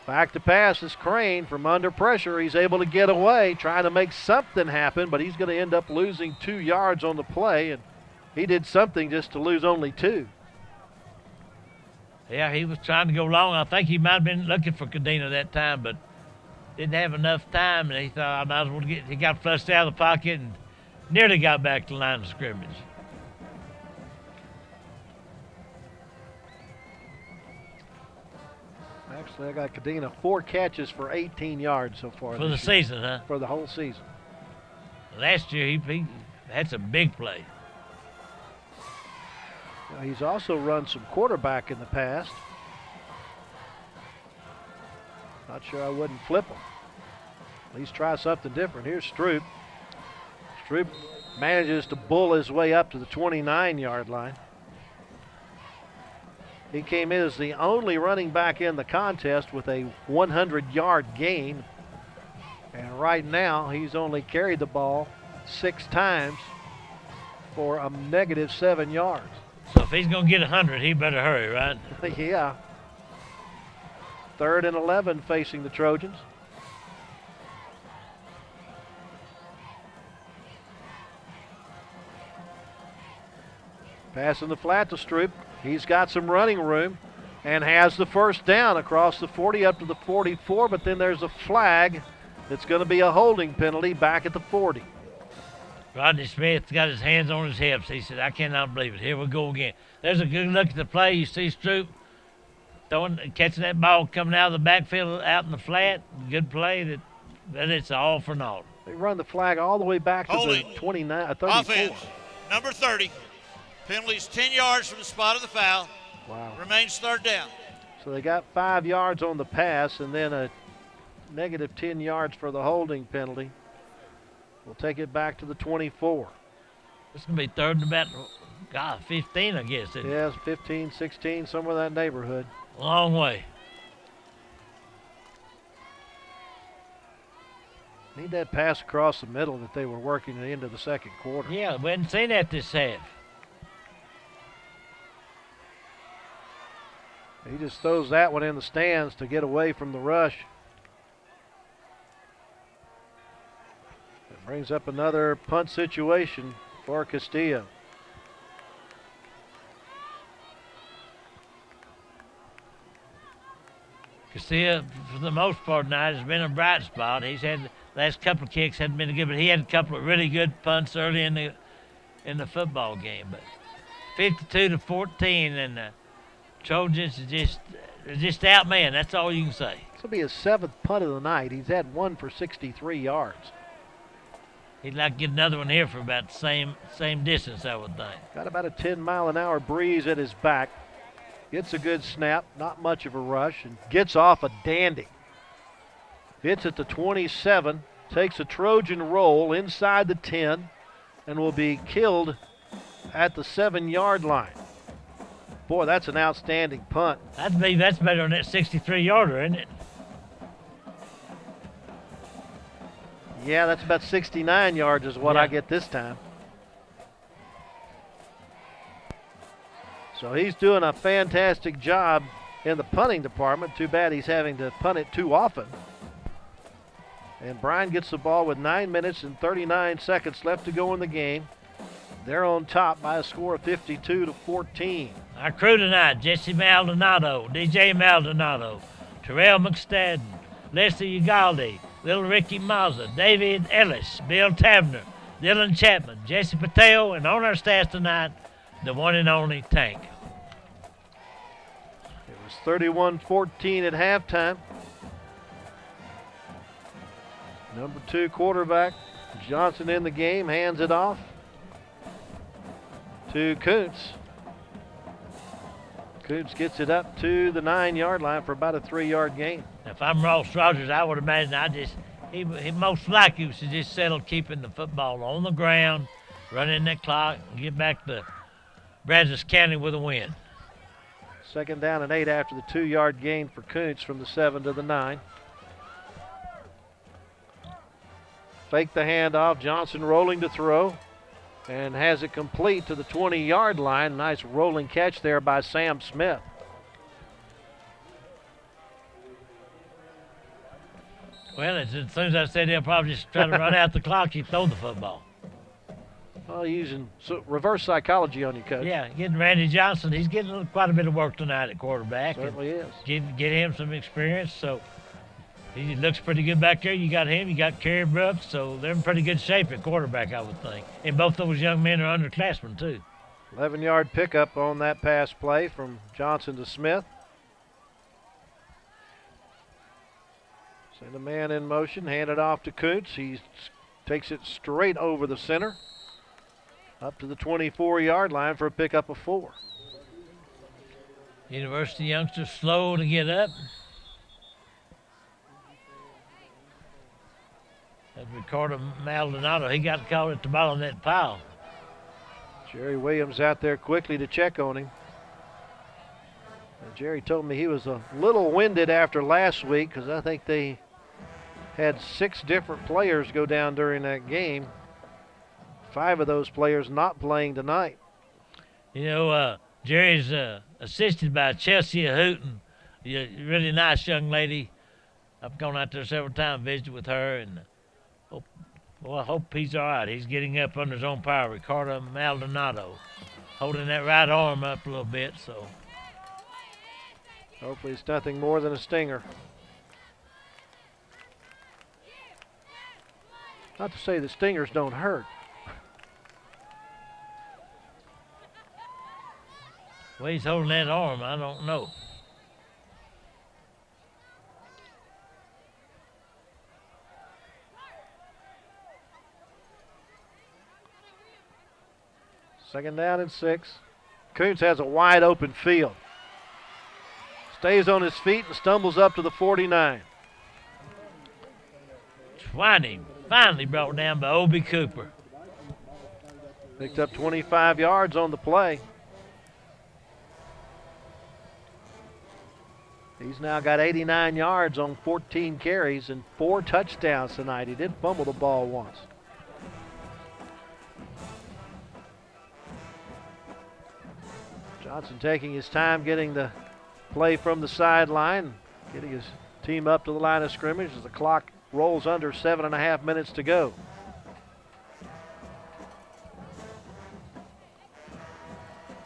Back to pass is Crane from under pressure. He's able to get away, trying to make something happen, but he's going to end up losing 2 yards on the play, and he did something just to lose only 2. Yeah, he was trying to go long. I think he might have been looking for Cadena that time, but didn't have enough time, and he thought I might as well get. He got flushed out of the pocket and nearly got back to the line of scrimmage. Actually, I got Cadena 4 catches for 18 yards so far. For the this year. season, huh? For the whole season. Last year, he had some big plays. Now, he's also run some quarterback in the past. Not sure I wouldn't flip him. At least try something different. Here's Stroop. Stroop manages to bull his way up to the 29-yard line. He came in as the only running back in the contest with a 100-yard gain. And right now, he's only carried the ball 6 times for a negative 7 yards. So if he's going to get 100, he better hurry, right? Yeah. 3rd and 11 facing the Trojans. Passing the flat to Stroop. He's got some running room and has the first down across the 40 up to the 44, but then there's a flag that's going to be a holding penalty back at the 40. Rodney Smith got his hands on his hips. He said, I cannot believe it. Here we go again. There's a good look at the play. You see Stroop catching that ball coming out of the backfield out in the flat. Good play, that it's all for naught. They run the flag all the way back to the 34. Offense, number 30. Penalties 10 yards from the spot of the foul. Wow. Remains third down. So they got 5 yards on the pass and then a negative 10 yards for the holding penalty. We'll take it back to the 24. It's going to be third and about, 15, I guess. Yes, 15, 16, somewhere in that neighborhood. Long way. Need that pass across the middle that they were working into the second quarter. Yeah, we hadn't seen that this half. He just throws that one in the stands to get away from the rush. It brings up another punt situation for Castillo. Castillo, for the most part tonight, has been a bright spot. He's had the last couple of kicks hadn't been good, but he had a couple of really good punts early in the football game. But 52-14, and the Trojans are just outman. That's all you can say. This will be his 7th punt of the night. He's had one for 63 yards. He'd like to get another one here for about the same distance, I would think. Got about a 10-mile-an-hour breeze at his back. Gets a good snap, not much of a rush, and gets off a dandy. Hits at the 27, takes a Trojan roll inside the 10, and will be killed at the 7-yard line. Boy, that's an outstanding punt. That's better than that 63-yarder, isn't it? Yeah, that's about 69 yards is what I get this time. So he's doing a fantastic job in the punting department. Too bad he's having to punt it too often. And Bryan gets the ball with 9 minutes and 39 seconds left to go in the game. They're on top by a score of 52-14. Our crew tonight: Jesse Maldonado, DJ Maldonado, Terrell McStadden, Leslie Ugalde, Little Ricky Mazza, David Ellis, Bill Tabner, Dylan Chapman, Jesse Patel, and on our staff tonight, the one and only Tank. It was 31-14 at halftime. Number 2 quarterback Johnson in the game, hands it off to Kuntz. Kuntz gets it up to the 9-yard line for about a 3-yard gain. If I'm Ross Rogers, I would imagine he most likely should just settle keeping the football on the ground, running that clock, and get back to Brazos County with a win. 2nd down and 8 after the 2-yard gain for Kuntz from the 7 to the 9. Fake the handoff. Johnson rolling to throw and has it complete to the 20-yard line. Nice rolling catch there by Sam Smith. Well, as soon as I said he'll probably just try to run out the clock, he throw the football. Well, using reverse psychology on you, Coach. Yeah, getting Randy Johnson. He's getting quite a bit of work tonight at quarterback. Certainly is. Get him some experience, so he looks pretty good back there. You got him, you got Kerry Brooks, so they're in pretty good shape at quarterback, I would think. And both those young men are underclassmen, too. 11-yard pickup on that pass play from Johnson to Smith. Send a man in motion, hand it off to Kuntz. He takes it straight over the center, up to the 24-yard line for a pickup of 4. University youngsters slow to get up. That's Ricardo Maldonado. He got caught at the bottom of that pile. Jerry Williams out there quickly to check on him. And Jerry told me he was a little winded after last week because I think they had 6 different players go down during that game. 5 of those players not playing tonight. You know, Jerry's assisted by Chelsea Hooten, a really nice young lady. I've gone out there several times, visited with her, and I hope he's all right. He's getting up under his own power. Ricardo Maldonado. holding that right arm up a little bit, so. Hopefully it's nothing more than a stinger. Not to say that stingers don't hurt. Well, he's holding that arm, I don't know. Second down and 6. Koontz has a wide open field. Stays on his feet and stumbles up to the 49. Twining finally brought down by Obie Cooper. Picked up 25 yards on the play. He's now got 89 yards on 14 carries and 4 touchdowns tonight. He did fumble the ball once. Johnson taking his time getting the play from the sideline, getting his team up to the line of scrimmage as the clock rolls under 7.5 minutes to go.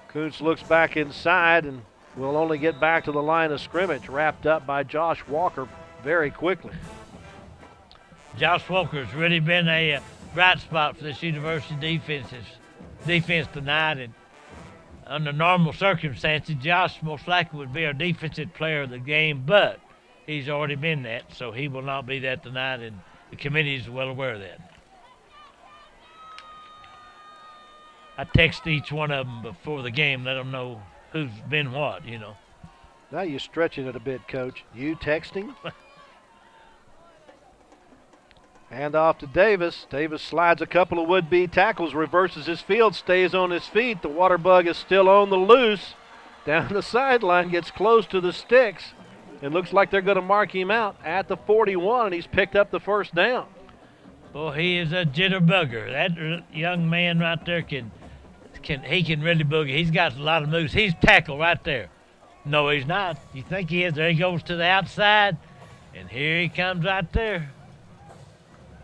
Koontz looks back inside and will only get back to the line of scrimmage, wrapped up by Josh Walker very quickly. Josh Walker's really been a bright spot for this University defense tonight, and under normal circumstances, Josh most likely would be our defensive player of the game, but he's already been that, so he will not be that tonight, and the committee is well aware of that. I text each one of them before the game, let them know who's been what, you know. Now you're stretching it a bit, Coach. You texting? Hand off to Davis. Davis slides a couple of would-be tackles, reverses his field, stays on his feet. The water bug is still on the loose. Down the sideline, gets close to the sticks. It looks like they're going to mark him out at the 41, and he's picked up the first down. Boy, he is a jitterbugger. That young man right there can really boogie. He's got a lot of moves. He's tackled right there. No, he's not. You think he is? There he goes to the outside, and here he comes right there.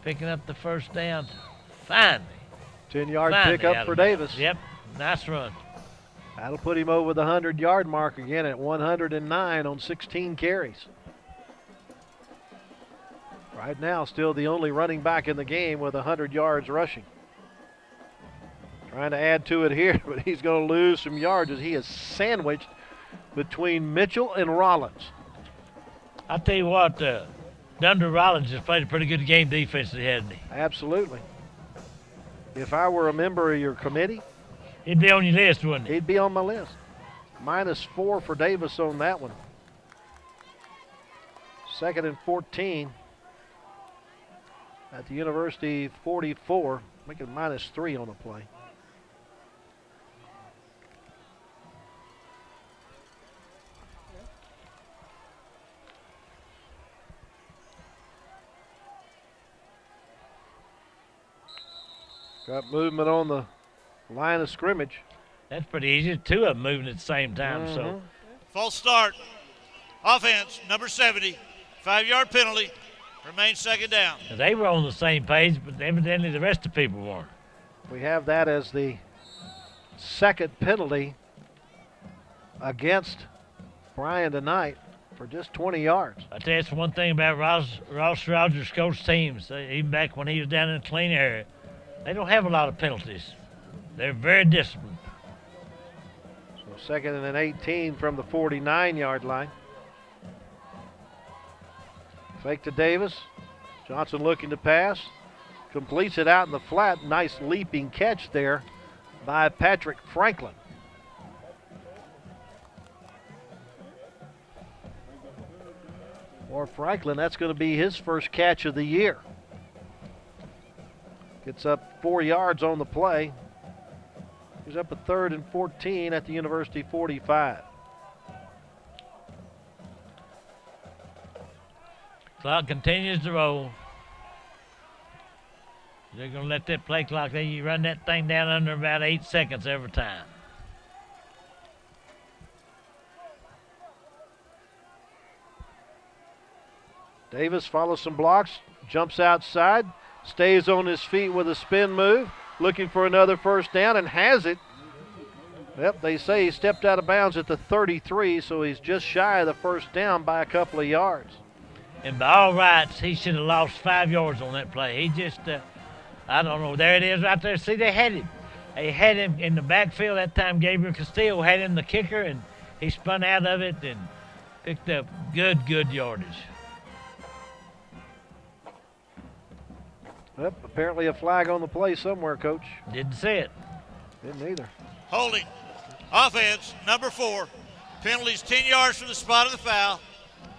Picking up the first down. Finally. 10-yard pickup for Davis. Yep, nice run. That'll put him over the 100-yard mark again at 109 on 16 carries. Right now, still the only running back in the game with 100 yards rushing. Trying to add to it here, but he's going to lose some yards as he is sandwiched between Mitchell and Rollins. I'll tell you what, Dunder Rollins has played a pretty good game defensively, hasn't he? Absolutely. If I were a member of your committee, he'd be on your list, wouldn't he? He'd be on my list. -4 for Davis on that one. 2nd and 14 at the University 44, making -3 on the play. Got movement on the line of scrimmage. That's pretty easy. 2 of them moving at the same time. So, false start. Offense, number 70. 5-yard penalty. Remains second down. They were on the same page, but evidently the rest of the people weren't. We have that as the second penalty against Bryan tonight for just 20 yards. I tell you, that's one thing about Ross Rogers' coach teams. Even back when he was down in the clean area, they don't have a lot of penalties. They're very disciplined. So 2nd and 18 from the 49-yard line. Fake to Davis. Johnson looking to pass. Completes it out in the flat. Nice leaping catch there by Patrick Franklin. For Franklin, that's going to be his first catch of the year. Gets up 4 yards on the play. He's up a 3rd and 14 at the University 45. Clock continues to roll. They're going to let that play clock, you run that thing down under about 8 seconds every time. Davis follows some blocks, jumps outside, stays on his feet with a spin move, looking for another first down and has it Yep, they say he stepped out of bounds at the 33, so he's just shy of the first down by a couple of yards. And by all rights, he should have lost 5 yards on that play. He just, I don't know. There it is right there. See, they had him. They had him in the backfield that time. Gabriel Castillo had him the kicker, and he spun out of it and picked up good yardage. Yep, apparently a flag on the play somewhere, Coach. Didn't see it. Didn't either. Holding. Offense, number 4. Penalties 10 yards from the spot of the foul.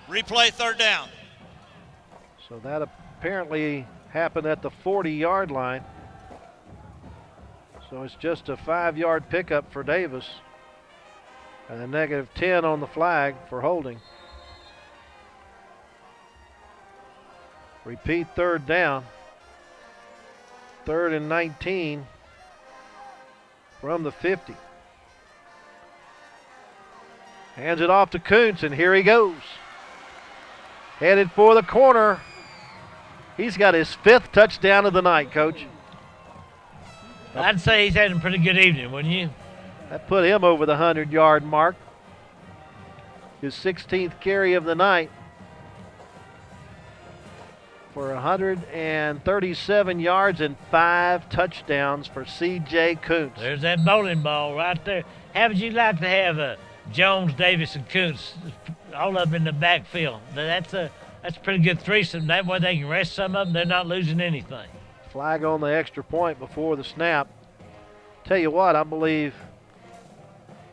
Replay, third down. So that apparently happened at the 40-yard line. So it's just a 5-yard pickup for Davis. And a -10 on the flag for holding. Repeat third down. 3rd and 19 from the 50. Hands it off to Kuntz, and here he goes. Headed for the corner. He's got his 5th touchdown of the night, Coach. I'd say he's having a pretty good evening, wouldn't you? That put him over the 100-yard mark. His 16th carry of the night for 137 yards and 5 touchdowns for C.J. Kuntz. There's that bowling ball right there. How would you like to have Jones, Davis, and Kuntz all up in the backfield? That's a pretty good threesome. That way they can rest some of them. They're not losing anything. Flag on the extra point before the snap. Tell you what, I believe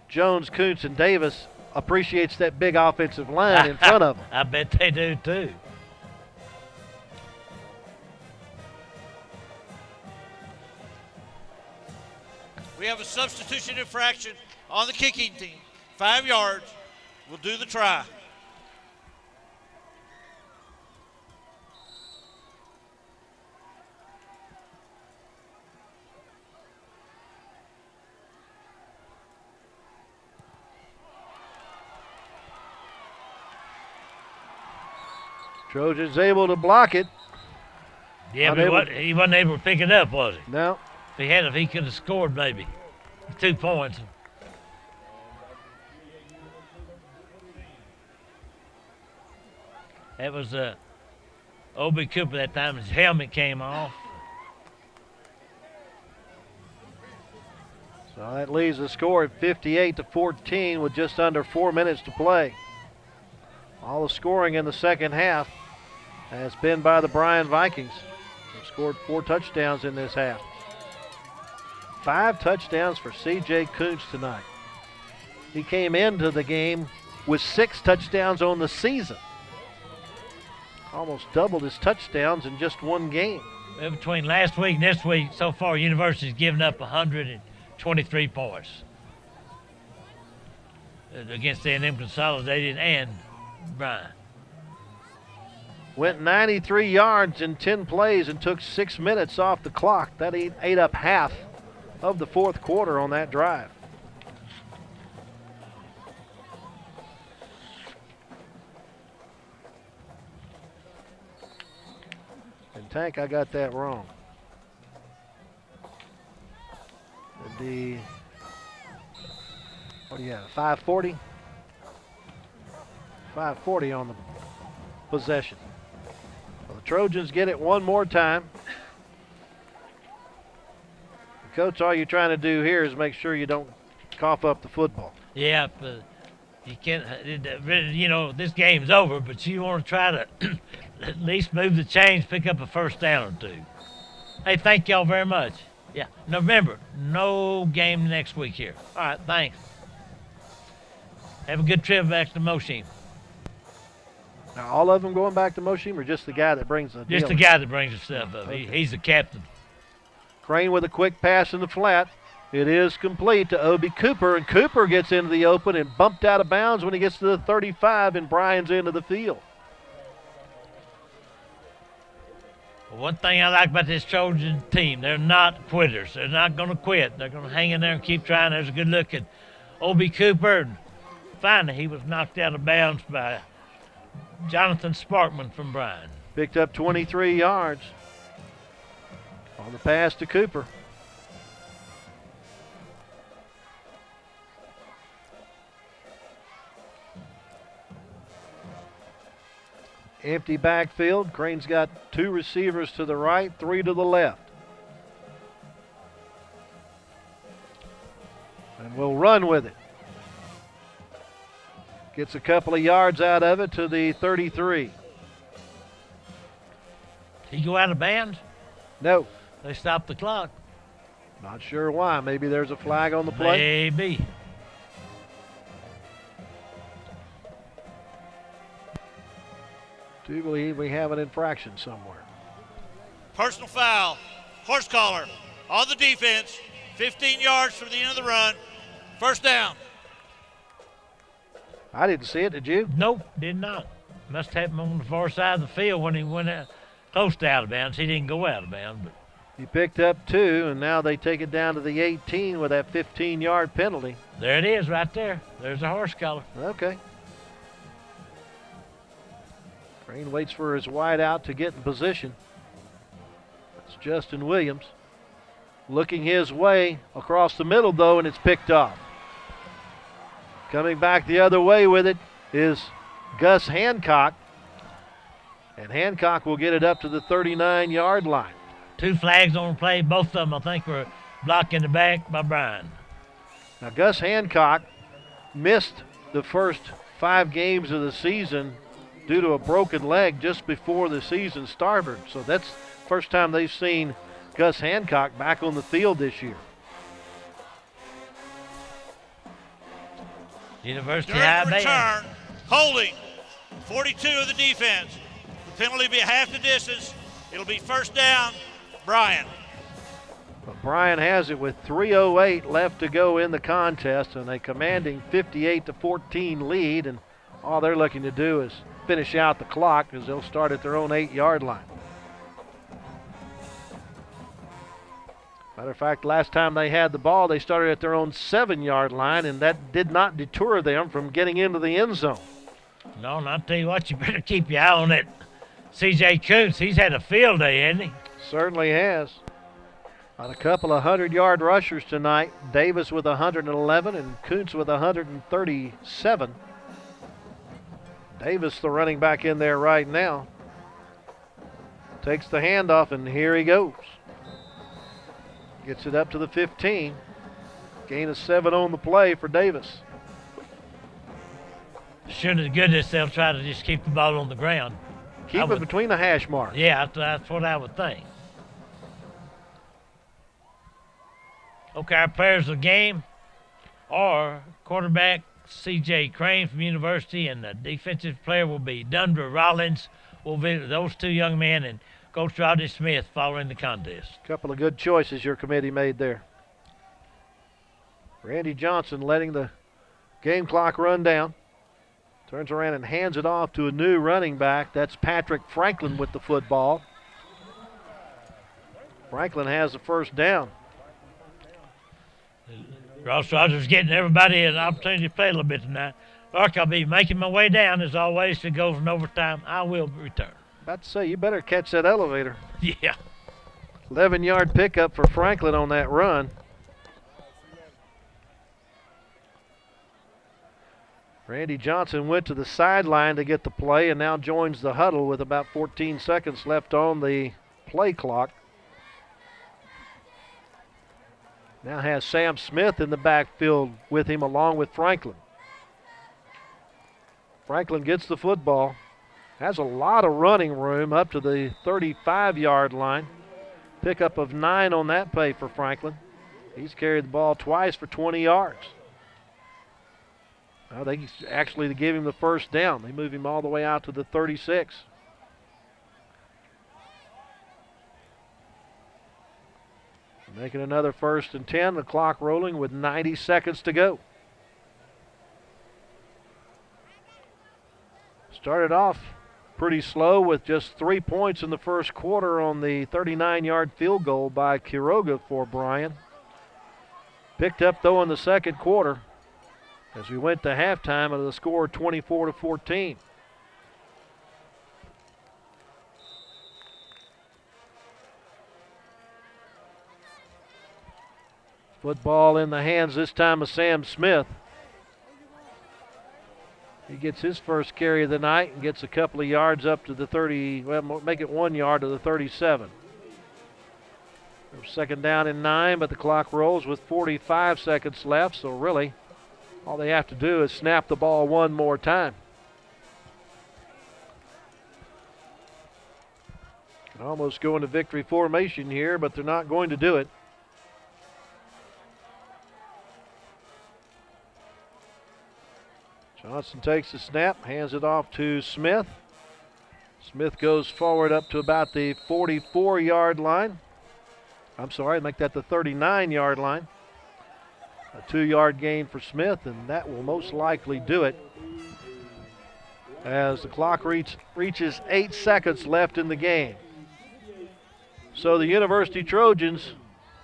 Jones, Kuntz, and Davis appreciates that big offensive line in front of them. I bet they do too. We have a substitution infraction on the kicking team. 5 yards. We'll do the try. Trojans able to block it. Yeah, but he wasn't able to pick it up, was he? No. If he could have scored maybe 2 points. That was Obi Cooper that time. His helmet came off. So that leaves the score at 58-14 with just under 4 minutes to play. All the scoring in the second half has been by the Bryan Vikings. They've scored 4 touchdowns in this half. 5 touchdowns for C.J. Kuntz tonight. He came into the game with 6 touchdowns on the season. Almost doubled his touchdowns in just 1 game. Well, between last week and this week, so far, University's given up 123 points against A&M Consolidated and Bryan. Went 93 yards in 10 plays and took 6 minutes off the clock. That ate up half of the 4th quarter on that drive. And Tank, I got that wrong. The, what do you have, 540? 540 on the possession. Well, the Trojans get it one more time. Coach, all you're trying to do here is make sure you don't cough up the football. Yeah, but you can't, this game's over, but you want to try to at least move the chains, pick up a first down or 2. Hey, thank y'all very much. Yeah, November, no game next week here. All right, thanks. Have a good trip back to Mosheen. Now, all of them going back to Mosheen, or just the guy that brings the Just the guy that brings the stuff up. Okay. He's the captain. Crane with a quick pass in the flat. It is complete to Obi Cooper, and Cooper gets into the open and bumped out of bounds when he gets to the 35 in Bryan's end of the field. Well, one thing I like about this Trojan team, they're not quitters. They're not going to quit. They're going to hang in there and keep trying. There's a good look at Obi Cooper. And finally, he was knocked out of bounds by Jonathan Sparkman from Bryan. Picked up 23 yards on the pass to Cooper. Empty backfield. Crane's got 2 receivers to the right, 3 to the left. And we'll run with it. Gets a couple of yards out of it to the 33. He go out of bounds? No. They stopped the clock. Not sure why. Maybe there's a flag on the play. Maybe. Do believe we have an infraction somewhere. Personal foul. Horse collar on the defense. 15 yards from the end of the run. First down. I didn't see it. Did you? Nope, did not. Must have him on the far side of the field when he went out, close to out of bounds. He didn't go out of bounds. But He picked up 2, and now they take it down to the 18 with that 15-yard penalty. there it is right there. There's a horse collar. Okay. Crane waits for his wide out to get in position. That's Justin Williams. Looking his way across the middle, though, and it's picked off. Coming back the other way with it is Gus Hancock. And Hancock will get it up to the 39-yard line. 2 flags on the play. Both of them, I think, were blocked in the back by Bryan. Now, Gus Hancock missed the first 5 games of the season due to a broken leg just before the season started. So that's the first time they've seen Gus Hancock back on the field this year. University During High the band. return, holding 42 of the defense. The penalty will be half the distance. It'll be first down, Bryan. But Bryan has it with 3:08 left to go in the contest, and a commanding 58-14 lead. And all they're looking to do is finish out the clock, as they'll start at their own 8-yard line. Matter of fact, last time they had the ball, they started at their own 7-yard line, and that did not deter them from getting into the end zone. No, and I'll tell you what, you better keep your eye on that C.J. Kuntz. He's had a field day, hasn't he? Certainly has. Got a couple of 100-yard rushers tonight. Davis with 111 and Kuntz with 137. Davis, the running back in there right now, takes the handoff, and here he goes. Gets it up to the 15. Gain of 7 on the play for Davis. Sure to goodness they'll try to just keep the ball on the ground. Keep it between the hash marks. Yeah, that's what I would think. Okay, our players of the game are quarterback C.J. Crane from University, and the defensive player will be Dundra Rollins. Will be those 2 young men, and Coach Rodney Smith following the contest. Couple of good choices your committee made there. Randy Johnson letting the game clock run down. Turns around and hands it off to a new running back. That's Patrick Franklin with the football. Franklin has the first down. Ross Rogers getting everybody an opportunity to play a little bit tonight. Lark, I'll be making my way down, as always. If it goes in overtime, I will return. About to say, you better catch that elevator. Yeah. 11-yard pickup for Franklin on that run. Randy Johnson went to the sideline to get the play and now joins the huddle with about 14 seconds left on the play clock. Now has Sam Smith in the backfield with him along with Franklin. Franklin gets the football. Has a lot of running room up to the 35-yard line. Pickup of 9 on that play for Franklin. He's carried the ball twice for 20 yards. Well, they actually give him the first down. They move him all the way out to the 36. Making another 1st and 10. The clock rolling with 90 seconds to go. Started off pretty slow with just 3 points in the first quarter on the 39-yard field goal by Quiroga for Bryan. Picked up, though, in the second quarter as we went to halftime of the score 24-14. Football in the hands this time of Sam Smith. He gets his first carry of the night and gets a couple of yards up to the 30, well, make it 1 yard to the 37. Second down and 9, but the clock rolls with 45 seconds left, so really all they have to do is snap the ball one more time. Almost go into victory formation here, but they're not going to do it. Johnson takes the snap, hands it off to Smith. Smith goes forward up to about the 44-yard line. I'm sorry, make that the 39-yard line. A 2-yard gain for Smith, and that will most likely do it as the clock reaches 8 seconds left in the game. So the University Trojans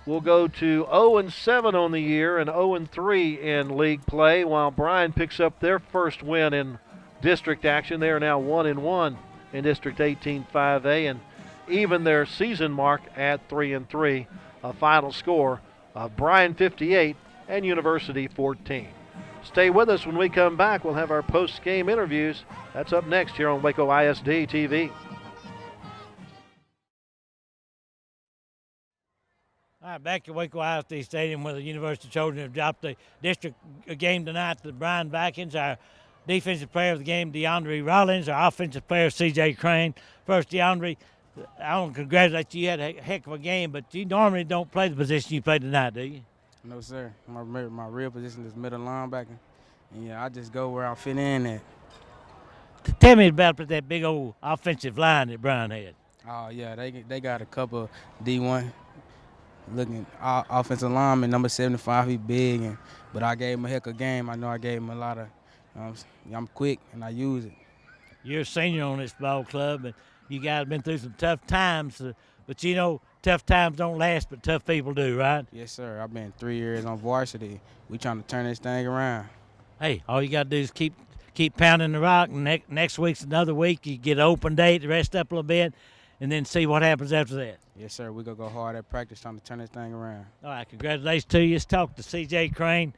will go to 0-7 on the year and 0-3 in league play, while Bryan picks up their first win in district action. They are now 1-1 in District 18-5A, and even their season mark at 3-3. A final score of Bryan 58 and University 14. Stay with us. When we come back, we'll have our post-game interviews. That's up next here on Waco ISD TV. All right, back at Waco ISD Stadium where the University Trojans have dropped the district game tonight to the Bryan Vikings. Our defensive player of the game, DeAndre Rollins. Our offensive player, C.J. Crane. First, DeAndre, I want to congratulate you. You had a heck of a game, but you normally don't play the position you played tonight, do you? No, sir. My real position is middle linebacker. And, yeah, I just go where I fit in at. Tell me about that big old offensive line that Bryan had. Oh, yeah, they got a couple D1 looking offensive lineman, number 75. He big, but I gave him a heck of a game. I know I gave him a lot of I'm quick, and I use it. You're a senior on this ball club, and you guys have been through some tough times, but you know tough times don't last, but tough people do, right? Yes, sir. I've been 3 years on varsity. We trying to turn this thing around. Hey, all you got to do is keep pounding the rock, and next week's another week. You get an open date, rest up a little bit, and then see what happens after that. Yes, sir. We're going to go hard at practice trying to turn this thing around. All right, congratulations to you. Let's talk to C.J. Crane.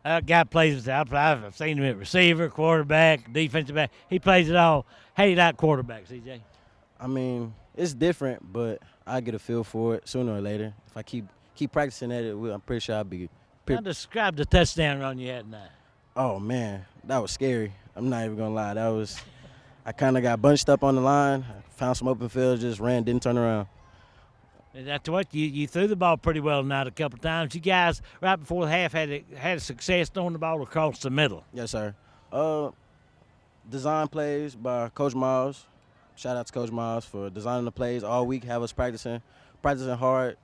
That guy plays, I've seen him at receiver, quarterback, defensive back. He plays it all. How do you like quarterback, C.J.? I mean, it's different, but I get a feel for it sooner or later. If I keep practicing at it, I'm pretty sure I'll be. Now describe the touchdown run you had tonight. Oh, man, that was scary. I'm not even going to lie. I kind of got bunched up on the line, found some open field, just ran, didn't turn around. That's what you threw the ball pretty well tonight a couple of times. You guys right before the half had success throwing the ball across the middle. Yes, sir. Design plays by Coach Miles. Shout out to Coach Miles for designing the plays all week. Have us practicing hard,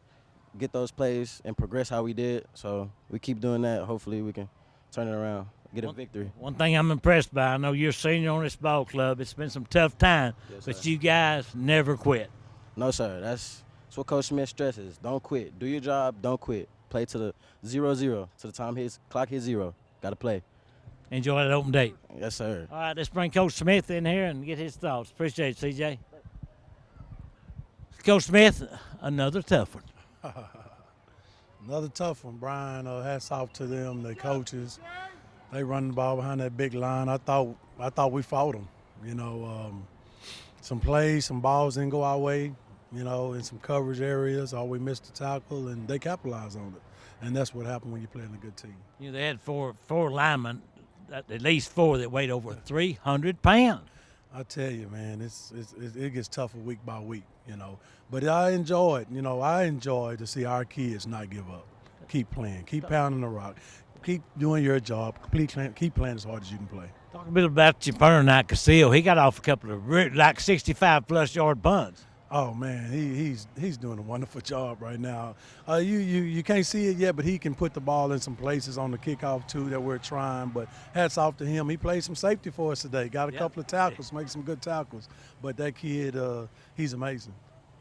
get those plays and progress how we did. So we keep doing that. Hopefully we can turn it around, get a victory. One thing I'm impressed by, I know you're a senior on this ball club. It's been some tough time, yes, but you guys never quit. No, sir. That's what Coach Smith stresses. Don't quit. Do your job. Don't quit. Play to the 0-0. To the time clock hits 0. Got to play. Enjoy that open date. Yes, sir. All right, let's bring Coach Smith in here and get his thoughts. Appreciate it, C.J. Coach Smith, another tough one. Another tough one, Bryan. Hats off to them, the coaches. They run the ball behind that big line. I thought we fought them. You know, some plays, some balls didn't go our way. You know, in some coverage areas, or we missed the tackle, and they capitalized on it. And that's what happened when you're playing a good team. You know, they had four linemen, at least 4 that weighed over 300 pounds. I tell you, man, it gets tougher week by week, you know. But I enjoy to see our kids not give up. Keep playing. Keep pounding the rock. Keep doing your job. Keep playing as hard as you can play. Talk a bit about your punter tonight, Casillo. He got off a couple of 65-plus yard punts. Oh man, he's doing a wonderful job right now. You can't see it yet, but he can put the ball in some places on the kickoff too that we're trying. But hats off to him. He played some safety for us today. Got a couple of tackles, make some good tackles. But that kid, he's amazing.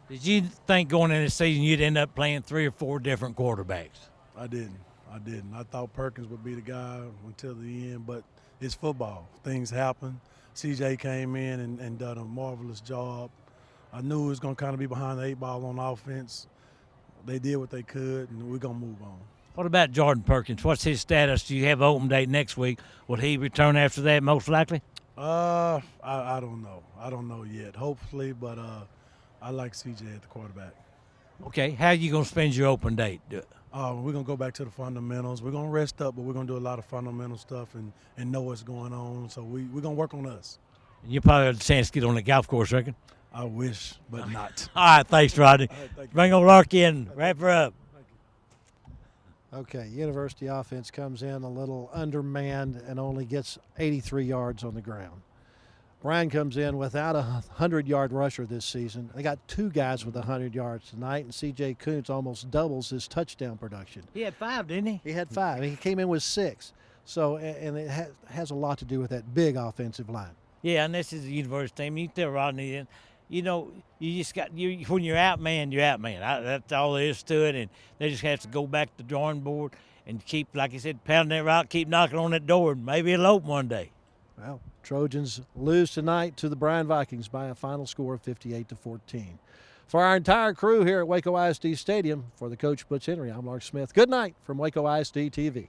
Did you think going into the season you'd end up playing 3 or 4 different quarterbacks? I didn't. I thought Perkins would be the guy until the end, but it's football. Things happen. CJ came in and done a marvelous job. I knew it was going to kind of be behind the 8 ball on offense. They did what they could, and we're going to move on. What about Jordan Perkins? What's his status? Do you have an open date next week? Will he return after that, most likely? I don't know. I don't know yet. Hopefully, but I like CJ at the quarterback. Okay, how are you going to spend your open date? We're going to go back to the fundamentals. We're going to rest up, but we're going to do a lot of fundamental stuff and know what's going on. So we're going to work on us. You probably have a chance to get on the golf course, reckon? I wish, but not. All right, thanks, Rodney. All right, thank you. Bring on Larky in. Wrap her up. Okay, University offense comes in a little undermanned and only gets 83 yards on the ground. Bryan comes in without a 100-yard rusher this season. They got two guys with 100 yards tonight, and C.J. Kuntz almost doubles his touchdown production. He had 5, didn't he? He had 5. He came in with 6. So, and it has a lot to do with that big offensive line. Yeah, and this is a university team. You can tell Rodney, you know, you just got when you're outmanned, you're outmanned. That's all there is to it, and they just have to go back to the drawing board and keep, like you said, pounding that rock, keep knocking on that door, and maybe it'll open one day. Well, Trojans lose tonight to the Bryan Vikings by a final score of 58-14. For our entire crew here at Waco ISD Stadium, for the coach Butch Henry, I'm Lark Smith. Good night from Waco ISD TV.